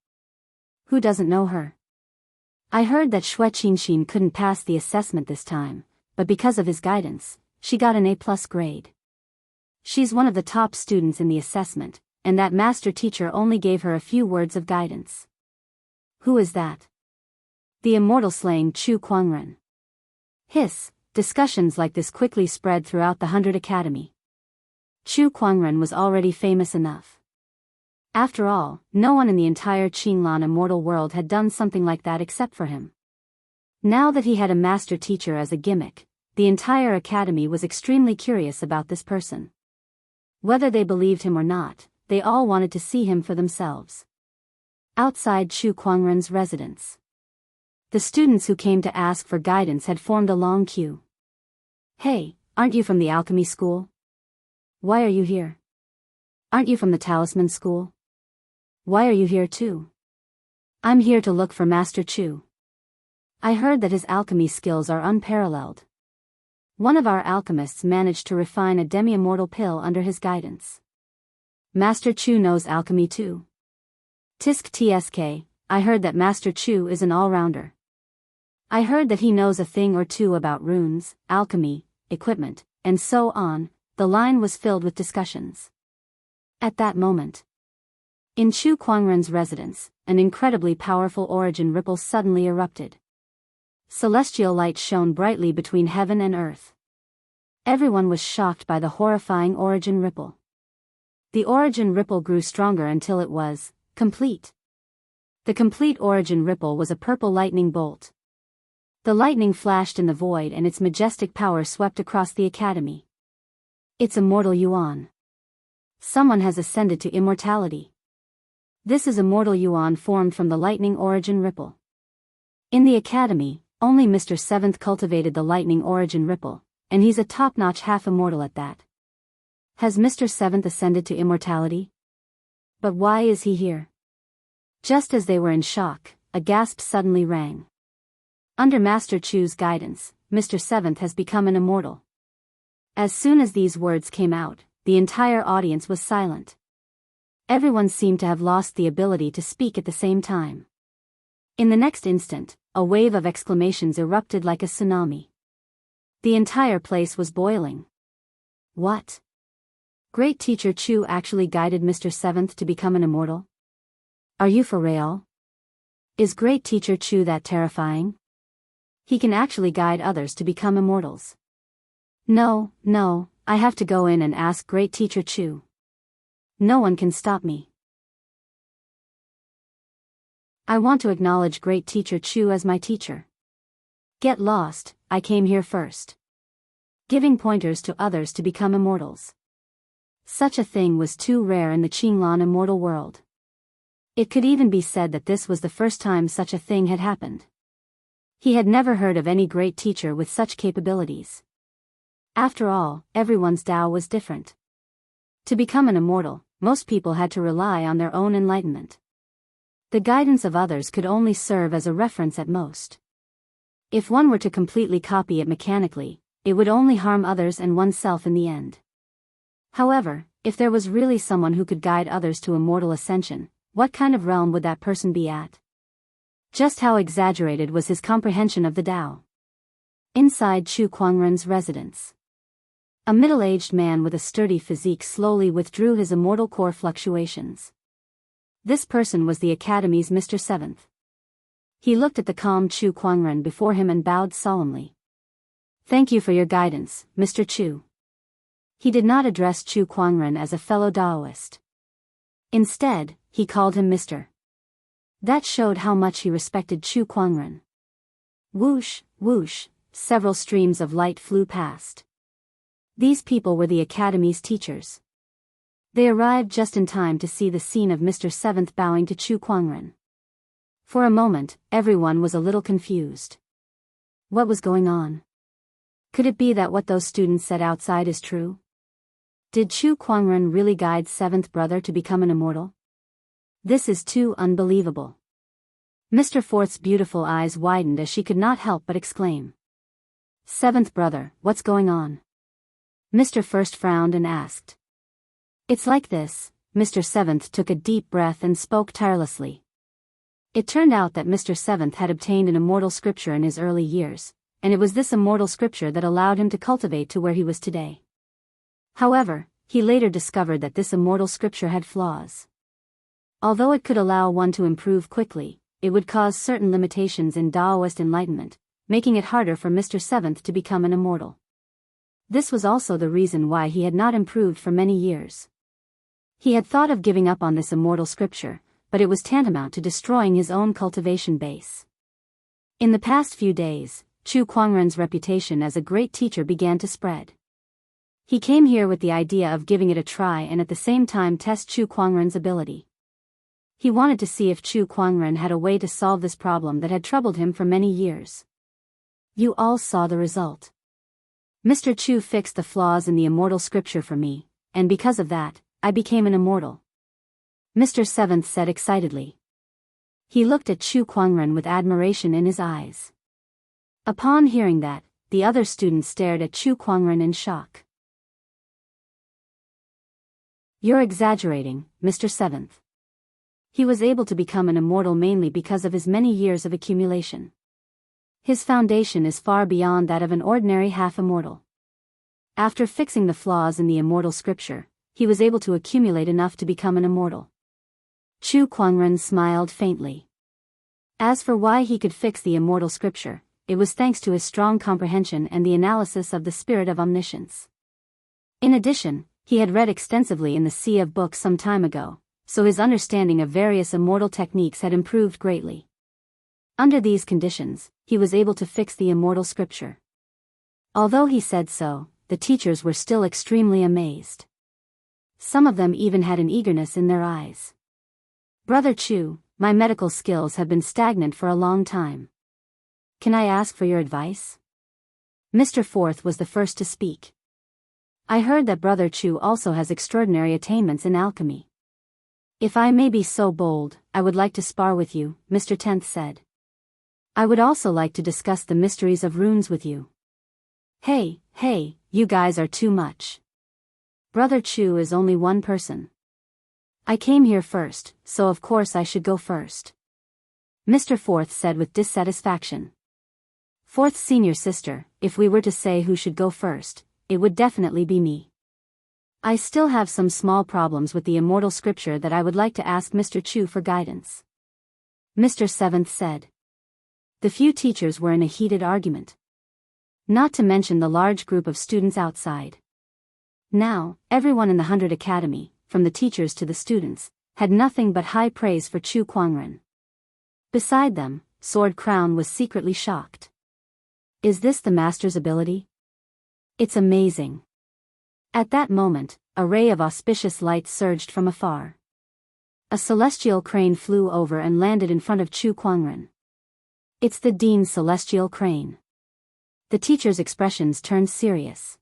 Who doesn't know her? I heard that Wuxia Xianxia couldn't pass the assessment this time, but because of his guidance, she got an A+ grade. She's one of the top students in the assessment, and that master teacher only gave her a few words of guidance. Who is that? The immortal slaying Chu Kuangren. Hiss, discussions like this quickly spread throughout the 100 Academy. Chu Kuangren was already famous enough. After all, no one in the entire Qinglan immortal world had done something like that except for him. Now that he had a master teacher as a gimmick, the entire academy was extremely curious about this person. Whether they believed him or not, they all wanted to see him for themselves. Outside Chu Kuangren's residence. The students who came to ask for guidance had formed a long queue. Hey, aren't you from the alchemy school? Why are you here? Aren't you from the talisman school? Why are you here too? I'm here to look for Master Chu. I heard that his alchemy skills are unparalleled. One of our alchemists managed to refine a demi-immortal pill under his guidance. Master Chu knows alchemy too. Tisk tsk, I heard that Master Chu is an all-rounder. I heard that he knows a thing or two about runes, alchemy, equipment, and so on. The line was filled with discussions. At that moment, in Chu Kuangren's residence, an incredibly powerful origin ripple suddenly erupted. Celestial light shone brightly between heaven and earth. Everyone was shocked by the horrifying origin ripple. The origin ripple grew stronger until it was complete. The complete origin ripple was a purple lightning bolt. The lightning flashed in the void and its majestic power swept across the academy. It's Immortal Yuan. Someone has ascended to immortality. This is Immortal Yuan formed from the lightning origin ripple. In the academy, only Mr. Seventh cultivated the lightning origin ripple, and he's a top-notch half-immortal at that. Has Mr. Seventh ascended to immortality? But why is he here? Just as they were in shock, a gasp suddenly rang. Under Master Chu's guidance, Mr. Seventh has become an immortal. As soon as these words came out, the entire audience was silent. Everyone seemed to have lost the ability to speak at the same time. In the next instant, a wave of exclamations erupted like a tsunami. The entire place was boiling. What? Great Teacher Chu actually guided Mr. Seventh to become an immortal? Are you for real? Is Great Teacher Chu that terrifying? He can actually guide others to become immortals. No, I have to go in and ask Great Teacher Chu. No one can stop me. I want to acknowledge Great Teacher Chu as my teacher. Get lost, I came here first. Giving pointers to others to become immortals. Such a thing was too rare in the Qinglan immortal world. It could even be said that this was the first time such a thing had happened. He had never heard of any great teacher with such capabilities. After all, everyone's Tao was different. To become an immortal, most people had to rely on their own enlightenment. The guidance of others could only serve as a reference at most. If one were to completely copy it mechanically, it would only harm others and oneself in the end. However, if there was really someone who could guide others to immortal ascension, what kind of realm would that person be at? Just how exaggerated was his comprehension of the Tao? Inside Chu Kuangren's residence, a middle-aged man with a sturdy physique slowly withdrew his immortal core fluctuations. This person was the Academy's Mr. Seventh. He looked at the calm Chu Kuangren before him and bowed solemnly. Thank you for your guidance, Mr. Chu. He did not address Chu Kuangren as a fellow Daoist. Instead, he called him Mr. That showed how much he respected Chu Kuangren. Whoosh, whoosh, several streams of light flew past. These people were the Academy's teachers. They arrived just in time to see the scene of Mr. Seventh bowing to Chu Kuangren. For a moment, everyone was a little confused. What was going on? Could it be that what those students said outside is true? Did Chu Kuangren really guide Seventh Brother to become an immortal? This is too unbelievable. Mr. Fourth's beautiful eyes widened as she could not help but exclaim. Seventh Brother, what's going on? Mr. First frowned and asked. It's like this. Mr. Seventh took a deep breath and spoke tirelessly. It turned out that Mr. Seventh had obtained an immortal scripture in his early years, and it was this immortal scripture that allowed him to cultivate to where he was today. However, he later discovered that this immortal scripture had flaws. Although it could allow one to improve quickly, it would cause certain limitations in Daoist enlightenment, making it harder for Mr. Seventh to become an immortal. This was also the reason why he had not improved for many years. He had thought of giving up on this immortal scripture, but it was tantamount to destroying his own cultivation base. In the past few days, Chu Kuangren's reputation as a great teacher began to spread. He came here with the idea of giving it a try and at the same time test Chu Kuangren's ability. He wanted to see if Chu Kuangren had a way to solve this problem that had troubled him for many years. You all saw the result. Mr. Chu fixed the flaws in the immortal scripture for me, and because of that, I became an immortal. Mr. Seventh said excitedly. He looked at Chu Kuangren with admiration in his eyes. Upon hearing that, the other students stared at Chu Kuangren in shock. You're exaggerating, Mr. Seventh. He was able to become an immortal mainly because of his many years of accumulation. His foundation is far beyond that of an ordinary half-immortal. After fixing the flaws in the immortal scripture, he was able to accumulate enough to become an immortal. Chu Kuangren smiled faintly. As for why he could fix the immortal scripture, it was thanks to his strong comprehension and the analysis of the spirit of omniscience. In addition, he had read extensively in the Sea of Books some time ago, so his understanding of various immortal techniques had improved greatly. Under these conditions, he was able to fix the immortal scripture. Although he said so, the teachers were still extremely amazed. Some of them even had an eagerness in their eyes. Brother Chu, my medical skills have been stagnant for a long time. Can I ask for your advice? Mr. Fourth was the first to speak. I heard that Brother Chu also has extraordinary attainments in alchemy. If I may be so bold, I would like to spar with you, Mr. Tenth said. I would also like to discuss the mysteries of runes with you. Hey, you guys are too much. Brother Chu is only one person. I came here first, so of course I should go first. Mr. Fourth said with dissatisfaction. Fourth's senior sister, if we were to say who should go first, it would definitely be me. I still have some small problems with the immortal scripture that I would like to ask Mr. Chu for guidance. Mr. Seventh said. The few teachers were in a heated argument. Not to mention the large group of students outside. Now, everyone in the 100 Academy, from the teachers to the students, had nothing but high praise for Chu Kuangren. Beside them, Sword Crown was secretly shocked. Is this the master's ability? It's amazing. At that moment, a ray of auspicious light surged from afar. A celestial crane flew over and landed in front of Chu Kuangren. It's the Dean's celestial crane. The teacher's expressions turned serious.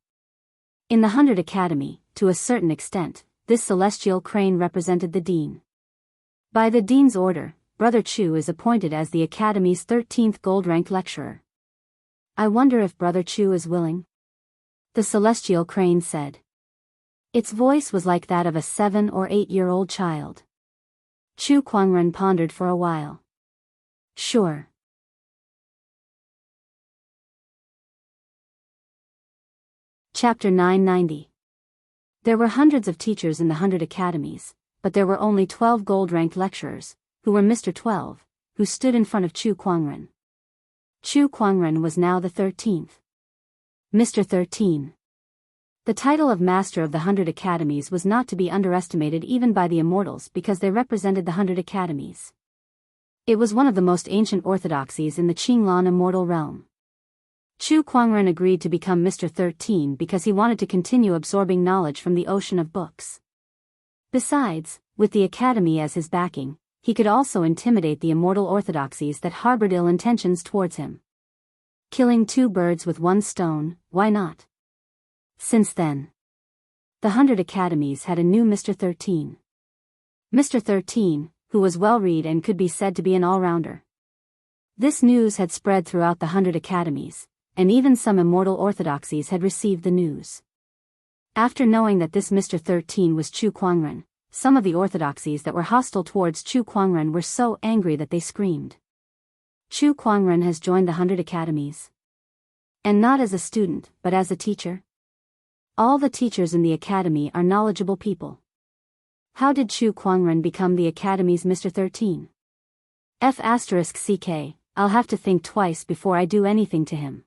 In the 100 Academy, to a certain extent, this celestial crane represented the Dean. By the Dean's order, Brother Chu is appointed as the Academy's 13th gold-ranked lecturer. I wonder if Brother Chu is willing? The celestial crane said. Its voice was like that of a 7 or 8-year-old child. Chu Kuangren pondered for a while. Sure. Chapter 990. There were hundreds of teachers in the 100 academies, but there were only 12 gold-ranked lecturers, who were Mr. 12, who stood in front of Chu Kuangren. Chu Kuangren was now the 13th. Mr. 13. The title of Master of the 100 Academies was not to be underestimated even by the immortals because they represented the 100 Academies. It was one of the most ancient orthodoxies in the Qinglan immortal realm. Chu Kuangren agreed to become Mr. 13 because he wanted to continue absorbing knowledge from the ocean of books. Besides, with the Academy as his backing, he could also intimidate the immortal orthodoxies that harbored ill intentions towards him. Killing two birds with one stone, why not? Since then, the 100 Academies had a new Mr. 13. Mr. 13, who was well-read and could be said to be an all-rounder. This news had spread throughout the 100 Academies, and even some immortal orthodoxies had received the news. After knowing that this Mr. 13 was Chu Kuangren, some of the orthodoxies that were hostile towards Chu Kuangren were so angry that they screamed. Chu Kuangren has joined the 100 Academies. And not as a student, but as a teacher. All the teachers in the Academy are knowledgeable people. How did Chu Kuangren become the Academy's Mr. 13? F***ck, I'll have to think twice before I do anything to him.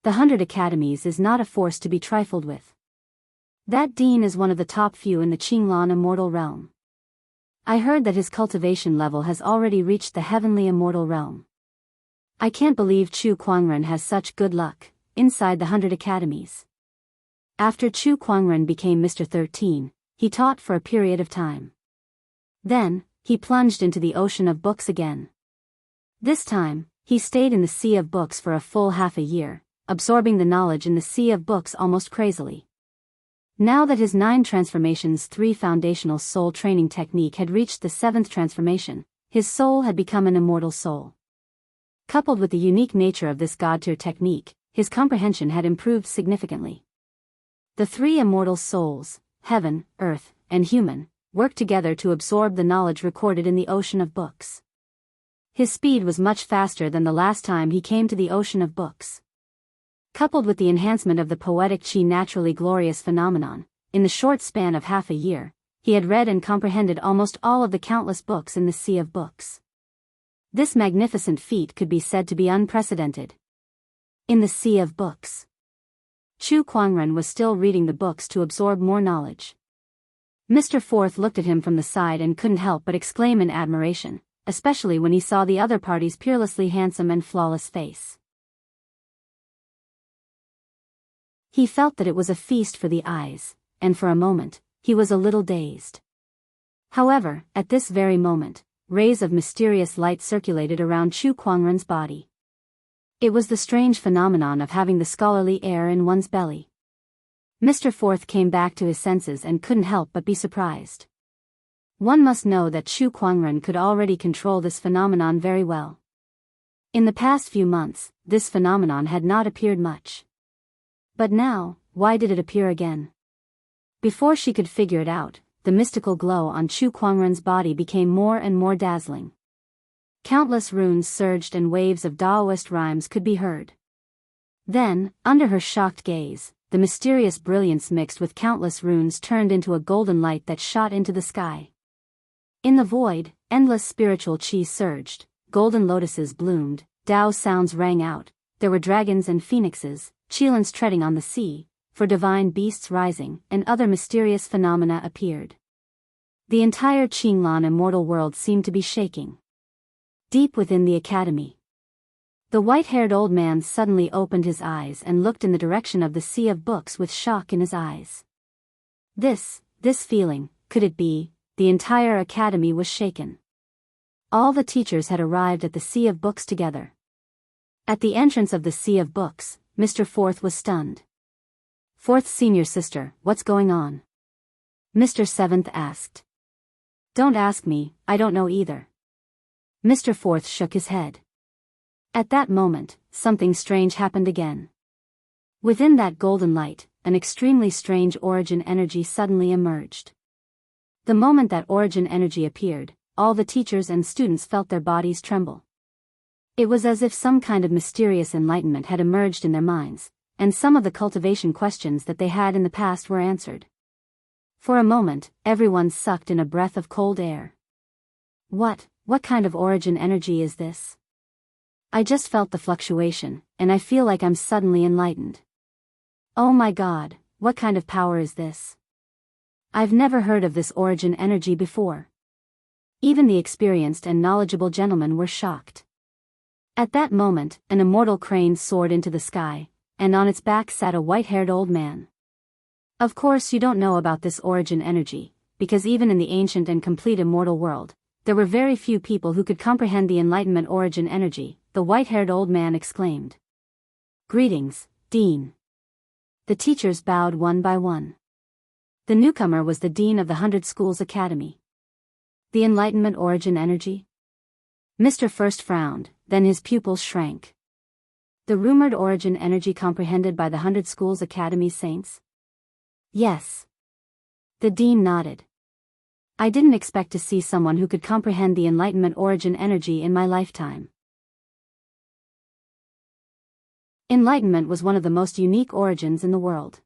The 100 Academies is not a force to be trifled with. That dean is one of the top few in the Qinglan immortal realm. I heard that his cultivation level has already reached the heavenly immortal realm. I can't believe Chu Kuangren has such good luck, inside the 100 Academies. After Chu Kuangren became Mr. 13, he taught for a period of time. Then, he plunged into the ocean of books again. This time, he stayed in the sea of books for a full half a year, absorbing the knowledge in the sea of books almost crazily. Now that his 9 transformations 3 foundational soul training technique had reached the 7th transformation, his soul had become an immortal soul. Coupled with the unique nature of this god-tier technique, his comprehension had improved significantly. The 3 immortal souls, heaven, earth, and human, worked together to absorb the knowledge recorded in the ocean of books. His speed was much faster than the last time he came to the ocean of books. Coupled with the enhancement of the poetic chi naturally glorious phenomenon, in the short span of half a year, he had read and comprehended almost all of the countless books in the sea of books. This magnificent feat could be said to be unprecedented. In the sea of books, Chu Kuangren was still reading the books to absorb more knowledge. Mr. Forth looked at him from the side and couldn't help but exclaim in admiration, especially when he saw the other party's peerlessly handsome and flawless face. He felt that it was a feast for the eyes, and for a moment, he was a little dazed. However, at this very moment, rays of mysterious light circulated around Chu Kuangren's body. It was the strange phenomenon of having the scholarly air in one's belly. Mr. Forth came back to his senses and couldn't help but be surprised. One must know that Chu Kuangren could already control this phenomenon very well. In the past few months, this phenomenon had not appeared much. But now, why did it appear again? Before she could figure it out, the mystical glow on Chu Kuangren's body became more and more dazzling. Countless runes surged and waves of Daoist rhymes could be heard. Then, under her shocked gaze, the mysterious brilliance mixed with countless runes turned into a golden light that shot into the sky. In the void, endless spiritual chi surged, golden lotuses bloomed, Dao sounds rang out, there were dragons and phoenixes, Qilins treading on the sea, for divine beasts rising, and other mysterious phenomena appeared. The entire Qinglan immortal world seemed to be shaking. Deep within the academy, the white-haired old man suddenly opened his eyes and looked in the direction of the sea of books with shock in his eyes. This feeling, could it be, the entire academy was shaken. All the teachers had arrived at the sea of books together. At the entrance of the sea of books, Mr. Forth was stunned. "Fourth senior sister, what's going on?" Mr. Seventh asked. "Don't ask me, I don't know either." Mr. Forth shook his head. At that moment, something strange happened again. Within that golden light, an extremely strange origin energy suddenly emerged. The moment that origin energy appeared, all the teachers and students felt their bodies tremble. It was as if some kind of mysterious enlightenment had emerged in their minds, and some of the cultivation questions that they had in the past were answered. For a moment, everyone sucked in a breath of cold air. What kind of origin energy is this? I just felt the fluctuation, and I feel like I'm suddenly enlightened. Oh my God, what kind of power is this? I've never heard of this origin energy before. Even the experienced and knowledgeable gentlemen were shocked. At that moment, an immortal crane soared into the sky, and on its back sat a white-haired old man. Of course you don't know about this origin energy, because even in the ancient and complete immortal world, there were very few people who could comprehend the enlightenment origin energy, the white-haired old man exclaimed. "Greetings, Dean." The teachers bowed one by one. The newcomer was the Dean of the 100 Schools Academy. The enlightenment origin energy? Mr. First frowned, then his pupils shrank. The rumored origin energy comprehended by the 100 Schools Academy saints? Yes. The Dean nodded. I didn't expect to see someone who could comprehend the enlightenment origin energy in my lifetime. Enlightenment was one of the most unique origins in the world.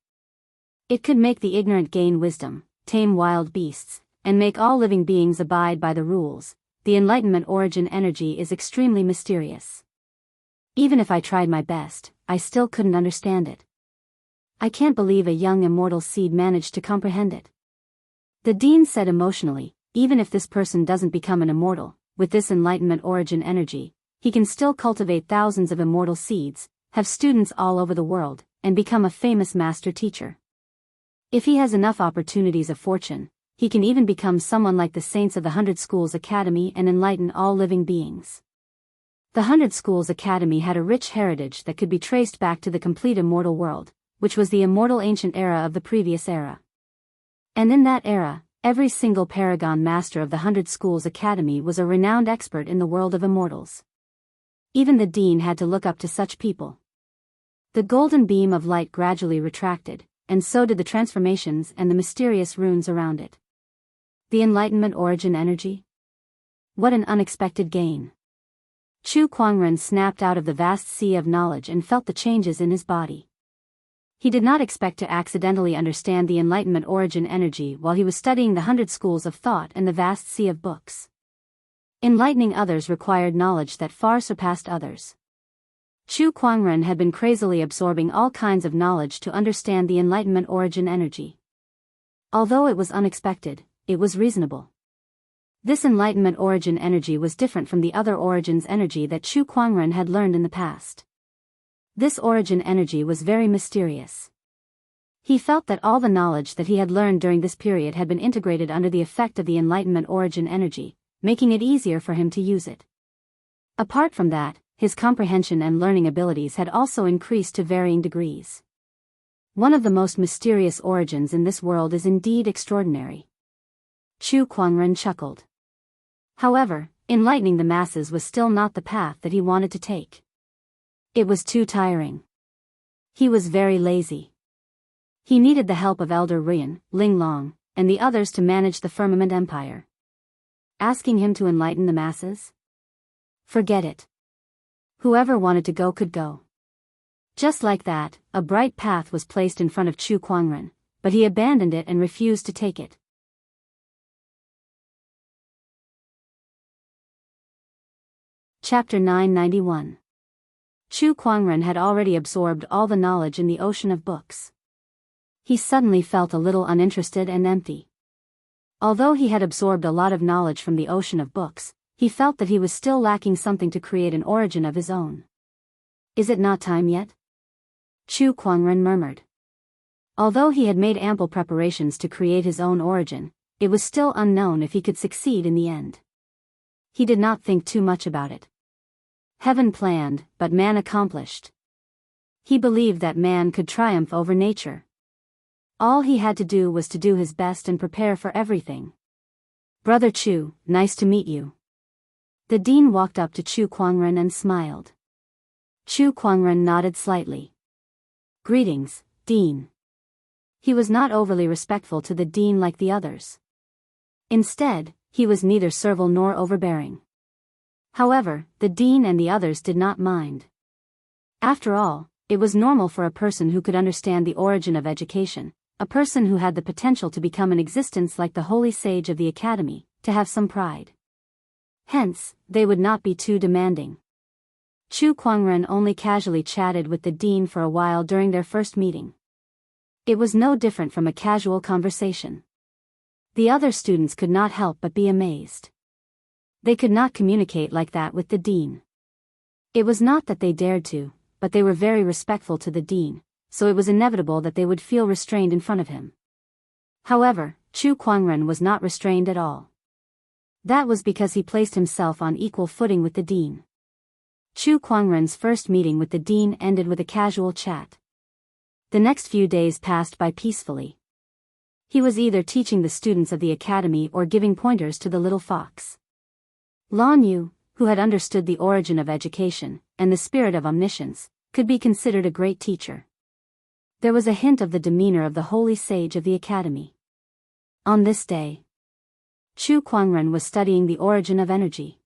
It could make the ignorant gain wisdom, tame wild beasts, and make all living beings abide by the rules. The enlightenment origin energy is extremely mysterious. Even if I tried my best, I still couldn't understand it. I can't believe a young immortal seed managed to comprehend it. The Dean said emotionally, even if this person doesn't become an immortal, with this enlightenment origin energy, he can still cultivate thousands of immortal seeds, have students all over the world, and become a famous master teacher. If he has enough opportunities of fortune, he can even become someone like the saints of the 100 Schools Academy and enlighten all living beings. The 100 Schools Academy had a rich heritage that could be traced back to the complete immortal world, which was the immortal ancient era of the previous era. And in that era, every single paragon master of the 100 Schools Academy was a renowned expert in the world of immortals. Even the dean had to look up to such people. The golden beam of light gradually retracted, and so did the transformations and the mysterious runes around it. The Enlightenment Origin Energy? What an unexpected gain. Chu Kuangren snapped out of the vast sea of knowledge and felt the changes in his body. He did not expect to accidentally understand the Enlightenment Origin Energy while he was studying the 100 schools of thought and the vast sea of books. Enlightening others required knowledge that far surpassed others. Chu Kuangren had been crazily absorbing all kinds of knowledge to understand the Enlightenment Origin Energy. Although it was unexpected, it was reasonable. This Enlightenment Origin Energy was different from the other Origins Energy that Chu Kuangren had learned in the past. This Origin Energy was very mysterious. He felt that all the knowledge that he had learned during this period had been integrated under the effect of the Enlightenment Origin Energy, making it easier for him to use it. Apart from that, his comprehension and learning abilities had also increased to varying degrees. One of the most mysterious origins in this world is indeed extraordinary. Chu Kuangren chuckled. However, enlightening the masses was still not the path that he wanted to take. It was too tiring. He was very lazy. He needed the help of Elder Rian, Ling Long, and the others to manage the Firmament Empire. Asking him to enlighten the masses? Forget it. Whoever wanted to go could go. Just like that, a bright path was placed in front of Chu Kuangren, but he abandoned it and refused to take it. Chapter 991. Chu Kuangren had already absorbed all the knowledge in the ocean of books. He suddenly felt a little uninterested and empty. Although he had absorbed a lot of knowledge from the ocean of books, he felt that he was still lacking something to create an origin of his own. Is it not time yet? Chu Kuangren murmured. Although he had made ample preparations to create his own origin, it was still unknown if he could succeed in the end. He did not think too much about it. Heaven planned, but man accomplished. He believed that man could triumph over nature. All he had to do was to do his best and prepare for everything. Brother Chu, nice to meet you. The dean walked up to Chu Kuangren and smiled. Chu Kuangren nodded slightly. Greetings, Dean. He was not overly respectful to the dean like the others. Instead, he was neither servile nor overbearing. However, the dean and the others did not mind. After all, it was normal for a person who could understand the origin of education, a person who had the potential to become an existence like the holy sage of the academy, to have some pride. Hence, they would not be too demanding. Chu Kuangren only casually chatted with the dean for a while during their first meeting. It was no different from a casual conversation. The other students could not help but be amazed. They could not communicate like that with the dean. It was not that they dared to, but they were very respectful to the dean, so it was inevitable that they would feel restrained in front of him. However, Chu Kuangren was not restrained at all. That was because he placed himself on equal footing with the dean. Chu Kuangren's first meeting with the dean ended with a casual chat. The next few days passed by peacefully. He was either teaching the students of the academy or giving pointers to the little fox. Lan Yu, who had understood the origin of education, and the spirit of omniscience, could be considered a great teacher. There was a hint of the demeanor of the holy sage of the academy. On this day, Chu Kuangren was studying the origin of energy.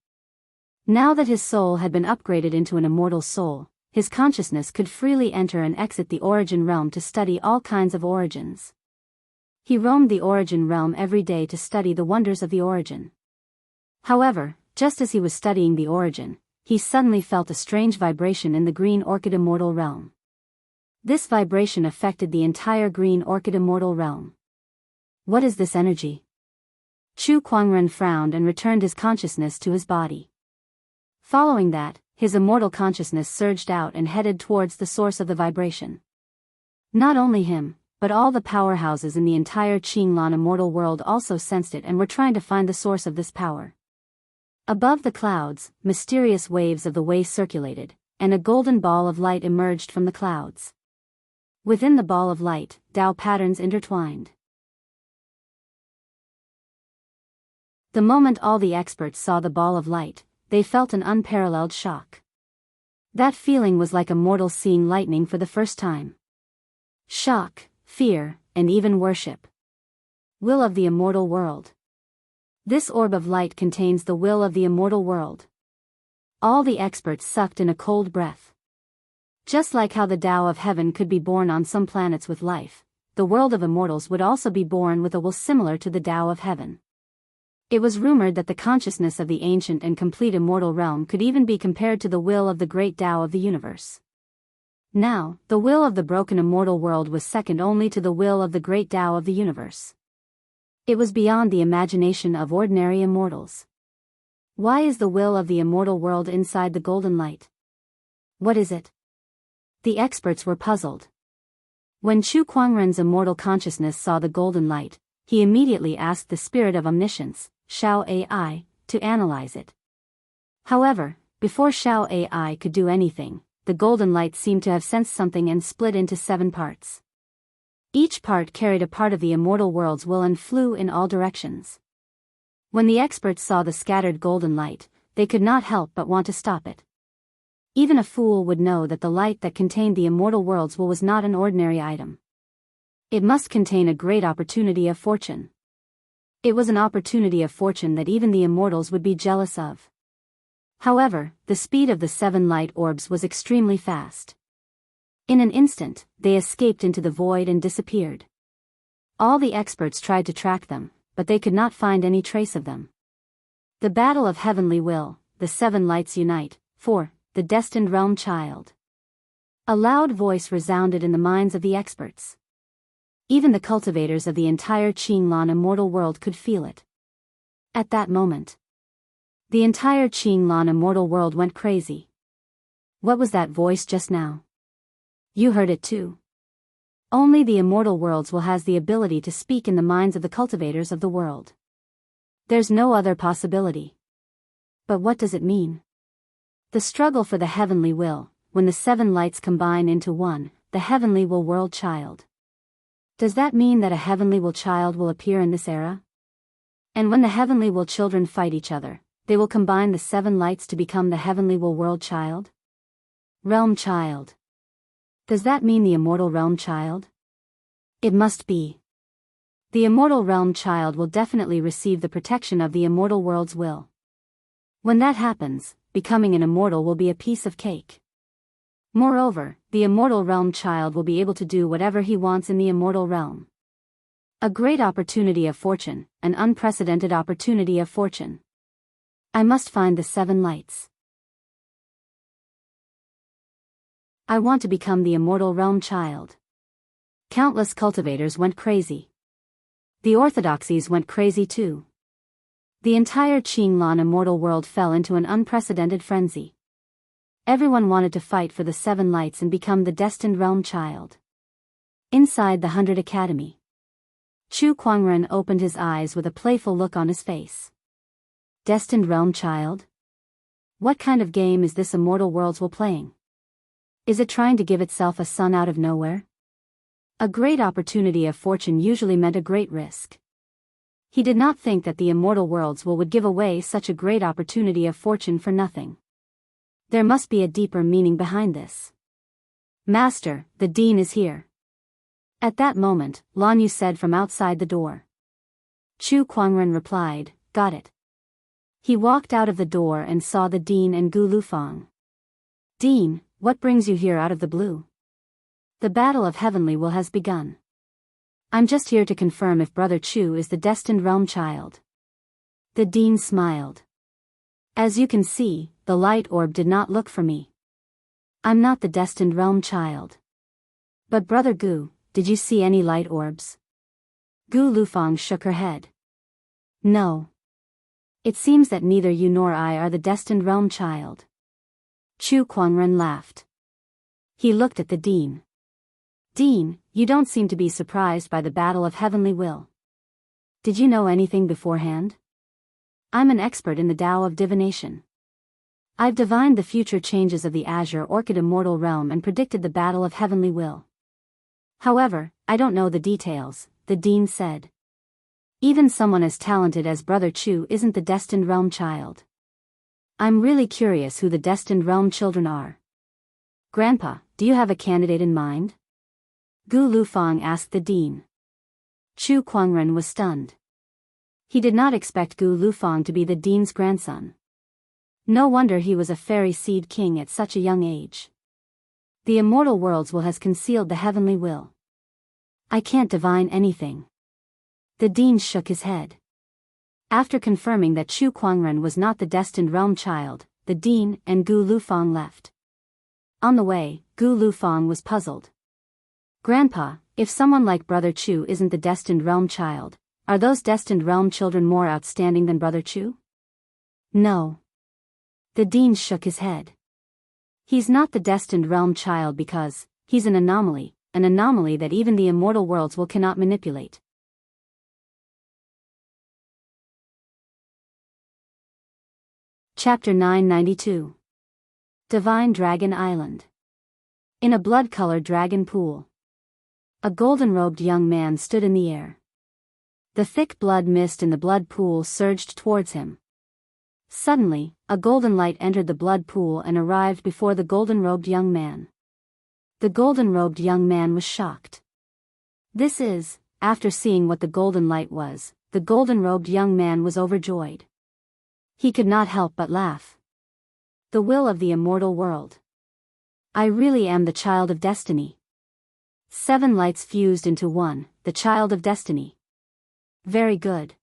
Now that his soul had been upgraded into an immortal soul, his consciousness could freely enter and exit the origin realm to study all kinds of origins. He roamed the origin realm every day to study the wonders of the origin. However, just as he was studying the origin, he suddenly felt a strange vibration in the green orchid immortal realm. This vibration affected the entire green orchid immortal realm. What is this energy? Chu Kuangren frowned and returned his consciousness to his body. Following that, his immortal consciousness surged out and headed towards the source of the vibration. Not only him, but all the powerhouses in the entire Qinglan immortal world also sensed it and were trying to find the source of this power. Above the clouds, mysterious waves of the Wei circulated, and a golden ball of light emerged from the clouds. Within the ball of light, Dao patterns intertwined. The moment all the experts saw the ball of light, they felt an unparalleled shock. That feeling was like a mortal seeing lightning for the first time. Shock, fear, and even worship. Will of the immortal world. This orb of light contains the will of the immortal world. All the experts sucked in a cold breath. Just like how the Tao of heaven could be born on some planets with life, the world of immortals would also be born with a will similar to the Tao of heaven. It was rumored that the consciousness of the ancient and complete immortal realm could even be compared to the will of the great Tao of the universe. Now, the will of the broken immortal world was second only to the will of the great Tao of the universe. It was beyond the imagination of ordinary immortals. Why is the will of the immortal world inside the golden light? What is it? The experts were puzzled. When Chu Kuangren's immortal consciousness saw the golden light, he immediately asked the spirit of omniscience, Shao AI, to analyze it. However, before Shao AI could do anything, the golden light seemed to have sensed something and split into 7 parts. Each part carried a part of the immortal world's will and flew in all directions. When the experts saw the scattered golden light, they could not help but want to stop it. Even a fool would know that the light that contained the immortal world's will was not an ordinary item. It must contain a great opportunity of fortune. It was an opportunity of fortune that even the immortals would be jealous of. However, the speed of the 7 light orbs was extremely fast. In an instant, they escaped into the void and disappeared. All the experts tried to track them, but they could not find any trace of them. The battle of heavenly will, the 7 lights unite, for the destined realm child. A loud voice resounded in the minds of the experts. Even the cultivators of the entire Qinglan immortal world could feel it. At that moment, the entire Qinglan immortal world went crazy. What was that voice just now? You heard it too. Only the immortal worlds will has the ability to speak in the minds of the cultivators of the world. There's no other possibility. But what does it mean? The struggle for the heavenly will, when the 7 lights combine into one, the heavenly will world child. Does that mean that a heavenly will child will appear in this era? And when the heavenly will children fight each other, they will combine the 7 lights to become the heavenly will world child? Realm child. Does that mean the immortal realm child? It must be. The immortal realm child will definitely receive the protection of the immortal world's will. When that happens, becoming an immortal will be a piece of cake. Moreover, the immortal realm child will be able to do whatever he wants in the immortal realm. A great opportunity of fortune, an unprecedented opportunity of fortune. I must find the 7 lights. I want to become the immortal realm child. Countless cultivators went crazy. The orthodoxies went crazy too. The entire Qinglan immortal world fell into an unprecedented frenzy. Everyone wanted to fight for the 7 lights and become the destined realm child. Inside the 100 Academy, Chu Kuangren opened his eyes with a playful look on his face. Destined realm child? What kind of game is this immortal worlds will playing? Is it trying to give itself a son out of nowhere? A great opportunity of fortune usually meant a great risk. He did not think that the immortal worlds would give away such a great opportunity of fortune for nothing. There must be a deeper meaning behind this. Master, the dean is here. At that moment, Lan Yu said from outside the door. Chu Kuangren replied, got it. He walked out of the door and saw the dean and Gu Lufang. Dean, what brings you here out of the blue? The battle of heavenly will has begun. I'm just here to confirm if Brother Chu is the destined realm child. The dean smiled. As you can see, the light orb did not look for me. I'm not the destined realm child. But Brother Gu, did you see any light orbs? Gu Lufang shook her head. No. It seems that neither you nor I are the destined realm child. Chu Kuangren laughed. He looked at the dean. Dean, you don't seem to be surprised by the battle of heavenly will. Did you know anything beforehand? I'm an expert in the Tao of divination. I've divined the future changes of the Azure Orchid Immortal Realm and predicted the battle of heavenly will. However, I don't know the details, the Dean said. Even someone as talented as Brother Chu isn't the destined realm child. I'm really curious who the destined realm children are. Grandpa, do you have a candidate in mind? Gu Lufang asked the Dean. Chu Kuangren was stunned. He did not expect Gu Lufang to be the Dean's grandson. No wonder he was a fairy seed king at such a young age. The immortal worlds will has concealed the heavenly will. I can't divine anything. The Dean shook his head. After confirming that Chu Kuangren was not the destined realm child, the Dean and Gu Lufang left. On the way, Gu Lufang was puzzled. Grandpa, if someone like Brother Chu isn't the destined realm child, are those destined realm children more outstanding than Brother Chu? No. The Dean shook his head. He's not the destined realm child because he's an anomaly that even the immortal worlds will cannot manipulate. Chapter 992. Divine Dragon Island. In a blood-colored dragon pool, a golden-robed young man stood in the air. The thick blood mist in the blood pool surged towards him. Suddenly, a golden light entered the blood pool and arrived before the golden-robed young man. The golden-robed young man was shocked. After seeing what the golden light was, the golden-robed young man was overjoyed. He could not help but laugh. The will of the immortal world. I really am the child of destiny. 7 lights fused into one, the child of destiny. Very good.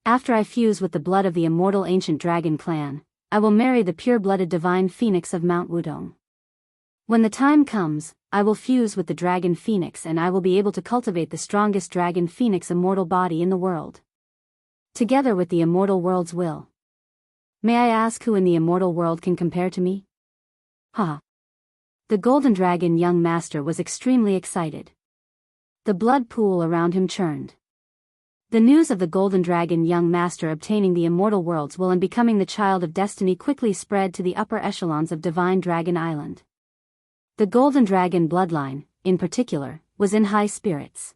After I fuse with the blood of the immortal ancient dragon clan, I will marry the pure-blooded divine phoenix of Mount Wudong. When the time comes, I will fuse with the dragon phoenix and I will be able to cultivate the strongest dragon phoenix immortal body in the world. Together with the immortal world's will. May I ask who in the immortal world can compare to me? Ha! The golden dragon young master was extremely excited. The blood pool around him churned. The news of the golden dragon young master obtaining the immortal world's will and becoming the child of destiny quickly spread to the upper echelons of Divine Dragon Island. The golden dragon bloodline, in particular, was in high spirits.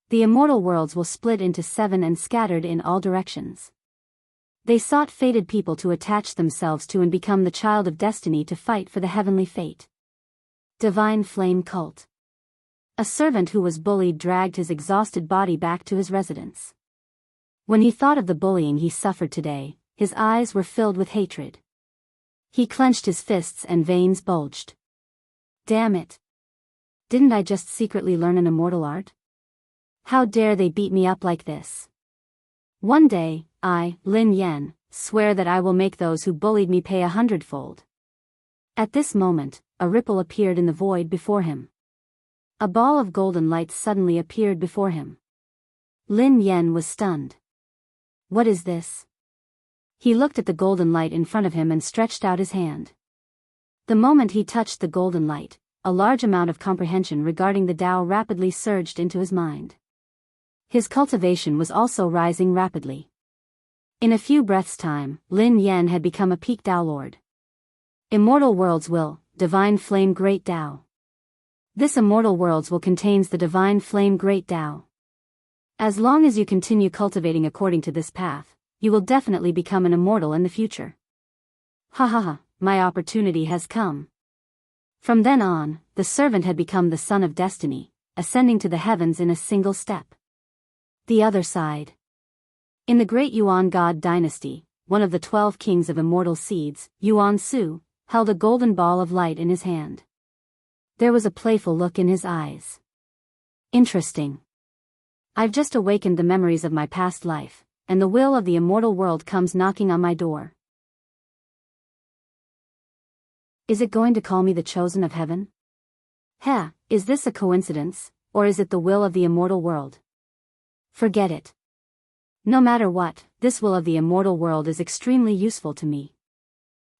The immortal worlds will split into 7 and scattered in all directions. They sought fated people to attach themselves to and become the child of destiny to fight for the heavenly fate. Divine Flame Cult. A servant who was bullied dragged his exhausted body back to his residence. When he thought of the bullying he suffered today, his eyes were filled with hatred. He clenched his fists and veins bulged. Damn it! Didn't I just secretly learn an immortal art? How dare they beat me up like this? One day, I, Lin Yan, swear that I will make those who bullied me pay 100-fold. At this moment, a ripple appeared in the void before him. A ball of golden light suddenly appeared before him. Lin Yan was stunned. What is this? He looked at the golden light in front of him and stretched out his hand. The moment he touched the golden light, a large amount of comprehension regarding the Tao rapidly surged into his mind. His cultivation was also rising rapidly. In a few breaths' time, Lin Yan had become a peak Tao Lord. Immortal Worlds will, Divine Flame Great Tao. This Immortal Worlds will contains the Divine Flame Great Tao. As long as you continue cultivating according to this path, you will definitely become an immortal in the future. Ha ha ha, my opportunity has come. From then on, the servant had become the son of destiny, ascending to the heavens in a single step. The other side. In the great Yuan God dynasty, one of the 12 kings of immortal seeds, Yuan Su, held a golden ball of light in his hand. There was a playful look in his eyes. Interesting. I've just awakened the memories of my past life, and the will of the immortal world comes knocking on my door. Is it going to call me the chosen of heaven? Heh, is this a coincidence, or is it the will of the immortal world? Forget it. No matter what, this will of the immortal world is extremely useful to me.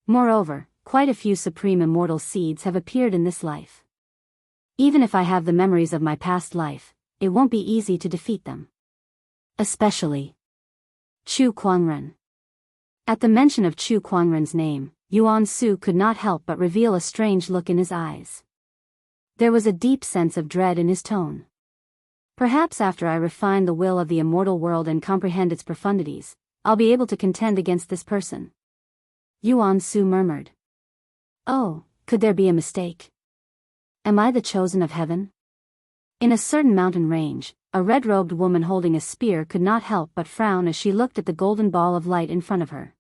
Moreover, quite a few supreme immortal seeds have appeared in this life. Even if I have the memories of my past life, it won't be easy to defeat them. Especially Chu Kuangren. At the mention of Chu Kuangren's name, Yuan Su could not help but reveal a strange look in his eyes. There was a deep sense of dread in his tone. Perhaps after I refine the will of the immortal world and comprehend its profundities, I'll be able to contend against this person. Yuan Su murmured. Oh, could there be a mistake? Am I the chosen of heaven? In a certain mountain range, a red-robed woman holding a spear could not help but frown as she looked at the golden ball of light in front of her.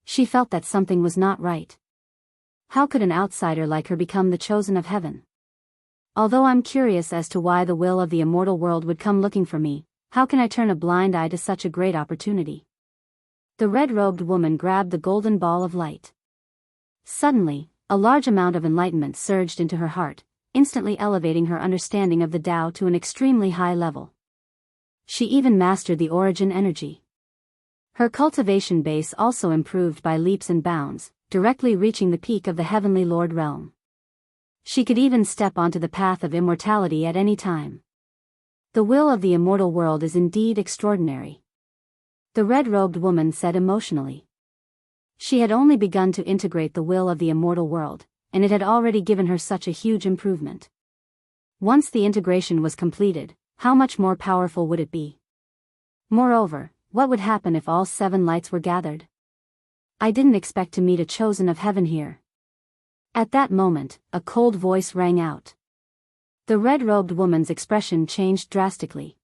She felt that something was not right. How could an outsider like her become the chosen of heaven? Although I'm curious as to why the will of the immortal world would come looking for me, how can I turn a blind eye to such a great opportunity? The red-robed woman grabbed the golden ball of light. Suddenly, a large amount of enlightenment surged into her heart, instantly elevating her understanding of the Tao to an extremely high level. She even mastered the origin energy. Her cultivation base also improved by leaps and bounds, directly reaching the peak of the Heavenly Lord realm. She could even step onto the path of immortality at any time. The will of the immortal world is indeed extraordinary, the red-robed woman said emotionally. She had only begun to integrate the will of the immortal world, and it had already given her such a huge improvement. Once the integration was completed, how much more powerful would it be? Moreover, what would happen if all 7 lights were gathered? I didn't expect to meet a chosen of heaven here. At that moment, a cold voice rang out. The red-robed woman's expression changed drastically.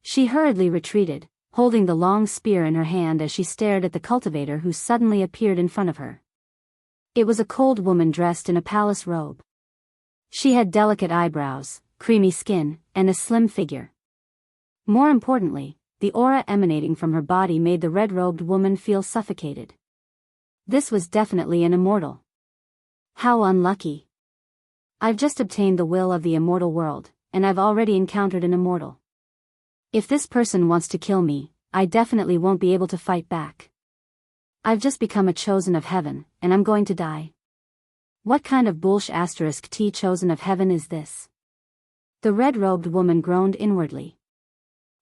She hurriedly retreated, holding the long spear in her hand as she stared at the cultivator who suddenly appeared in front of her. It was a cold woman dressed in a palace robe. She had delicate eyebrows, creamy skin, and a slim figure. More importantly, the aura emanating from her body made the red-robed woman feel suffocated. This was definitely an immortal. How unlucky. I've just obtained the will of the immortal world, and I've already encountered an immortal. If this person wants to kill me, I definitely won't be able to fight back. I've just become a chosen of heaven, and I'm going to die. What kind of bullsh*t chosen of heaven is this? The red-robed woman groaned inwardly.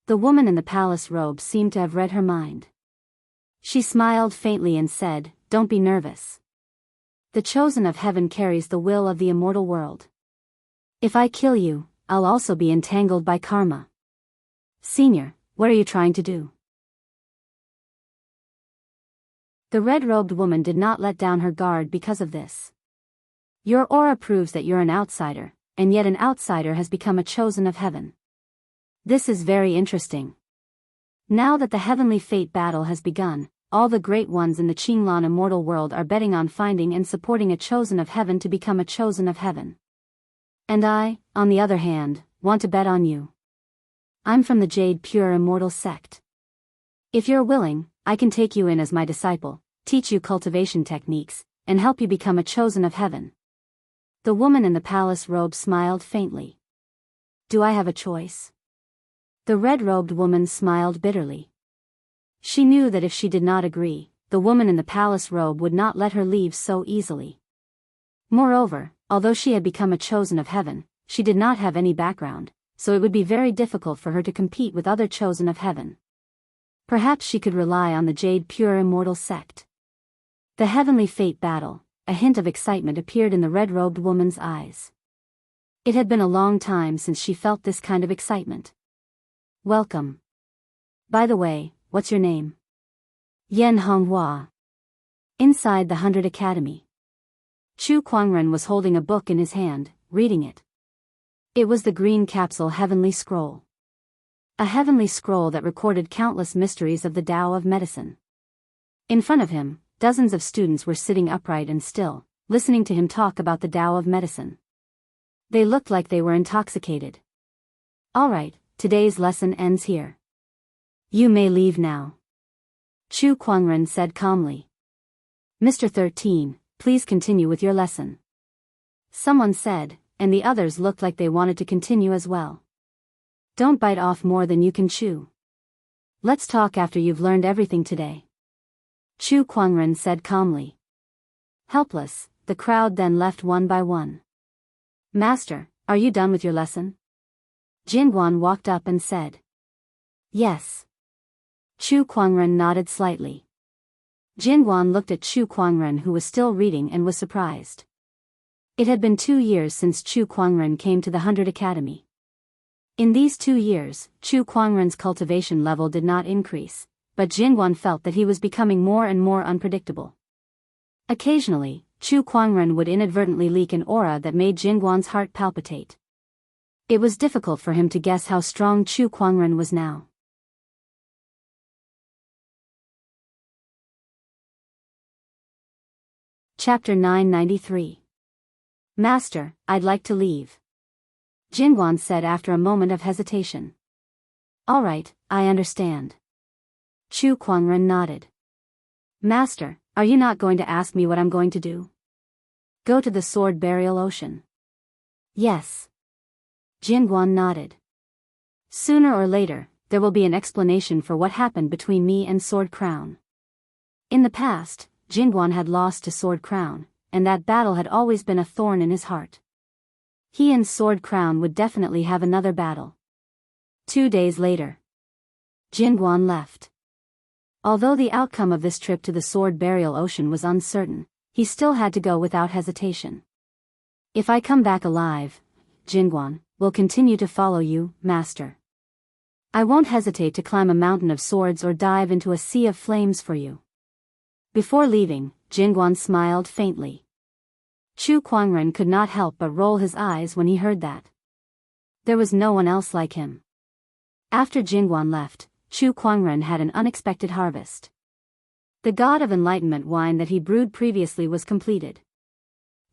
The woman in the palace robe seemed to have read her mind. She smiled faintly and said, "Don't be nervous. The chosen of heaven carries the will of the immortal world. If I kill you, I'll also be entangled by karma." Senior, what are you trying to do? The red-robed woman did not let down her guard because of this. Your aura proves that you're an outsider, and yet an outsider has become a chosen of heaven. This is very interesting. Now that the heavenly fate battle has begun, all the great ones in the Qinglan immortal world are betting on finding and supporting a chosen of heaven to become a chosen of heaven. And I, on the other hand, want to bet on you. I'm from the Jade Pure Immortal sect. If you're willing, I can take you in as my disciple, teach you cultivation techniques, and help you become a chosen of heaven. The woman in the palace robe smiled faintly. Do I have a choice? The red-robed woman smiled bitterly. She knew that if she did not agree, the woman in the palace robe would not let her leave so easily. Moreover, although she had become a chosen of heaven, she did not have any background, so it would be very difficult for her to compete with other chosen of heaven. Perhaps she could rely on the Jade Pure Immortal sect. The heavenly fate battle, a hint of excitement appeared in the red-robed woman's eyes. It had been a long time since she felt this kind of excitement. Welcome. By the way, what's your name? Yan Honghua. Inside the 100 Academy. Chu Kuangren was holding a book in his hand, reading it. It was the green capsule Heavenly Scroll. A heavenly scroll that recorded countless mysteries of the Tao of medicine. In front of him, dozens of students were sitting upright and still, listening to him talk about the Tao of medicine. They looked like they were intoxicated. All right, today's lesson ends here. You may leave now. Chu Kuangren said calmly. Mr. 13, please continue with your lesson. Someone said, and the others looked like they wanted to continue as well. Don't bite off more than you can chew. Let's talk after you've learned everything today. Chu Kuangren said calmly. Helpless, the crowd then left one by one. Master, are you done with your lesson? Jingguan walked up and said. Yes. Chu Kuangren nodded slightly. Jingguan looked at Chu Kuangren, who was still reading, and was surprised. It had been 2 years since Chu Kuangren came to the 100 Academy. In these 2 years, Chu Kuangren's cultivation level did not increase, but Jingguan felt that he was becoming more and more unpredictable. Occasionally, Chu Kuangren would inadvertently leak an aura that made Jingguan's heart palpitate. It was difficult for him to guess how strong Chu Kuangren was now. Chapter 993. Master, I'd like to leave. Jingguan said after a moment of hesitation. All right, I understand. Chu Kuangren nodded. Master, are you not going to ask me what I'm going to do? Go to the sword burial ocean. Yes. Jingguan nodded. Sooner or later, there will be an explanation for what happened between me and Sword Crown. In the past, Jingguan had lost to Sword Crown, and that battle had always been a thorn in his heart. He and Sword Crown would definitely have another battle. 2 days later, Jingguan left. Although the outcome of this trip to the sword burial ocean was uncertain, he still had to go without hesitation. If I come back alive, Jingguan will continue to follow you, Master. I won't hesitate to climb a mountain of swords or dive into a sea of flames for you. Before leaving, Jingguan smiled faintly. Chu Kuangren could not help but roll his eyes when he heard that. There was no one else like him. After Jingguan left, Chu Kuangren had an unexpected harvest. The God of Enlightenment wine that he brewed previously was completed.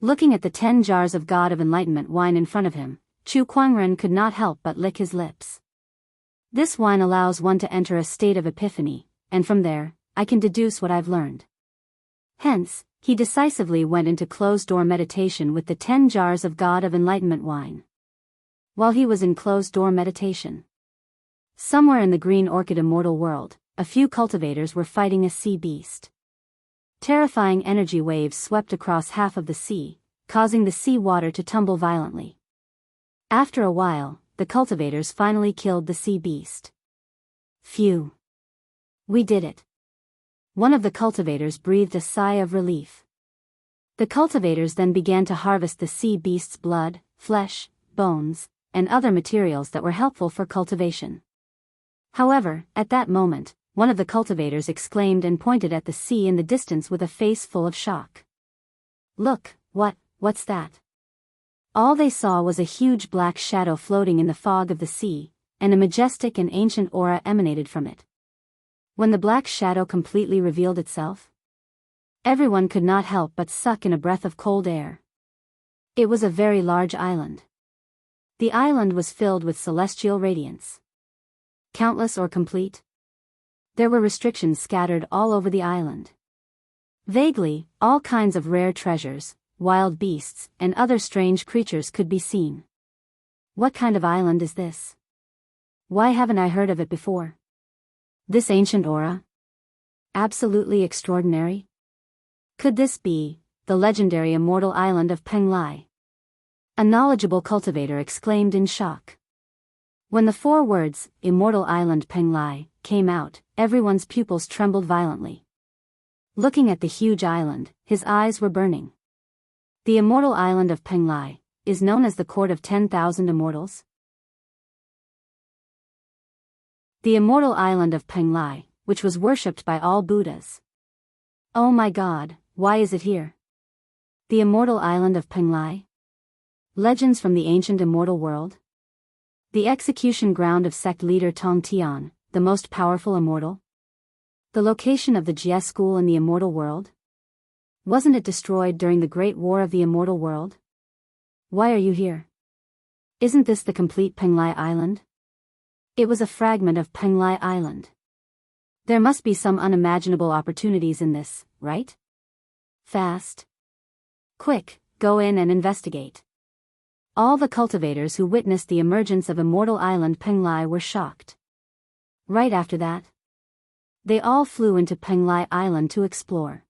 Looking at the 10 jars of God of Enlightenment wine in front of him, Chu Kuangren could not help but lick his lips. This wine allows one to enter a state of epiphany, and from there, I can deduce what I've learned. Hence, he decisively went into closed-door meditation with the 10 jars of God of Enlightenment wine. While he was in closed-door meditation, somewhere in the Green Orchid Immortal world, a few cultivators were fighting a sea beast. Terrifying energy waves swept across half of the sea, causing the sea water to tumble violently. After a while, the cultivators finally killed the sea beast. Phew! We did it. One of the cultivators breathed a sigh of relief. The cultivators then began to harvest the sea beast's blood, flesh, bones, and other materials that were helpful for cultivation. However, at that moment, one of the cultivators exclaimed and pointed at the sea in the distance with a face full of shock. Look, what's that? All they saw was a huge black shadow floating in the fog of the sea, and a majestic and ancient aura emanated from it. When the black shadow completely revealed itself, everyone could not help but suck in a breath of cold air. It was a very large island. The island was filled with celestial radiance. Countless or complete? There were restrictions scattered all over the island. Vaguely, all kinds of rare treasures, wild beasts, and other strange creatures could be seen. What kind of island is this? Why haven't I heard of it before? This ancient aura? Absolutely extraordinary? Could this be the legendary immortal island of Penglai? A knowledgeable cultivator exclaimed in shock. When the 4 words, Immortal Island Penglai, came out, everyone's pupils trembled violently. Looking at the huge island, his eyes were burning. The immortal island of Penglai is known as the Court of 10,000 Immortals. The immortal island of Penglai, which was worshipped by all Buddhas. Oh my God, why is it here? The immortal island of Penglai? Legends from the ancient immortal world? The execution ground of sect leader Tong Tian, the most powerful immortal? The location of the Jie school in the immortal world? Wasn't it destroyed during the Great War of the immortal world? Why are you here? Isn't this the complete Penglai Island? It was a fragment of Penglai Island. There must be some unimaginable opportunities in this, right? Fast. Quick, go in and investigate. All the cultivators who witnessed the emergence of Immortal Island Penglai were shocked. Right after that, they all flew into Penglai Island to explore.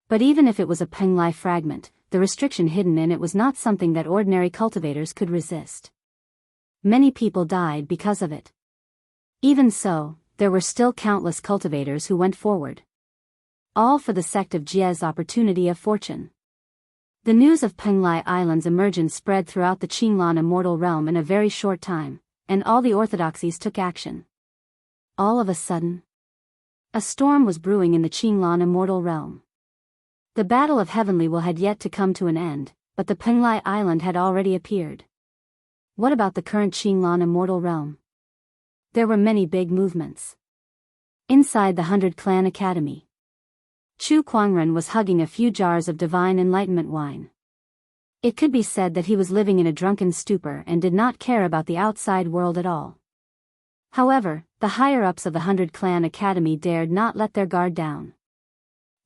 But even if it was a Penglai fragment, the restriction hidden in it was not something that ordinary cultivators could resist. Many people died because of it. Even so, there were still countless cultivators who went forward. All for the sect of Jie's opportunity of fortune. The news of Penglai Island's emergence spread throughout the Qinglan immortal realm in a very short time, and all the orthodoxies took action. All of a sudden, a storm was brewing in the Qinglan immortal realm. The Battle of Heavenly Will had yet to come to an end, but the Penglai Island had already appeared. What about the current Qinglan immortal realm? There were many big movements. Inside the 100 Clan Academy, Chu Kuangren was hugging a few jars of divine enlightenment wine. It could be said that he was living in a drunken stupor and did not care about the outside world at all. However, the higher-ups of the 100 Clan Academy dared not let their guard down.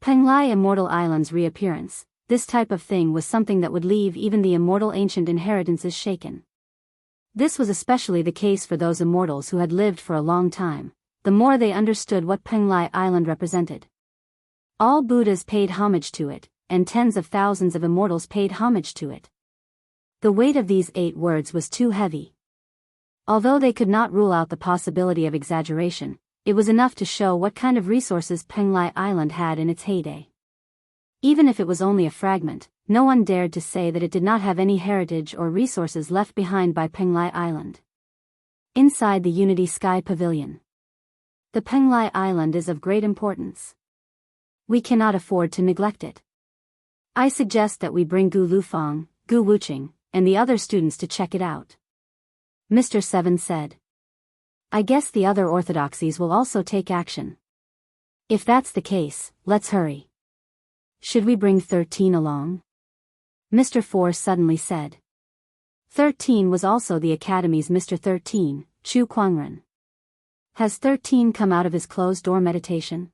Penglai Immortal Island's reappearance, this type of thing was something that would leave even the immortal ancient inheritances shaken. This was especially the case for those immortals who had lived for a long time, the more they understood what Penglai Island represented. All Buddhas paid homage to it, and tens of thousands of immortals paid homage to it. The weight of these 8 words was too heavy. Although they could not rule out the possibility of exaggeration, it was enough to show what kind of resources Penglai Island had in its heyday. Even if it was only a fragment, no one dared to say that it did not have any heritage or resources left behind by Penglai Island. Inside the Unity Sky Pavilion, the Penglai Island is of great importance. We cannot afford to neglect it. I suggest that we bring Gu Lufang, Gu Wuqing, and the other students to check it out. Mr. 7 said. I guess the other orthodoxies will also take action. If that's the case, let's hurry. Should we bring 13 along? Mr. 4 suddenly said. 13 was also the Academy's Mr. 13, Chu Kuangren. Has 13 come out of his closed-door meditation?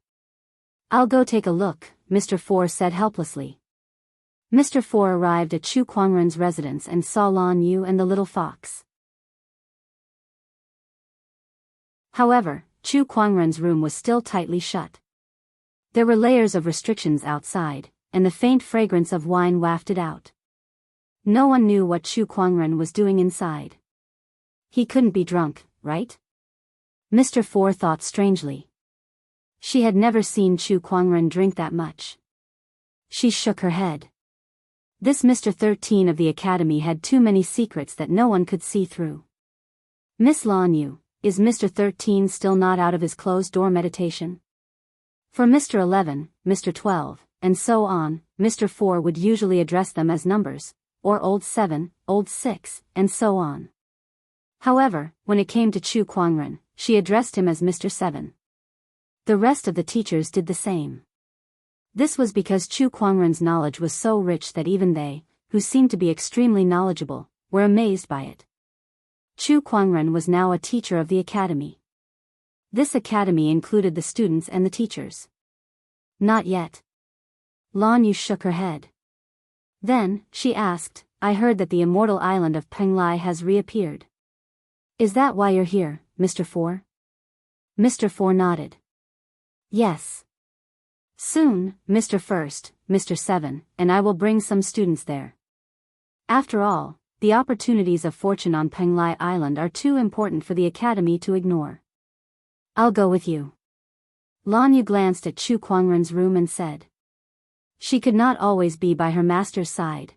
I'll go take a look, Mr. 4 said helplessly. Mr. 4 arrived at Chu Kuangren's residence and saw Lan Yu and the little fox. However, Chu Kuangren's room was still tightly shut. There were layers of restrictions outside, and the faint fragrance of wine wafted out. No one knew what Chu Kuangren was doing inside. He couldn't be drunk, right? Mr. 4 thought strangely. She had never seen Chu Kuangren drink that much. She shook her head. This Mr. 13 of the Academy had too many secrets that no one could see through. Miss Lan Yu, is Mr. 13 still not out of his closed-door meditation? For Mr. 11, Mr. 12, and so on, Mr. 4 would usually address them as numbers, or old 7, old 6, and so on. However, when it came to Chu Kuangren, she addressed him as Mr. 7. The rest of the teachers did the same. This was because Chu Kuangren's knowledge was so rich that even they, who seemed to be extremely knowledgeable, were amazed by it. Chu Kuangren was now a teacher of the academy. This academy included the students and the teachers. Not yet. Lan Yu shook her head. Then, she asked, I heard that the immortal island of Penglai has reappeared. Is that why you're here, Mr. 4? Mr. 4 nodded. Yes. Soon, Mr. 1st, Mr. 7, and I will bring some students there. After all, the opportunities of fortune on Penglai Island are too important for the academy to ignore. I'll go with you. Lan Yu glanced at Chu Kuangren's room and said. She could not always be by her master's side.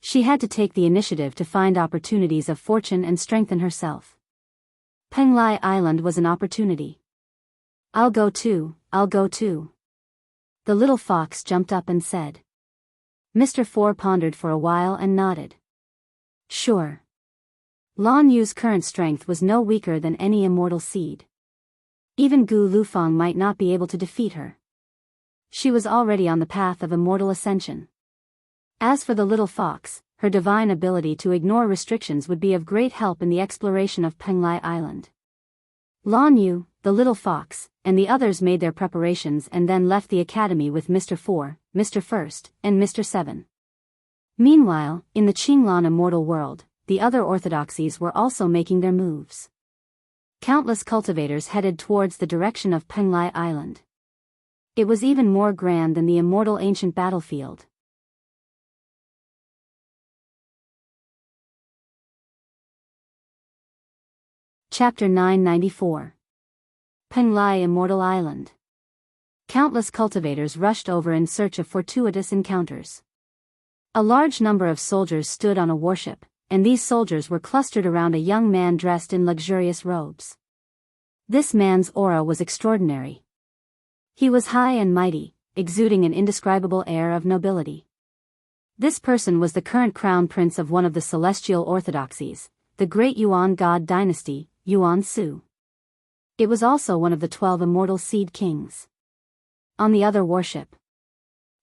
She had to take the initiative to find opportunities of fortune and strengthen herself. Penglai Island was an opportunity. I'll go too, I'll go too. The little fox jumped up and said. Mr. 4 pondered for a while and nodded. Sure. Lan Yu's current strength was no weaker than any immortal seed. Even Gu Lufang might not be able to defeat her. She was already on the path of immortal ascension. As for the little fox, her divine ability to ignore restrictions would be of great help in the exploration of Penglai Island. Lan Yu, the little fox, and the others made their preparations and then left the academy with Mr. 4, Mr. 1st, and Mr. 7. Meanwhile, in the Qinglan immortal world, the other orthodoxies were also making their moves. Countless cultivators headed towards the direction of Penglai Island. It was even more grand than the immortal ancient battlefield. Chapter 994. Penglai Immortal Island. Countless cultivators rushed over in search of fortuitous encounters. A large number of soldiers stood on a warship, and these soldiers were clustered around a young man dressed in luxurious robes. This man's aura was extraordinary. He was high and mighty, exuding an indescribable air of nobility. This person was the current crown prince of one of the celestial orthodoxies, the great Yuan god dynasty, Yuan Su. It was also one of the 12 immortal seed kings. On the other warship,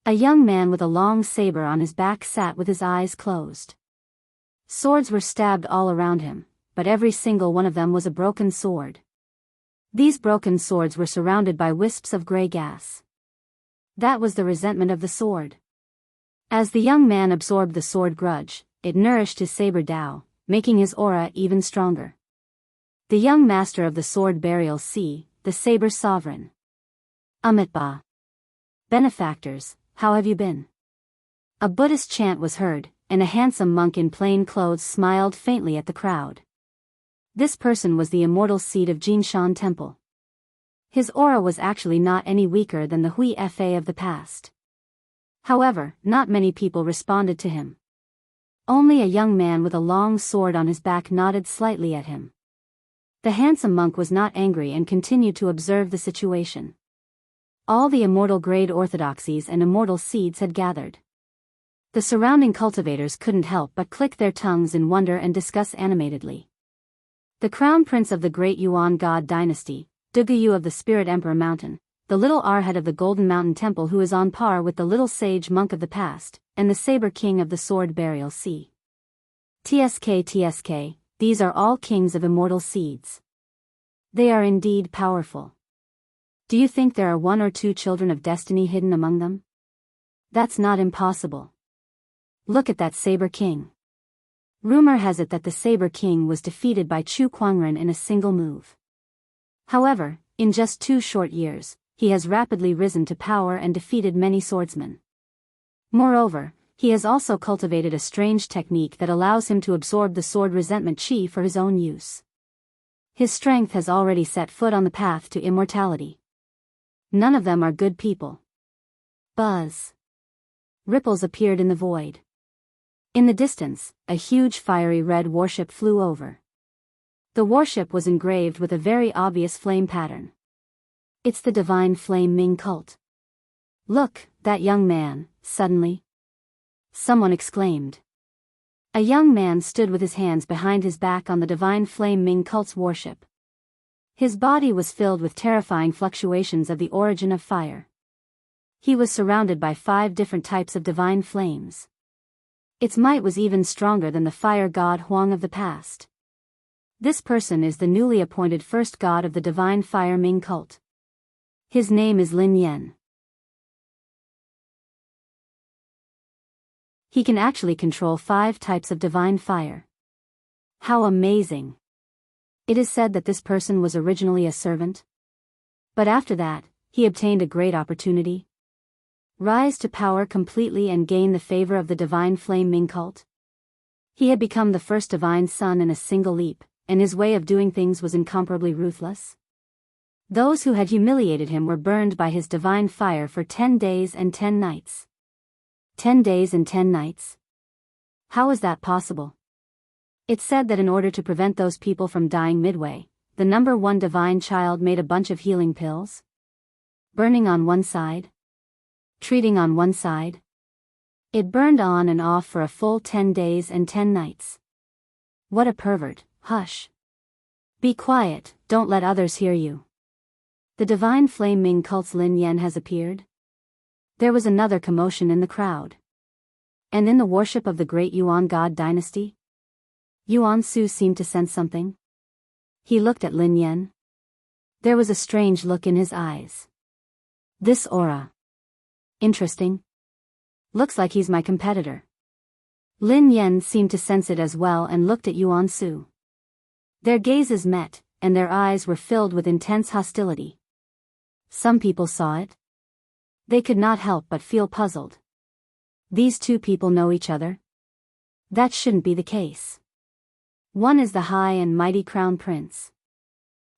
a young man with a long saber on his back sat with his eyes closed. Swords were stabbed all around him, but every single one of them was a broken sword. These broken swords were surrounded by wisps of gray gas. That was the resentment of the sword. As the young man absorbed the sword grudge, it nourished his saber Dao, making his aura even stronger. The young master of the sword burial sea, the saber sovereign. Amitba. Benefactors, how have you been? A Buddhist chant was heard, and a handsome monk in plain clothes smiled faintly at the crowd. This person was the immortal seed of Jinshan Temple. His aura was actually not any weaker than the Hui Fa of the past. However, not many people responded to him. Only a young man with a long sword on his back nodded slightly at him. The handsome monk was not angry and continued to observe the situation. All the immortal grade orthodoxies and immortal seeds had gathered. The surrounding cultivators couldn't help but click their tongues in wonder and discuss animatedly. The crown prince of the great Yuan god dynasty, Duguyu of the Spirit Emperor Mountain, the little Arhat of the Golden Mountain Temple who is on par with the little sage monk of the past, and the saber king of the sword burial sea. TSK, these are all kings of immortal seeds. They are indeed powerful. Do you think there are 1 or 2 children of destiny hidden among them? That's not impossible. Look at that saber king. Rumor has it that the saber king was defeated by Chu Kuangren in a single move. However, in just 2 short years, he has rapidly risen to power and defeated many swordsmen. Moreover, he has also cultivated a strange technique that allows him to absorb the sword resentment chi for his own use. His strength has already set foot on the path to immortality. None of them are good people. Buzz. Ripples appeared in the void. In the distance, a huge fiery red warship flew over. The warship was engraved with a very obvious flame pattern. It's the divine flame Ming cult. Look, that young man, suddenly. Someone exclaimed. A young man stood with his hands behind his back on the divine flame Ming cult's warship. His body was filled with terrifying fluctuations of the origin of fire. He was surrounded by 5 different types of divine flames. Its might was even stronger than the fire god Huang of the past. This person is the newly appointed first god of the divine fire Ming cult. His name is Lin Yan. He can actually control 5 types of divine fire. How amazing! It is said that this person was originally a servant. But after that, he obtained a great opportunity. Rise to power completely and gain the favor of the divine flame Ming cult. He had become the first divine son in a single leap, and his way of doing things was incomparably ruthless. Those who had humiliated him were burned by his divine fire for 10 days and 10 nights. 10 days and 10 nights? How is that possible? It's said that in order to prevent those people from dying midway, the number 1 divine child made a bunch of healing pills. Burning on one side. Treating on one side. It burned on and off for a full 10 days and 10 nights. What a pervert, hush. Be quiet, don't let others hear you. The divine flame Ming cult's Lin Yan has appeared. There was another commotion in the crowd. And in the worship of the great Yuan god dynasty? Yuan Su seemed to sense something. He looked at Lin Yan. There was a strange look in his eyes. This aura. Interesting. Looks like he's my competitor. Lin Yan seemed to sense it as well and looked at Yuan Su. Their gazes met, and their eyes were filled with intense hostility. Some people saw it. They could not help but feel puzzled. These 2 people know each other? That shouldn't be the case. One is the high and mighty crown prince.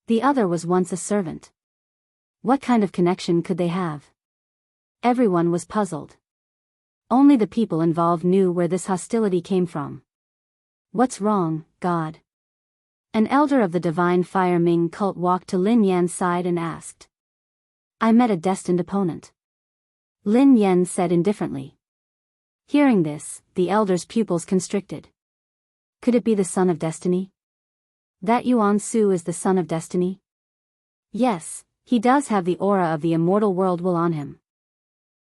The other was once a servant. What kind of connection could they have? Everyone was puzzled. Only the people involved knew where this hostility came from. What's wrong, God? An elder of the Divine Fire Ming cult walked to Lin Yan's side and asked. I met a destined opponent. Lin Yan said indifferently. Hearing this, the elder's pupils constricted. Could it be the son of destiny? That Yuan Su is the son of destiny? Yes, he does have the aura of the immortal world will on him.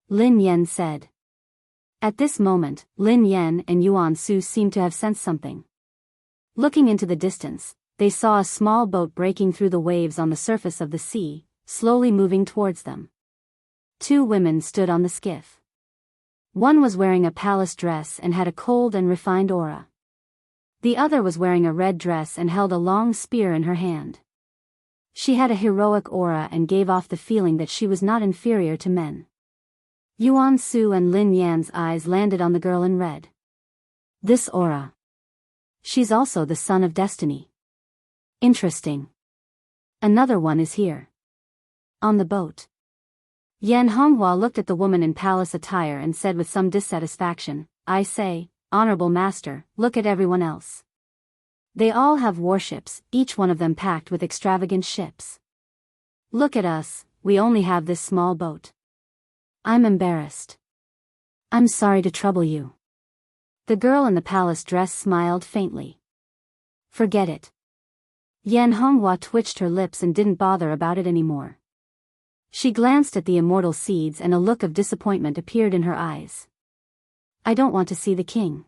Lin Yan said. At this moment, Lin Yan and Yuan Su seemed to have sensed something. Looking into the distance, they saw a small boat breaking through the waves on the surface of the sea, slowly moving towards them. Two women stood on the skiff. One was wearing a palace dress and had a cold and refined aura. The other was wearing a red dress and held a long spear in her hand. She had a heroic aura and gave off the feeling that she was not inferior to men. Yuan Su and Lin Yan's eyes landed on the girl in red. This aura. She's also the son of destiny. Interesting. Another one is here. On the boat. Yan Honghua looked at the woman in palace attire and said with some dissatisfaction, I say, honorable master, look at everyone else. They all have warships, each one of them packed with extravagant ships. Look at us, we only have this small boat. I'm embarrassed. I'm sorry to trouble you. The girl in the palace dress smiled faintly. Forget it. Yan Honghua twitched her lips and didn't bother about it anymore. She glanced at the immortal seeds and a look of disappointment appeared in her eyes. I don't want to see the king.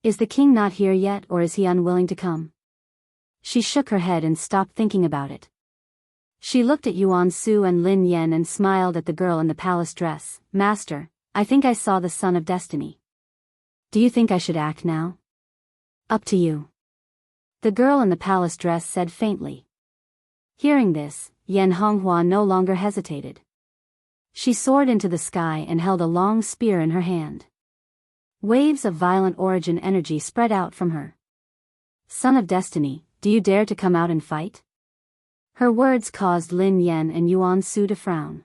Is the king not here yet, or is he unwilling to come? She shook her head and stopped thinking about it. She looked at Yuan Su and Lin Yan and smiled at the girl in the palace dress. Master, I think I saw the son of destiny. Do you think I should act now? Up to you. The girl in the palace dress said faintly. Hearing this, Yan Honghua no longer hesitated. She soared into the sky and held a long spear in her hand. Waves of violent origin energy spread out from her. Son of destiny, do you dare to come out and fight? Her words caused Lin Yan and Yuan Su to frown.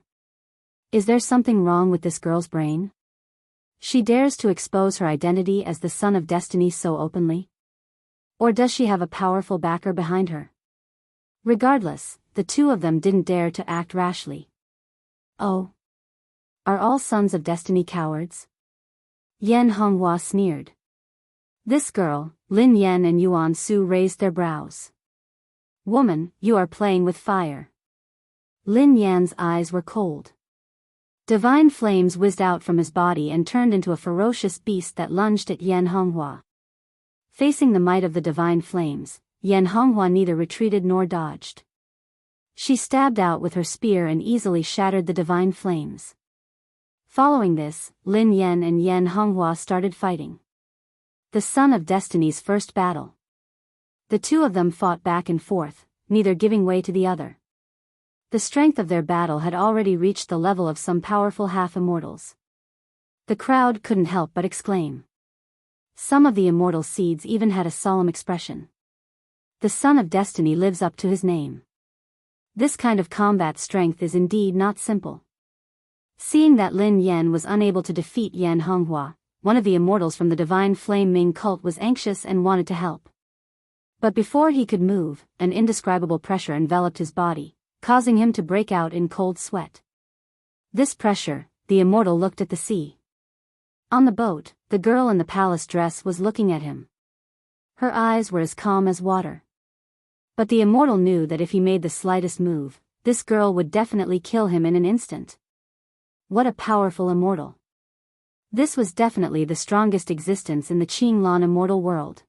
Is there something wrong with this girl's brain? She dares to expose her identity as the son of destiny so openly? Or does she have a powerful backer behind her? Regardless, the two of them didn't dare to act rashly. Oh. Are all sons of destiny cowards? Yan Honghua sneered. This girl, Lin Yan and Yuan Su raised their brows. Woman, you are playing with fire. Lin Yan's eyes were cold. Divine flames whizzed out from his body and turned into a ferocious beast that lunged at Yan Honghua. Facing the might of the divine flames, Yan Honghua neither retreated nor dodged. She stabbed out with her spear and easily shattered the divine flames. Following this, Lin Yan and Yan Honghua started fighting. The son of destiny's first battle. The two of them fought back and forth, neither giving way to the other. The strength of their battle had already reached the level of some powerful half-immortals. The crowd couldn't help but exclaim. Some of the immortal seeds even had a solemn expression. The son of destiny lives up to his name. This kind of combat strength is indeed not simple. Seeing that Lin Yan was unable to defeat Yan Honghua, one of the immortals from the Divine Flame Ming cult was anxious and wanted to help. But before he could move, an indescribable pressure enveloped his body, causing him to break out in cold sweat. This pressure, the immortal looked at the sea. On the boat, the girl in the palace dress was looking at him. Her eyes were as calm as water. But the immortal knew that if he made the slightest move, this girl would definitely kill him in an instant. What a powerful immortal. This was definitely the strongest existence in the Qinglan immortal world.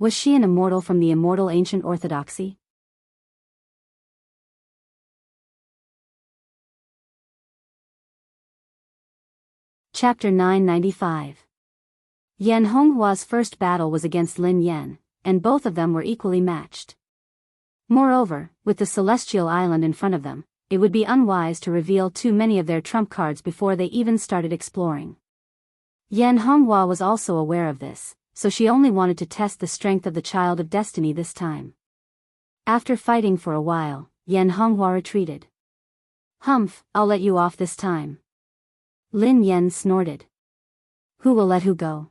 Was she an immortal from the immortal ancient orthodoxy? Chapter 995. Yan Honghua's first battle was against Lin Yan, and both of them were equally matched. Moreover, with the celestial island in front of them, it would be unwise to reveal too many of their trump cards before they even started exploring. Yan Honghua was also aware of this, so she only wanted to test the strength of the child of destiny this time. After fighting for a while, Yan Honghua retreated. Humph, I'll let you off this time. Lin Yan snorted. Who will let who go?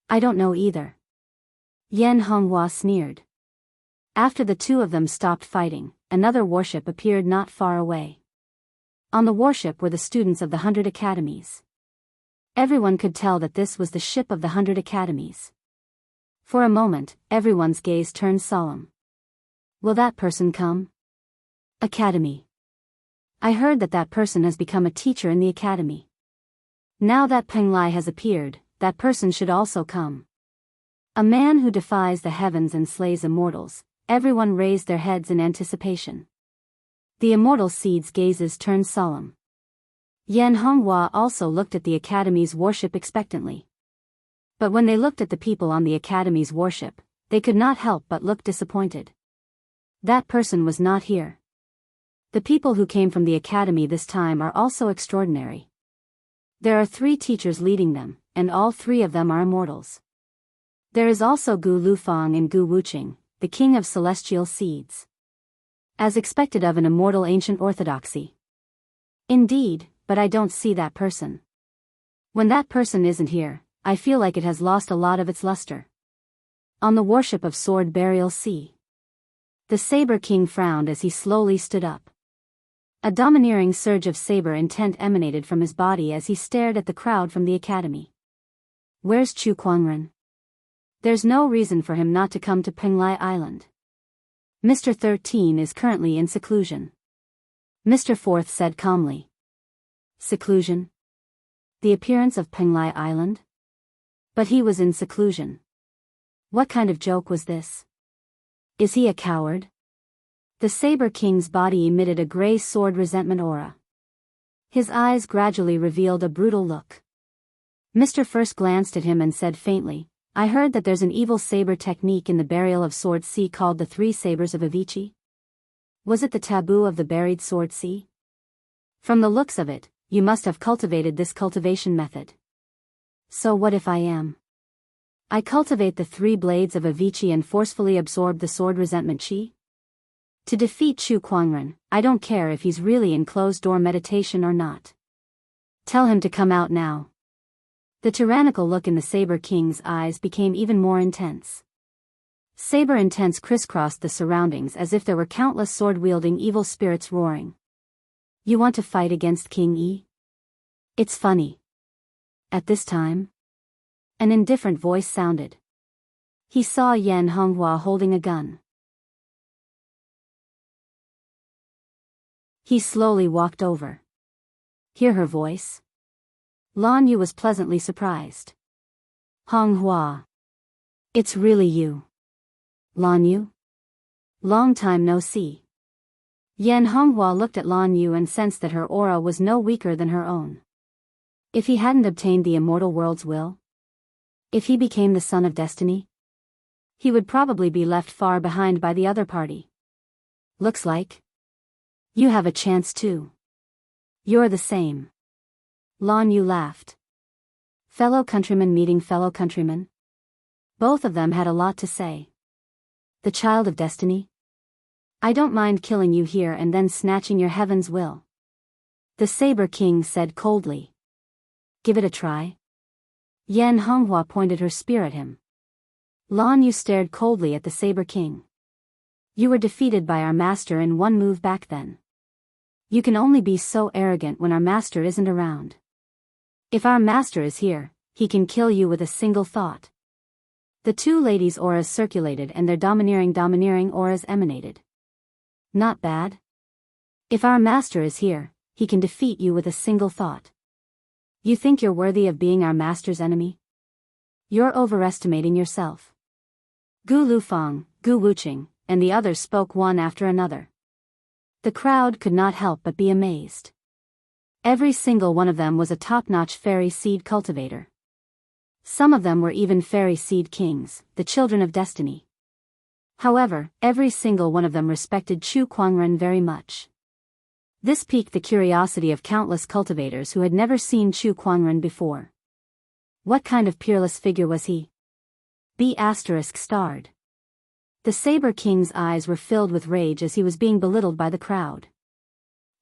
I don't know either. Yan Honghua sneered. After the two of them stopped fighting, another warship appeared not far away. On the warship were the students of the 100 academies. Everyone could tell that this was the ship of the 100 academies. For a moment, everyone's gaze turned solemn. Will that person come? Academy. I heard that that person has become a teacher in the academy. Now that Peng Lai has appeared, that person should also come. A man who defies the heavens and slays immortals. Everyone raised their heads in anticipation. The immortal seed's gazes turned solemn. Yan Honghua also looked at the academy's warship expectantly. But when they looked at the people on the academy's warship, they could not help but look disappointed. That person was not here. The people who came from the academy this time are also extraordinary. There are 3 teachers leading them, and all 3 of them are immortals. There is also Gu Lufang and Gu Wuqing, the king of celestial seeds. As expected of an immortal ancient orthodoxy. Indeed, but I don't see that person. When that person isn't here, I feel like it has lost a lot of its luster. On the warship of Sword Burial Sea. The Saber King frowned as he slowly stood up. A domineering surge of saber intent emanated from his body as he stared at the crowd from the academy. Where's Chu Kuangren? There's no reason for him not to come to Penglai Island. Mr. 13 is currently in seclusion. Mr. 4 said calmly. Seclusion? The appearance of Penglai Island? But he was in seclusion. What kind of joke was this? Is he a coward? The Saber King's body emitted a gray sword resentment aura. His eyes gradually revealed a brutal look. Mr. First glanced at him and said faintly, I heard that there's an evil saber technique in the burial of Sword Sea called the 3 Sabers of Avicii. Was it the taboo of the buried Sword Sea? From the looks of it, you must have cultivated this cultivation method. So what if I am? I cultivate the 3 blades of Avicii and forcefully absorb the sword resentment chi? To defeat Chu Kuangren, I don't care if he's really in closed-door meditation or not. Tell him to come out now. The tyrannical look in the Saber King's eyes became even more intense. Saber intents crisscrossed the surroundings as if there were countless sword-wielding evil spirits roaring. You want to fight against King Yi? It's funny. At this time? An indifferent voice sounded. He saw Yan Honghua holding a gun. He slowly walked over. Hear her voice? Lan Yu was pleasantly surprised. Honghua. It's really you. Lan Yu? Long time no see. Yan Honghua looked at Lan Yu and sensed that her aura was no weaker than her own. If he hadn't obtained the immortal world's will? If he became the son of destiny? He would probably be left far behind by the other party. Looks like you have a chance too. You're the same. Lan Yu laughed. Fellow countrymen meeting fellow countrymen? Both of them had a lot to say. The child of destiny? I don't mind killing you here and then snatching your heaven's will. The Saber King said coldly. Give it a try. Yan Honghua pointed her spear at him. Lan Yu stared coldly at the Saber King. You were defeated by our master in one move back then. You can only be so arrogant when our master isn't around. If our master is here, he can kill you with a single thought. The 2 ladies' auras circulated and their domineering auras emanated. Not bad. If our master is here, he can defeat you with a single thought. You think you're worthy of being our master's enemy? You're overestimating yourself. Gu Lufang, Gu Wuqing, and the others spoke one after another. The crowd could not help but be amazed. Every single one of them was a top-notch fairy seed cultivator. Some of them were even fairy seed kings, the children of destiny. However, every single one of them respected Chu Kuangren very much. This piqued the curiosity of countless cultivators who had never seen Chu Kuangren before. What kind of peerless figure was he? B** starred. The Saber King's eyes were filled with rage as he was being belittled by the crowd.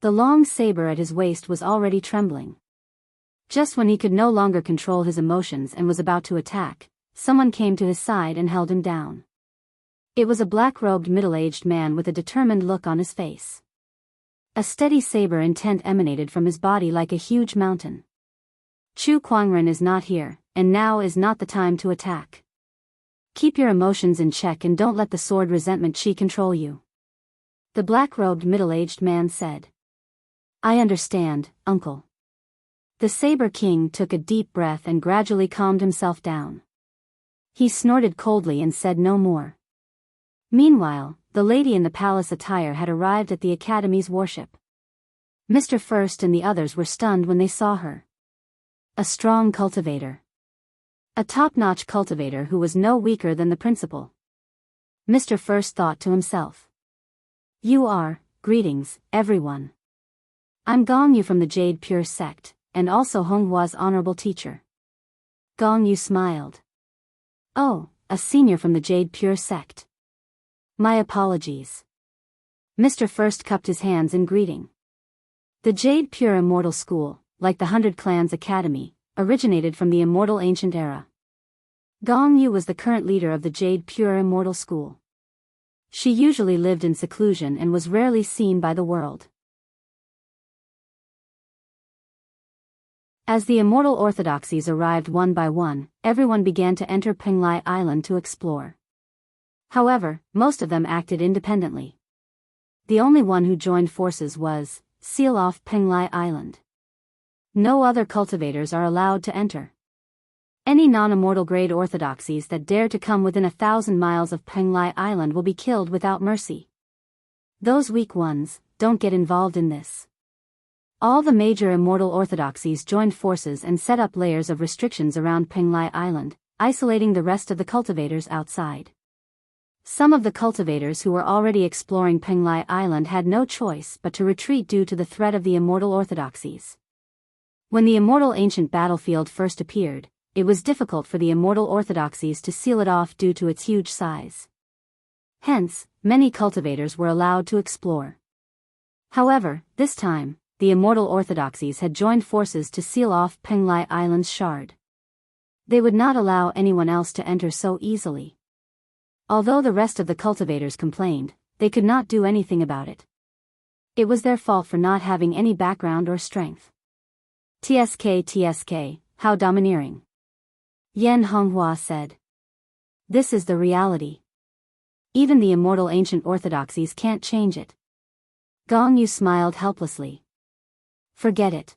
The long saber at his waist was already trembling. Just when he could no longer control his emotions and was about to attack, someone came to his side and held him down. It was a black-robed middle-aged man with a determined look on his face. A steady saber intent emanated from his body like a huge mountain. Chu Kuangren is not here, and now is not the time to attack. Keep your emotions in check and don't let the sword resentment chi control you. The black-robed middle-aged man said. I understand, uncle. The Saber King took a deep breath and gradually calmed himself down. He snorted coldly and said no more. Meanwhile, the lady in the palace attire had arrived at the Academy's worship. Mr. First and the others were stunned when they saw her. A strong cultivator. A top-notch cultivator who was no weaker than the principal. Mr. First thought to himself. You are, greetings, everyone. I'm Gong Yu from the Jade Pure sect, and also Honghua's honorable teacher. Gong Yu smiled. Oh, a senior from the Jade Pure sect. My apologies. Mr. First cupped his hands in greeting. The Jade Pure Immortal School, like the 100 Clans Academy, originated from the Immortal Ancient Era. Gong Yu was the current leader of the Jade Pure Immortal School. She usually lived in seclusion and was rarely seen by the world. As the immortal orthodoxies arrived one by one, everyone began to enter Penglai Island to explore. However, most of them acted independently. The only one who joined forces was, seal off Penglai Island. No other cultivators are allowed to enter. Any non-immortal grade orthodoxies that dare to come within 1,000 miles of Penglai Island will be killed without mercy. Those weak ones, don't get involved in this. All the major immortal orthodoxies joined forces and set up layers of restrictions around Penglai Island, isolating the rest of the cultivators outside. Some of the cultivators who were already exploring Penglai Island had no choice but to retreat due to the threat of the immortal orthodoxies. When the immortal ancient battlefield first appeared, it was difficult for the immortal orthodoxies to seal it off due to its huge size. Hence, many cultivators were allowed to explore. However, this time, the immortal orthodoxies had joined forces to seal off Penglai Island's shard. They would not allow anyone else to enter so easily. Although the rest of the cultivators complained, they could not do anything about it. It was their fault for not having any background or strength. TSK, how domineering. Yan Honghua said. This is the reality. Even the immortal ancient orthodoxies can't change it. Gong Yu smiled helplessly. Forget it.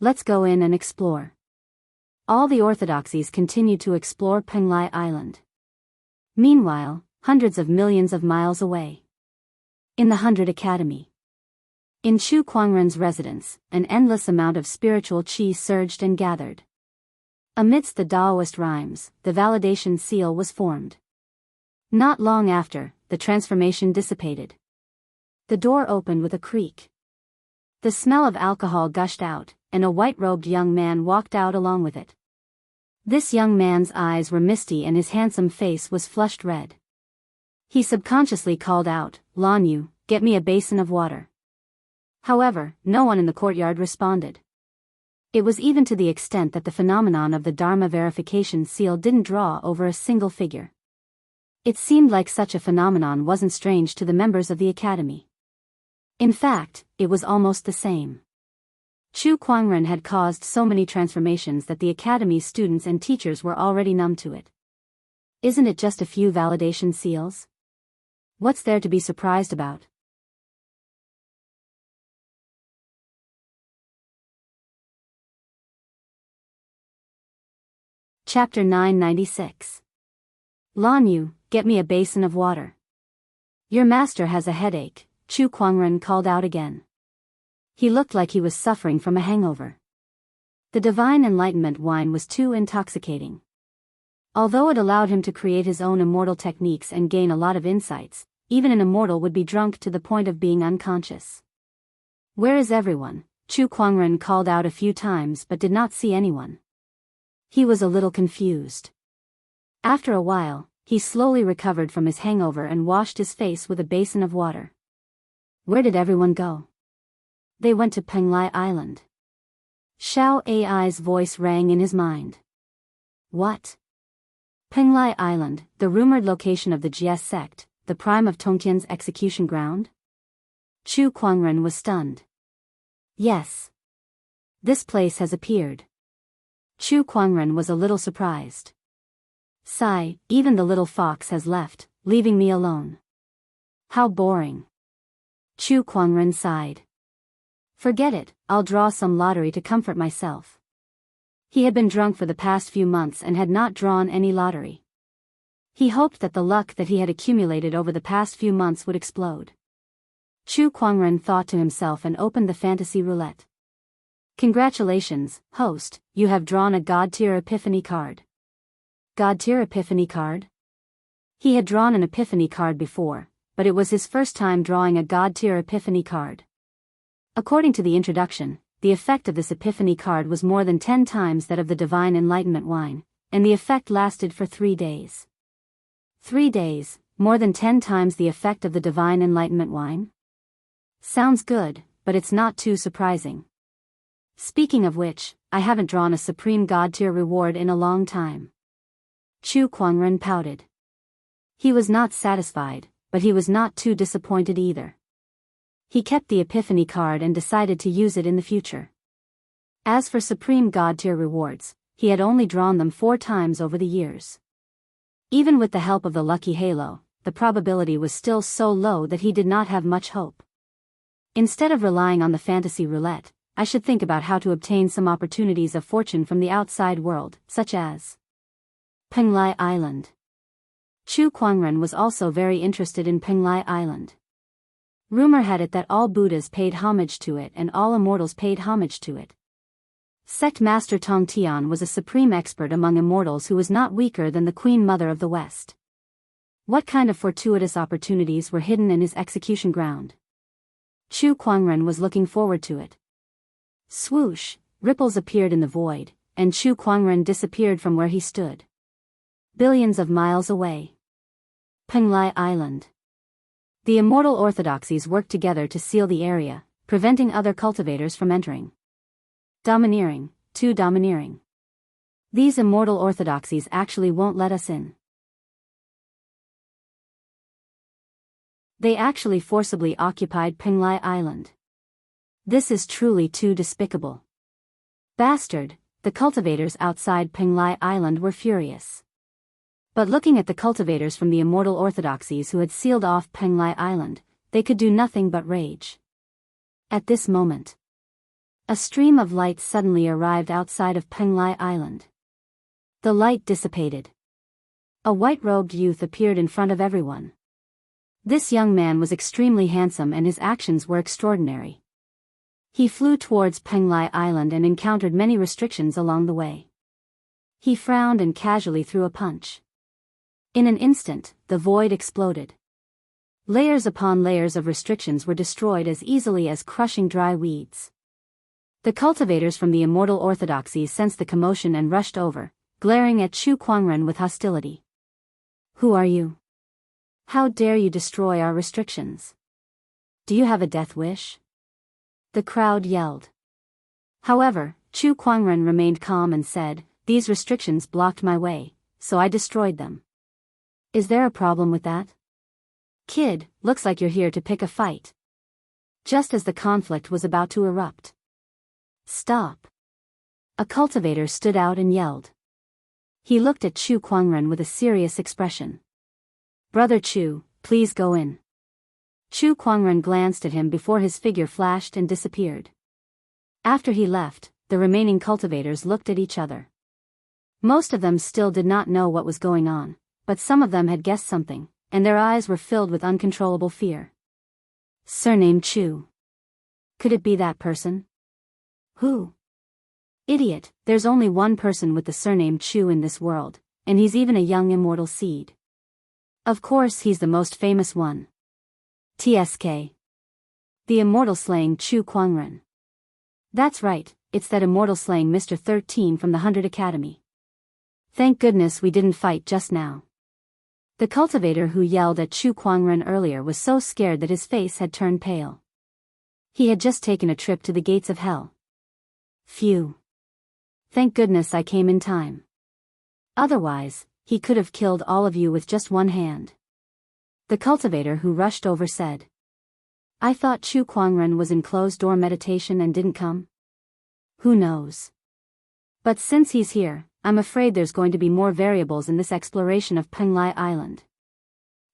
Let's go in and explore. All the orthodoxies continued to explore Penglai Island. Meanwhile, hundreds of millions of miles away. In the 100 Academy. In Chu Kuangren's residence, an endless amount of spiritual qi surged and gathered. Amidst the Daoist rhymes, the validation seal was formed. Not long after, the transformation dissipated. The door opened with a creak. The smell of alcohol gushed out, and a white-robed young man walked out along with it. This young man's eyes were misty and his handsome face was flushed red. He subconsciously called out, Lan Yu, get me a basin of water. However, no one in the courtyard responded. It was even to the extent that the phenomenon of the Dharma verification seal didn't draw over a single figure. It seemed like such a phenomenon wasn't strange to the members of the Academy. In fact, it was almost the same. Chu Kuangren had caused so many transformations that the Academy's students and teachers were already numb to it. Isn't it just a few validation seals? What's there to be surprised about? Chapter 996. Lan Yu, get me a basin of water. Your master has a headache, Chu Kuangren called out again. He looked like he was suffering from a hangover. The divine enlightenment wine was too intoxicating. Although it allowed him to create his own immortal techniques and gain a lot of insights, even an immortal would be drunk to the point of being unconscious. Where is everyone? Chu Kuangren called out a few times but did not see anyone. He was a little confused. After a while, he slowly recovered from his hangover and washed his face with a basin of water. Where did everyone go? They went to Penglai Island. Xiao Ai's voice rang in his mind. What? Penglai Island, the rumored location of the Jie sect, the prime of Tongtian's execution ground? Chu Kuangren was stunned. Yes. This place has appeared. Chu Kuangren was a little surprised. Sigh, even the little fox has left, leaving me alone. How boring. Chu Kuangren sighed. Forget it, I'll draw some lottery to comfort myself. He had been drunk for the past few months and had not drawn any lottery. He hoped that the luck that he had accumulated over the past few months would explode. Chu Kuangren thought to himself and opened the fantasy roulette. Congratulations, host, you have drawn a God-tier epiphany card. God-tier epiphany card? He had drawn an epiphany card before, but it was his first time drawing a God-tier epiphany card. According to the introduction, the effect of this epiphany card was more than 10 times that of the divine enlightenment wine, and the effect lasted for 3 days. 3 days, more than 10 times the effect of the divine enlightenment wine? Sounds good, but it's not too surprising. Speaking of which, I haven't drawn a supreme God-tier reward in a long time. Chu Kuangren pouted. He was not satisfied, but he was not too disappointed either. He kept the epiphany card and decided to use it in the future. As for supreme God-tier rewards, he had only drawn them 4 times over the years. Even with the help of the lucky halo, the probability was still so low that he did not have much hope. Instead of relying on the fantasy roulette, I should think about how to obtain some opportunities of fortune from the outside world, such as Penglai Island. Chu Kuangren was also very interested in Penglai Island. Rumor had it that all Buddhas paid homage to it and all immortals paid homage to it. Sect Master Tong Tian was a supreme expert among immortals who was not weaker than the Queen Mother of the West. What kind of fortuitous opportunities were hidden in his execution ground? Chu Kuangren was looking forward to it. Swoosh, ripples appeared in the void, and Chu Kuangren disappeared from where he stood. Billions of miles away. Penglai Island. The immortal orthodoxies worked together to seal the area, preventing other cultivators from entering. Domineering, too domineering. These immortal orthodoxies actually won't let us in. They actually forcibly occupied Penglai Island. This is truly too despicable. Bastard, the cultivators outside Penglai Island were furious. But looking at the cultivators from the immortal orthodoxies who had sealed off Penglai Island, they could do nothing but rage. At this moment, a stream of light suddenly arrived outside of Penglai Island. The light dissipated. A white-robed youth appeared in front of everyone. This young man was extremely handsome and his actions were extraordinary. He flew towards Penglai Island and encountered many restrictions along the way. He frowned and casually threw a punch. In an instant, the void exploded. Layers upon layers of restrictions were destroyed as easily as crushing dry weeds. The cultivators from the immortal orthodoxies sensed the commotion and rushed over, glaring at Chu Kuangren with hostility. Who are you? How dare you destroy our restrictions? Do you have a death wish? The crowd yelled. However, Chu Kuangren remained calm and said, these restrictions blocked my way, so I destroyed them. Is there a problem with that? Kid, looks like you're here to pick a fight. Just as the conflict was about to erupt. Stop. A cultivator stood out and yelled. He looked at Chu Kuangren with a serious expression. Brother Chu, please go in. Chu Kuangren glanced at him before his figure flashed and disappeared. After he left, the remaining cultivators looked at each other. Most of them still did not know what was going on, but some of them had guessed something, and their eyes were filled with uncontrollable fear. Surname Chu. Could it be that person? Who? Idiot, there's only one person with the surname Chu in this world, and he's even a young immortal seed. Of course he's the most famous one. TSK. The immortal slaying Chu Kuangren. That's right, it's that immortal slaying Mr. 13 from the 100 Academy. Thank goodness we didn't fight just now. The cultivator who yelled at Chu Kuangren earlier was so scared that his face had turned pale. He had just taken a trip to the gates of hell. Phew. Thank goodness I came in time. Otherwise, he could have killed all of you with just one hand. The cultivator who rushed over said. I thought Chu Kuangren was in closed-door meditation and didn't come. Who knows? But since he's here, I'm afraid there's going to be more variables in this exploration of Penglai Island.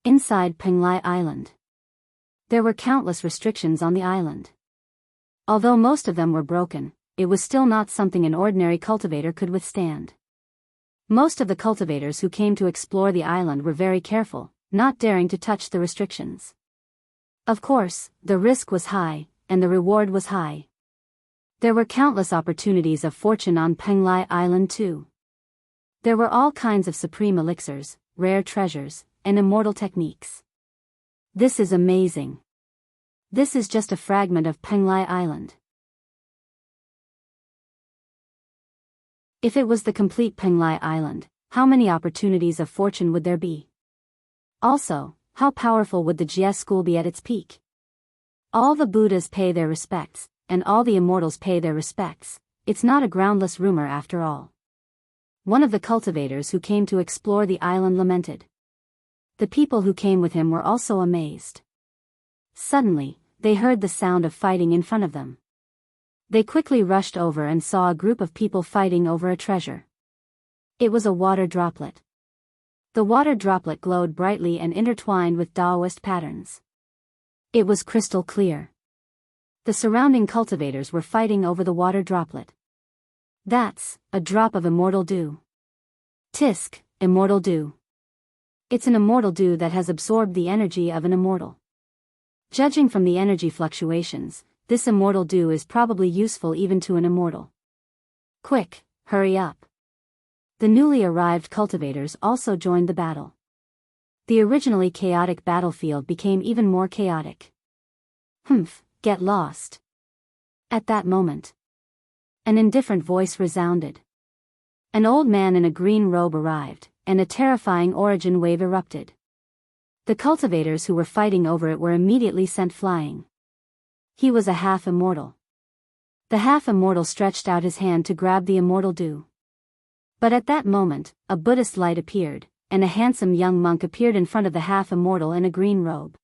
Inside Penglai Island, there were countless restrictions on the island. Although most of them were broken, it was still not something an ordinary cultivator could withstand. Most of the cultivators who came to explore the island were very careful, not daring to touch the restrictions. Of course, the risk was high, and the reward was high. There were countless opportunities of fortune on Penglai Island too. There were all kinds of supreme elixirs, rare treasures, and immortal techniques. This is amazing. This is just a fragment of Penglai Island. If it was the complete Penglai Island, how many opportunities of fortune would there be? Also, how powerful would the Jie school be at its peak? All the Buddhas pay their respects, and all the immortals pay their respects. It's not a groundless rumor after all. One of the cultivators who came to explore the island lamented. The people who came with him were also amazed. Suddenly, they heard the sound of fighting in front of them. They quickly rushed over and saw a group of people fighting over a treasure. It was a water droplet. The water droplet glowed brightly and intertwined with Daoist patterns. It was crystal clear. The surrounding cultivators were fighting over the water droplet. That's a drop of immortal dew. Tisk, immortal dew. It's an immortal dew that has absorbed the energy of an immortal. Judging from the energy fluctuations, this immortal dew is probably useful even to an immortal. Quick, hurry up. The newly arrived cultivators also joined the battle. The originally chaotic battlefield became even more chaotic. Get lost. At that moment, an indifferent voice resounded. An old man in a green robe arrived, and a terrifying origin wave erupted. The cultivators who were fighting over it were immediately sent flying. He was a half-immortal. The half-immortal stretched out his hand to grab the immortal dew. But at that moment, a Buddhist light appeared, and a handsome young monk appeared in front of the half-immortal in a green robe.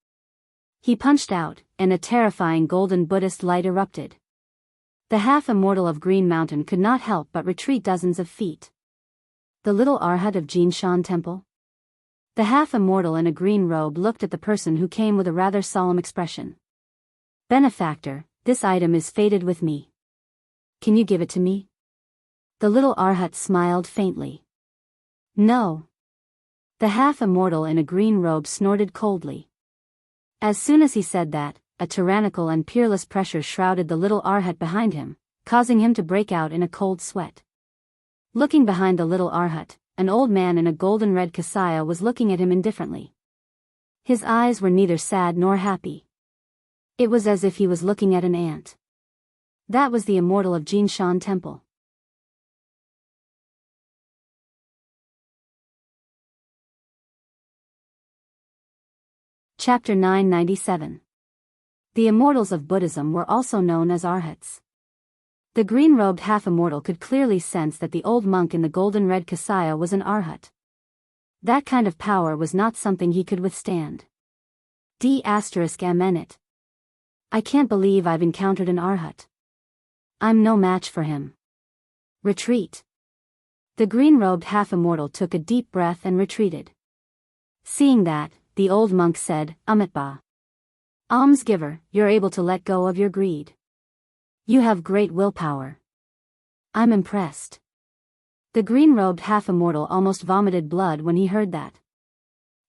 He punched out, and a terrifying golden Buddhist light erupted. The half-immortal of Green Mountain could not help but retreat dozens of feet. The little Arhat of Jinshan Temple? The half-immortal in a green robe looked at the person who came with a rather solemn expression. Benefactor, this item is fated with me. Can you give it to me? The little Arhat smiled faintly. No. The half-immortal in a green robe snorted coldly. As soon as he said that, a tyrannical and peerless pressure shrouded the little Arhat behind him, causing him to break out in a cold sweat. Looking behind the little Arhat, an old man in a golden-red kasaya was looking at him indifferently. His eyes were neither sad nor happy. It was as if he was looking at an ant. That was the immortal of Jinshan Temple. Chapter 997. The immortals of Buddhism were also known as arhats. The green-robed half-immortal could clearly sense that the old monk in the golden-red kasaya was an arhat. That kind of power was not something he could withstand. D***it. I can't believe I've encountered an arhat. I'm no match for him. Retreat. The green-robed half-immortal took a deep breath and retreated. Seeing that, the old monk said, Amitba. Almsgiver, you're able to let go of your greed. You have great willpower. I'm impressed. The green-robed half-immortal almost vomited blood when he heard that.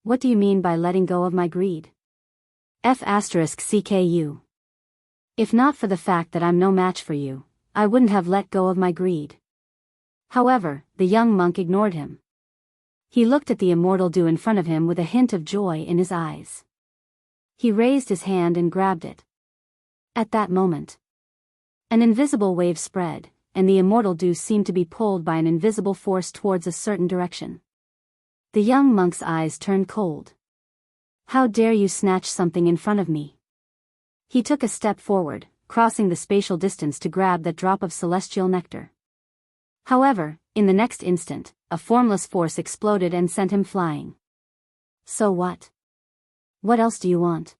What do you mean by letting go of my greed? F***CKU. If not for the fact that I'm no match for you, I wouldn't have let go of my greed. However, the young monk ignored him. He looked at the immortal dew in front of him with a hint of joy in his eyes. He raised his hand and grabbed it. At that moment, an invisible wave spread, and the immortal dew seemed to be pulled by an invisible force towards a certain direction. The young monk's eyes turned cold. "How dare you snatch something in front of me?" He took a step forward, crossing the spatial distance to grab that drop of celestial nectar. However, in the next instant, a formless force exploded and sent him flying. "So what? What else do you want?"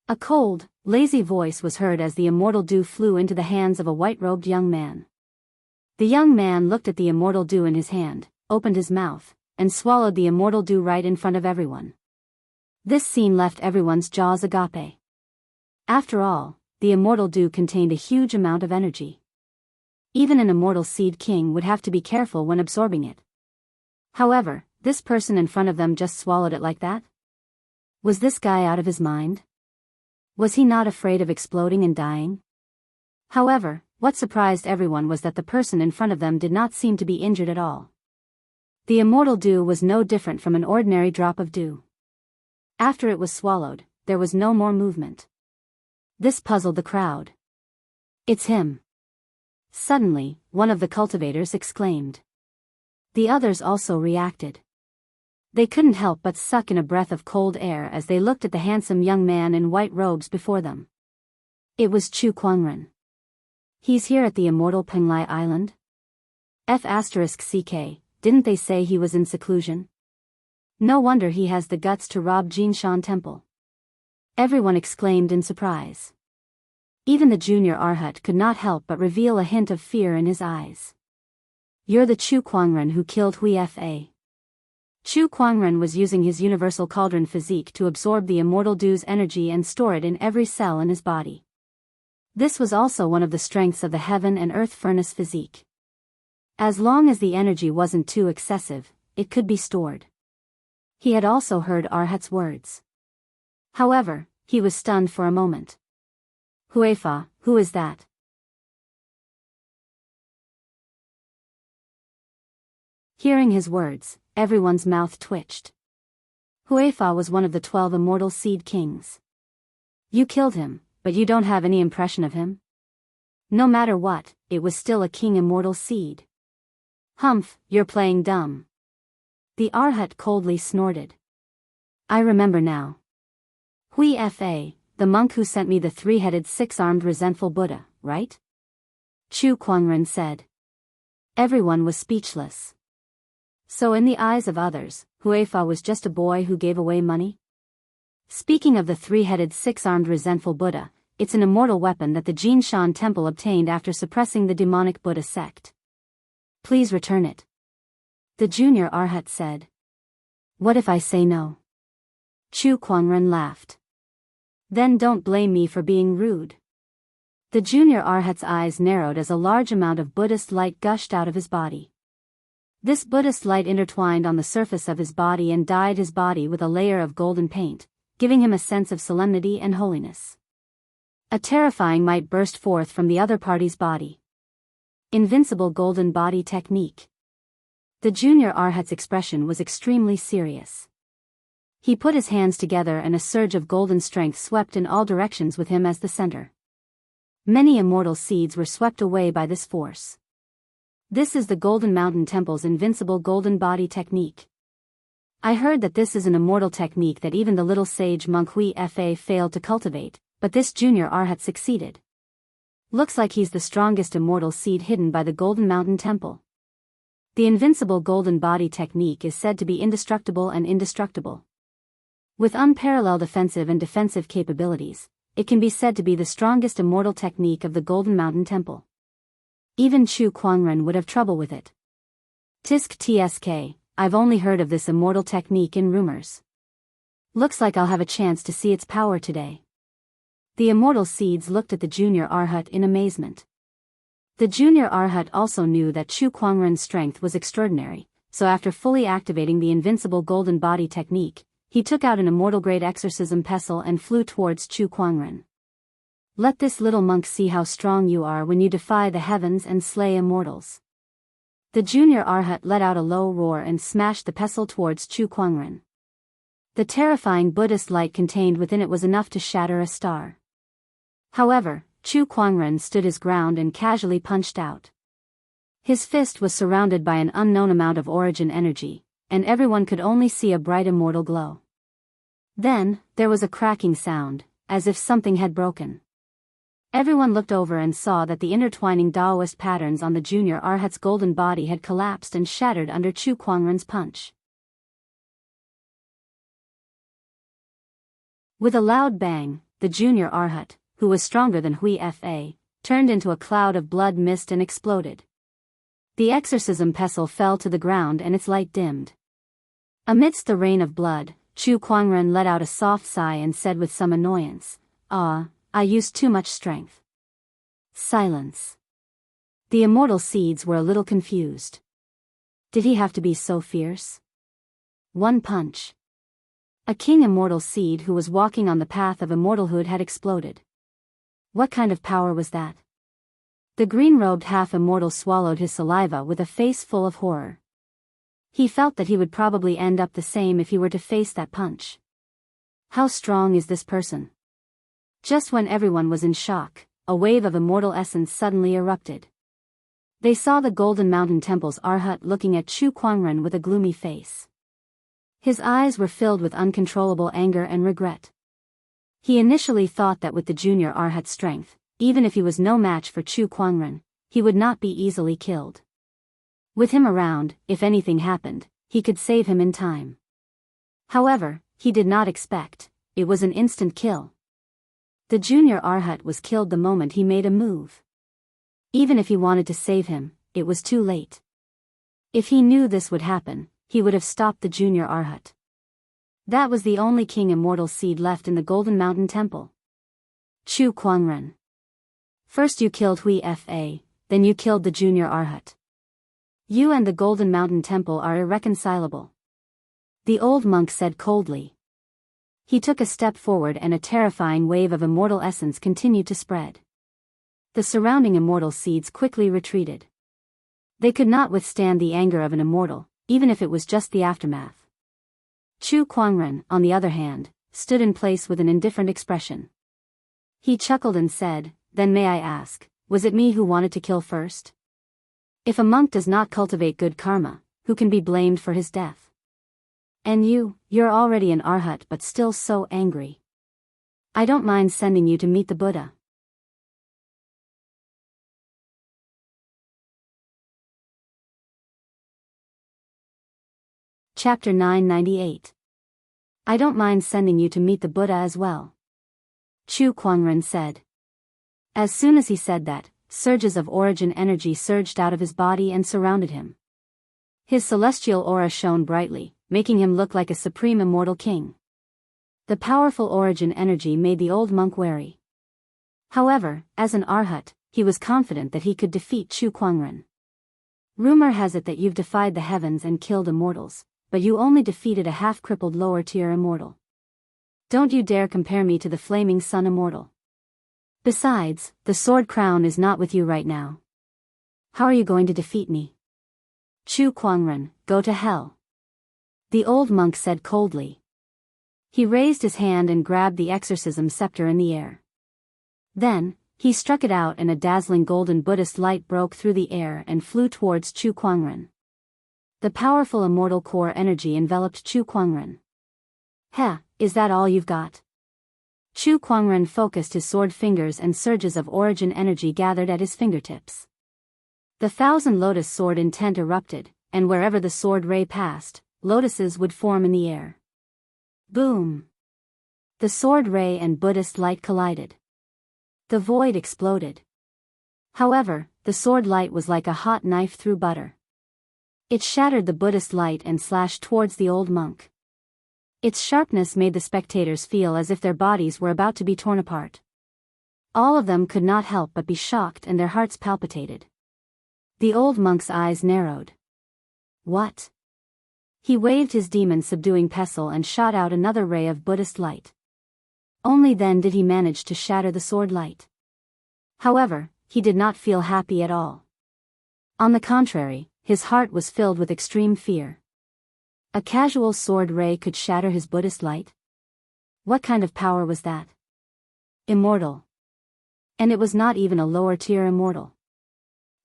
A cold, lazy voice was heard as the immortal dew flew into the hands of a white-robed young man. The young man looked at the immortal dew in his hand, opened his mouth, and swallowed the immortal dew right in front of everyone. This scene left everyone's jaws agape. After all, the immortal dew contained a huge amount of energy. Even an immortal seed king would have to be careful when absorbing it. However, this person in front of them just swallowed it like that? Was this guy out of his mind? Was he not afraid of exploding and dying? However, what surprised everyone was that the person in front of them did not seem to be injured at all. The immortal dew was no different from an ordinary drop of dew. After it was swallowed, there was no more movement. This puzzled the crowd. "It's him." Suddenly, one of the cultivators exclaimed. The others also reacted. They couldn't help but suck in a breath of cold air as they looked at the handsome young man in white robes before them. It was Chu Kuangren. "He's here at the immortal Penglai Island?" *CK, didn't they say he was in seclusion? No wonder he has the guts to rob Jinshan Temple. Everyone exclaimed in surprise. Even the junior Arhat could not help but reveal a hint of fear in his eyes. "You're the Chu Kuangren who killed Hui Fa." Chu Kuangren was using his universal cauldron physique to absorb the immortal dew's energy and store it in every cell in his body. This was also one of the strengths of the heaven and earth furnace physique. As long as the energy wasn't too excessive, it could be stored. He had also heard Arhat's words. However, he was stunned for a moment. "Huifa, who is that?" Hearing his words, everyone's mouth twitched. Huifa was one of the 12 immortal seed kings. "You killed him, but you don't have any impression of him?" No matter what, it was still a king immortal seed. "Humph, you're playing dumb." The Arhat coldly snorted. "I remember now. Hui Fa, the monk who sent me the three-headed six-armed resentful Buddha, right?" Chu Kuangren said. Everyone was speechless. So in the eyes of others, Huifa was just a boy who gave away money? Speaking of the three-headed six-armed resentful Buddha, it's an immortal weapon that the Jinshan Temple obtained after suppressing the demonic Buddha sect. "Please return it," the junior Arhat said. "What if I say no?" Chu Kuangren laughed. "Then don't blame me for being rude." The junior Arhat's eyes narrowed as a large amount of Buddhist light gushed out of his body. This Buddhist light intertwined on the surface of his body and dyed his body with a layer of golden paint, giving him a sense of solemnity and holiness. A terrifying might burst forth from the other party's body. Invincible golden body technique. The junior Arhat's expression was extremely serious. He put his hands together and a surge of golden strength swept in all directions with him as the center. Many immortal seeds were swept away by this force. This is the Golden Mountain Temple's invincible golden body technique. I heard that this is an immortal technique that even the little sage monk Hui Fa failed to cultivate, but this junior Arhat succeeded. Looks like he's the strongest immortal seed hidden by the Golden Mountain Temple. The invincible golden body technique is said to be indestructible and indestructible. With unparalleled offensive and defensive capabilities, it can be said to be the strongest immortal technique of the Golden Mountain Temple. Even Chu Kuangren would have trouble with it. Tisk tsk, I've only heard of this immortal technique in rumors. Looks like I'll have a chance to see its power today. The immortal seeds looked at the junior Arhat in amazement. The junior Arhat also knew that Chu Kuangren's strength was extraordinary, so after fully activating the invincible golden body technique, he took out an immortal-grade exorcism pestle and flew towards Chu Kuangren. "Let this little monk see how strong you are when you defy the heavens and slay immortals." The junior Arhat let out a low roar and smashed the pestle towards Chu Kuangren. The terrifying Buddhist light contained within it was enough to shatter a star. However, Chu Kuangren stood his ground and casually punched out. His fist was surrounded by an unknown amount of origin energy, and everyone could only see a bright immortal glow. Then, there was a cracking sound, as if something had broken. Everyone looked over and saw that the intertwining Daoist patterns on the junior Arhat's golden body had collapsed and shattered under Chu Kuangren's punch. With a loud bang, the junior Arhat, who was stronger than Hui Fa, turned into a cloud of blood mist and exploded. The exorcism pestle fell to the ground and its light dimmed. Amidst the rain of blood, Chu Kuangren let out a soft sigh and said with some annoyance, "Ah, I used too much strength." Silence. The immortal seeds were a little confused. Did he have to be so fierce? One punch. A king immortal seed who was walking on the path of immortalhood had exploded. What kind of power was that? The green-robed half-immortal swallowed his saliva with a face full of horror. He felt that he would probably end up the same if he were to face that punch. How strong is this person? Just when everyone was in shock, a wave of immortal essence suddenly erupted. They saw the Golden Mountain Temple's Arhat looking at Chu Kuangren with a gloomy face. His eyes were filled with uncontrollable anger and regret. He initially thought that with the junior Arhat's strength, even if he was no match for Chu Kuangren, he would not be easily killed. With him around, if anything happened, he could save him in time. However, he did not expect, it was an instant kill. The junior Arhat was killed the moment he made a move. Even if he wanted to save him, it was too late. If he knew this would happen, he would have stopped the junior Arhat. That was the only king immortal seed left in the Golden Mountain Temple. Chu Kuangren. First you killed Hui Fa, then you killed the junior Arhat. You and the Golden Mountain Temple are irreconcilable. The old monk said coldly. He took a step forward and a terrifying wave of immortal essence continued to spread. The surrounding immortal seeds quickly retreated. They could not withstand the anger of an immortal, even if it was just the aftermath. Chu Kuangren, on the other hand, stood in place with an indifferent expression. He chuckled and said, "Then may I ask, was it me who wanted to kill first? If a monk does not cultivate good karma, who can be blamed for his death? And you're already an Arhat but still so angry. I don't mind sending you to meet the Buddha." Chapter 998. I don't mind sending you to meet the Buddha as well. Chu Kuangren said. As soon as he said that, surges of origin energy surged out of his body and surrounded him. His celestial aura shone brightly, making him look like a supreme immortal king. The powerful origin energy made the old monk wary. However, as an Arhat, he was confident that he could defeat Chu Kuangren. Rumor has it that you've defied the heavens and killed immortals, but you only defeated a half-crippled lower-tier immortal. Don't you dare compare me to the flaming sun immortal. Besides, the sword crown is not with you right now. How are you going to defeat me? Chu Kuangren, go to hell. The old monk said coldly. He raised his hand and grabbed the exorcism scepter in the air. Then, he struck it out and a dazzling golden Buddhist light broke through the air and flew towards Chu Kuangren. The powerful immortal core energy enveloped Chu Kuangren. Heh, is that all you've got? Chu Kuangren focused his sword fingers and surges of origin energy gathered at his fingertips. The thousand lotus sword intent erupted, and wherever the sword ray passed, lotuses would form in the air. Boom! The sword ray and Buddhist light collided. The void exploded. However, the sword light was like a hot knife through butter. It shattered the Buddhist light and slashed towards the old monk. Its sharpness made the spectators feel as if their bodies were about to be torn apart. All of them could not help but be shocked and their hearts palpitated. The old monk's eyes narrowed. What? He waved his demon-subduing pestle and shot out another ray of Buddhist light. Only then did he manage to shatter the sword light. However, he did not feel happy at all. On the contrary, his heart was filled with extreme fear. A casual sword ray could shatter his Buddhist light? What kind of power was that? Immortal. And it was not even a lower-tier immortal.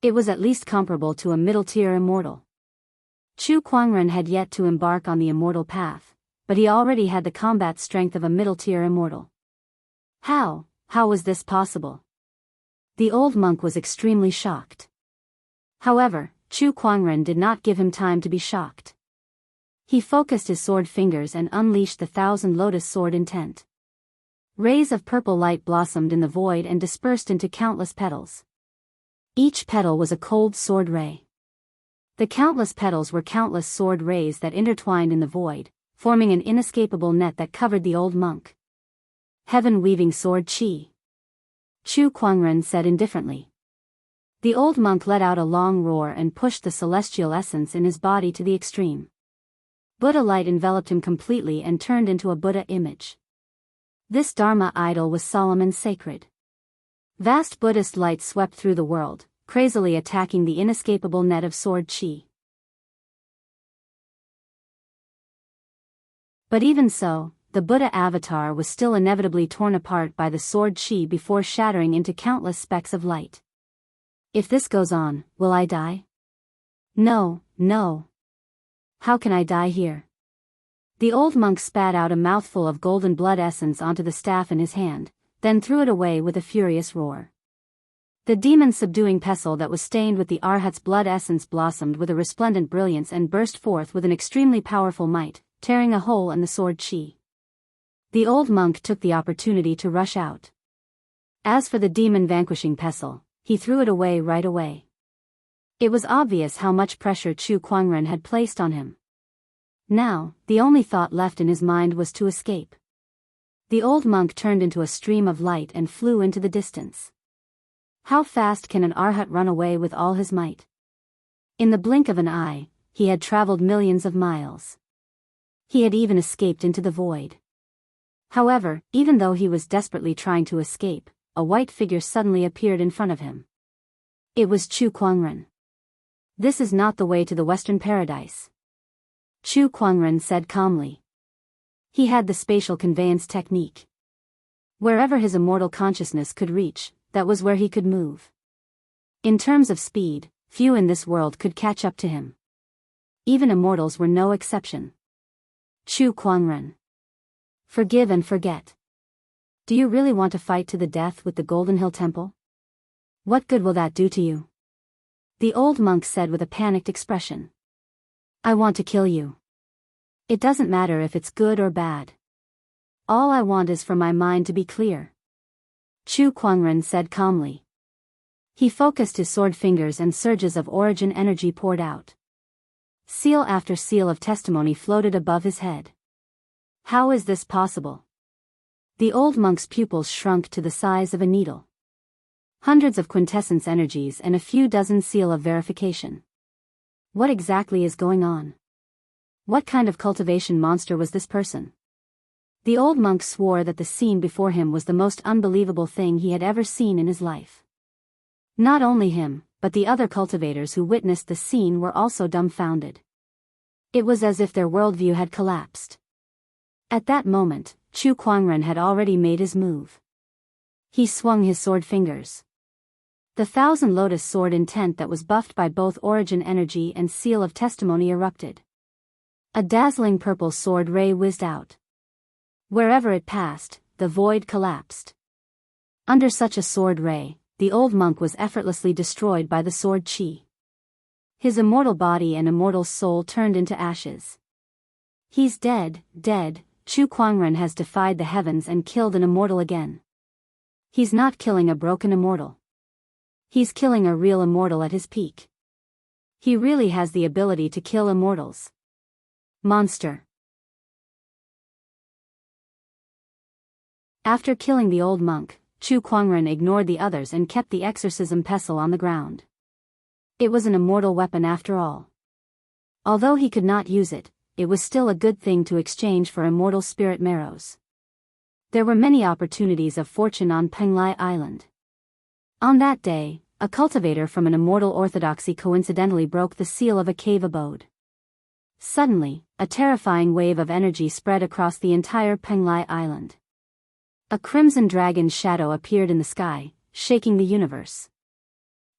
It was at least comparable to a middle-tier immortal. Chu Kuangren had yet to embark on the immortal path, but he already had the combat strength of a middle-tier immortal. How was this possible? The old monk was extremely shocked. However, Chu Kuangren did not give him time to be shocked. He focused his sword fingers and unleashed the 1,000 lotus sword intent. Rays of purple light blossomed in the void and dispersed into countless petals. Each petal was a cold sword ray. The countless petals were countless sword rays that intertwined in the void, forming an inescapable net that covered the old monk. Heaven-weaving sword chi. Chu Kuangren said indifferently. The old monk let out a long roar and pushed the celestial essence in his body to the extreme. Buddha light enveloped him completely and turned into a Buddha image. This Dharma idol was solemn and sacred. Vast Buddhist light swept through the world, crazily attacking the inescapable net of sword chi. But even so, the Buddha avatar was still inevitably torn apart by the sword chi before shattering into countless specks of light. If this goes on, will I die? No. How can I die here? The old monk spat out a mouthful of golden blood essence onto the staff in his hand, then threw it away with a furious roar. The demon-subduing pestle that was stained with the Arhat's blood essence blossomed with a resplendent brilliance and burst forth with an extremely powerful might, tearing a hole in the sword chi. The old monk took the opportunity to rush out. As for the demon-vanquishing pestle, he threw it away right away. It was obvious how much pressure Chu Kuangren had placed on him. Now, the only thought left in his mind was to escape. The old monk turned into a stream of light and flew into the distance. How fast can an Arhat run away with all his might? In the blink of an eye, he had traveled millions of miles. He had even escaped into the void. However, even though he was desperately trying to escape, a white figure suddenly appeared in front of him. It was Chu Kuangren. This is not the way to the Western Paradise. Chu Kuangren said calmly. He had the spatial conveyance technique. Wherever his immortal consciousness could reach, that was where he could move. In terms of speed, few in this world could catch up to him. Even immortals were no exception. Chu Kuangren. Forgive and forget. Do you really want to fight to the death with the Golden Hill Temple? What good will that do to you? The old monk said with a panicked expression. I want to kill you. It doesn't matter if it's good or bad. All I want is for my mind to be clear. Chu Kuangren said calmly. He focused his sword fingers and surges of origin energy poured out. Seal after seal of testimony floated above his head. How is this possible? The old monk's pupils shrunk to the size of a needle. Hundreds of quintessence energies and a few dozen seal of verification. What exactly is going on? What kind of cultivation monster was this person? The old monk swore that the scene before him was the most unbelievable thing he had ever seen in his life. Not only him, but the other cultivators who witnessed the scene were also dumbfounded. It was as if their worldview had collapsed. At that moment, Chu Kuangren had already made his move. He swung his sword fingers. The 1,000 lotus sword intent that was buffed by both origin energy and seal of testimony erupted. A dazzling purple sword ray whizzed out. Wherever it passed, the void collapsed. Under such a sword ray, the old monk was effortlessly destroyed by the sword chi. His immortal body and immortal soul turned into ashes. He's dead. Chu Kuangren has defied the heavens and killed an immortal again. He's not killing a broken immortal. He's killing a real immortal at his peak. He really has the ability to kill immortals. Monster. After killing the old monk, Chu Kuangren ignored the others and kept the exorcism pestle on the ground. It was an immortal weapon after all. Although he could not use it, it was still a good thing to exchange for immortal spirit marrows. There were many opportunities of fortune on Penglai Island. On that day, a cultivator from an immortal orthodoxy coincidentally broke the seal of a cave abode. Suddenly, a terrifying wave of energy spread across the entire Penglai Island. A crimson dragon's shadow appeared in the sky, shaking the universe.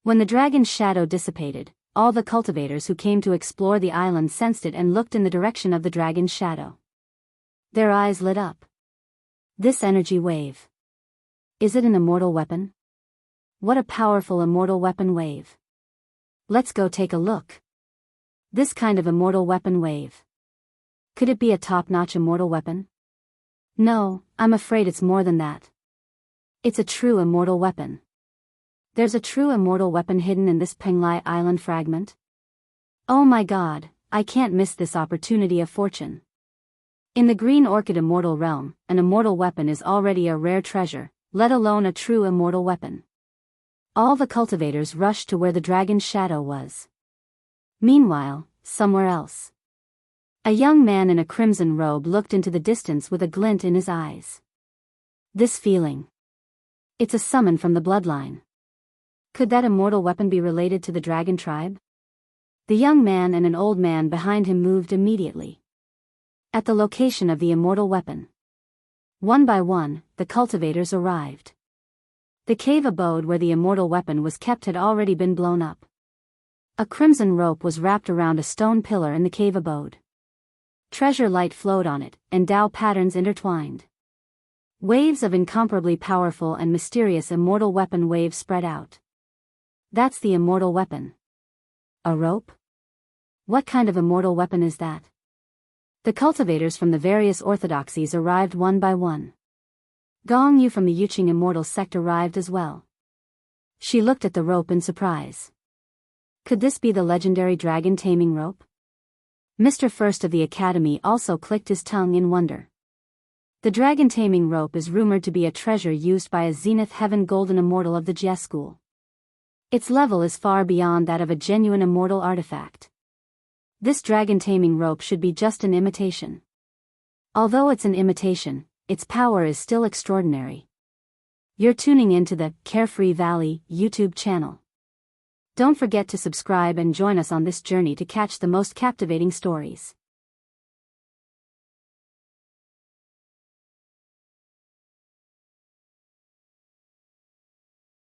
When the dragon's shadow dissipated, all the cultivators who came to explore the island sensed it and looked in the direction of the dragon's shadow. Their eyes lit up. This energy wave. Is it an immortal weapon? What a powerful immortal weapon wave. Let's go take a look. This kind of immortal weapon wave. Could it be a top-notch immortal weapon? No, I'm afraid it's more than that. It's a true immortal weapon. There's a true immortal weapon hidden in this Penglai Island fragment. Oh my god, I can't miss this opportunity of fortune. In the Green Orchid immortal realm, an immortal weapon is already a rare treasure, let alone a true immortal weapon. All the cultivators rushed to where the dragon's shadow was. Meanwhile, somewhere else. A young man in a crimson robe looked into the distance with a glint in his eyes. This feeling. It's a summon from the bloodline. Could that immortal weapon be related to the dragon tribe? The young man and an old man behind him moved immediately. At the location of the immortal weapon. One by one, the cultivators arrived. The cave abode where the immortal weapon was kept had already been blown up. A crimson rope was wrapped around a stone pillar in the cave abode. Treasure light flowed on it, and Dao patterns intertwined. Waves of incomparably powerful and mysterious immortal weapon waves spread out. That's the immortal weapon. A rope? What kind of immortal weapon is that? The cultivators from the various orthodoxies arrived one by one. Gong Yu from the Yuqing immortal sect arrived as well. She looked at the rope in surprise. Could this be the legendary dragon taming rope? Mr. First of the Academy also clicked his tongue in wonder. The dragon taming rope is rumored to be a treasure used by a Zenith Heaven Golden Immortal of the Jia School. Its level is far beyond that of a genuine immortal artifact. This dragon taming rope should be just an imitation. Although it's an imitation, its power is still extraordinary. You're tuning into the Carefree Valley YouTube channel. Don't forget to subscribe and join us on this journey to catch the most captivating stories.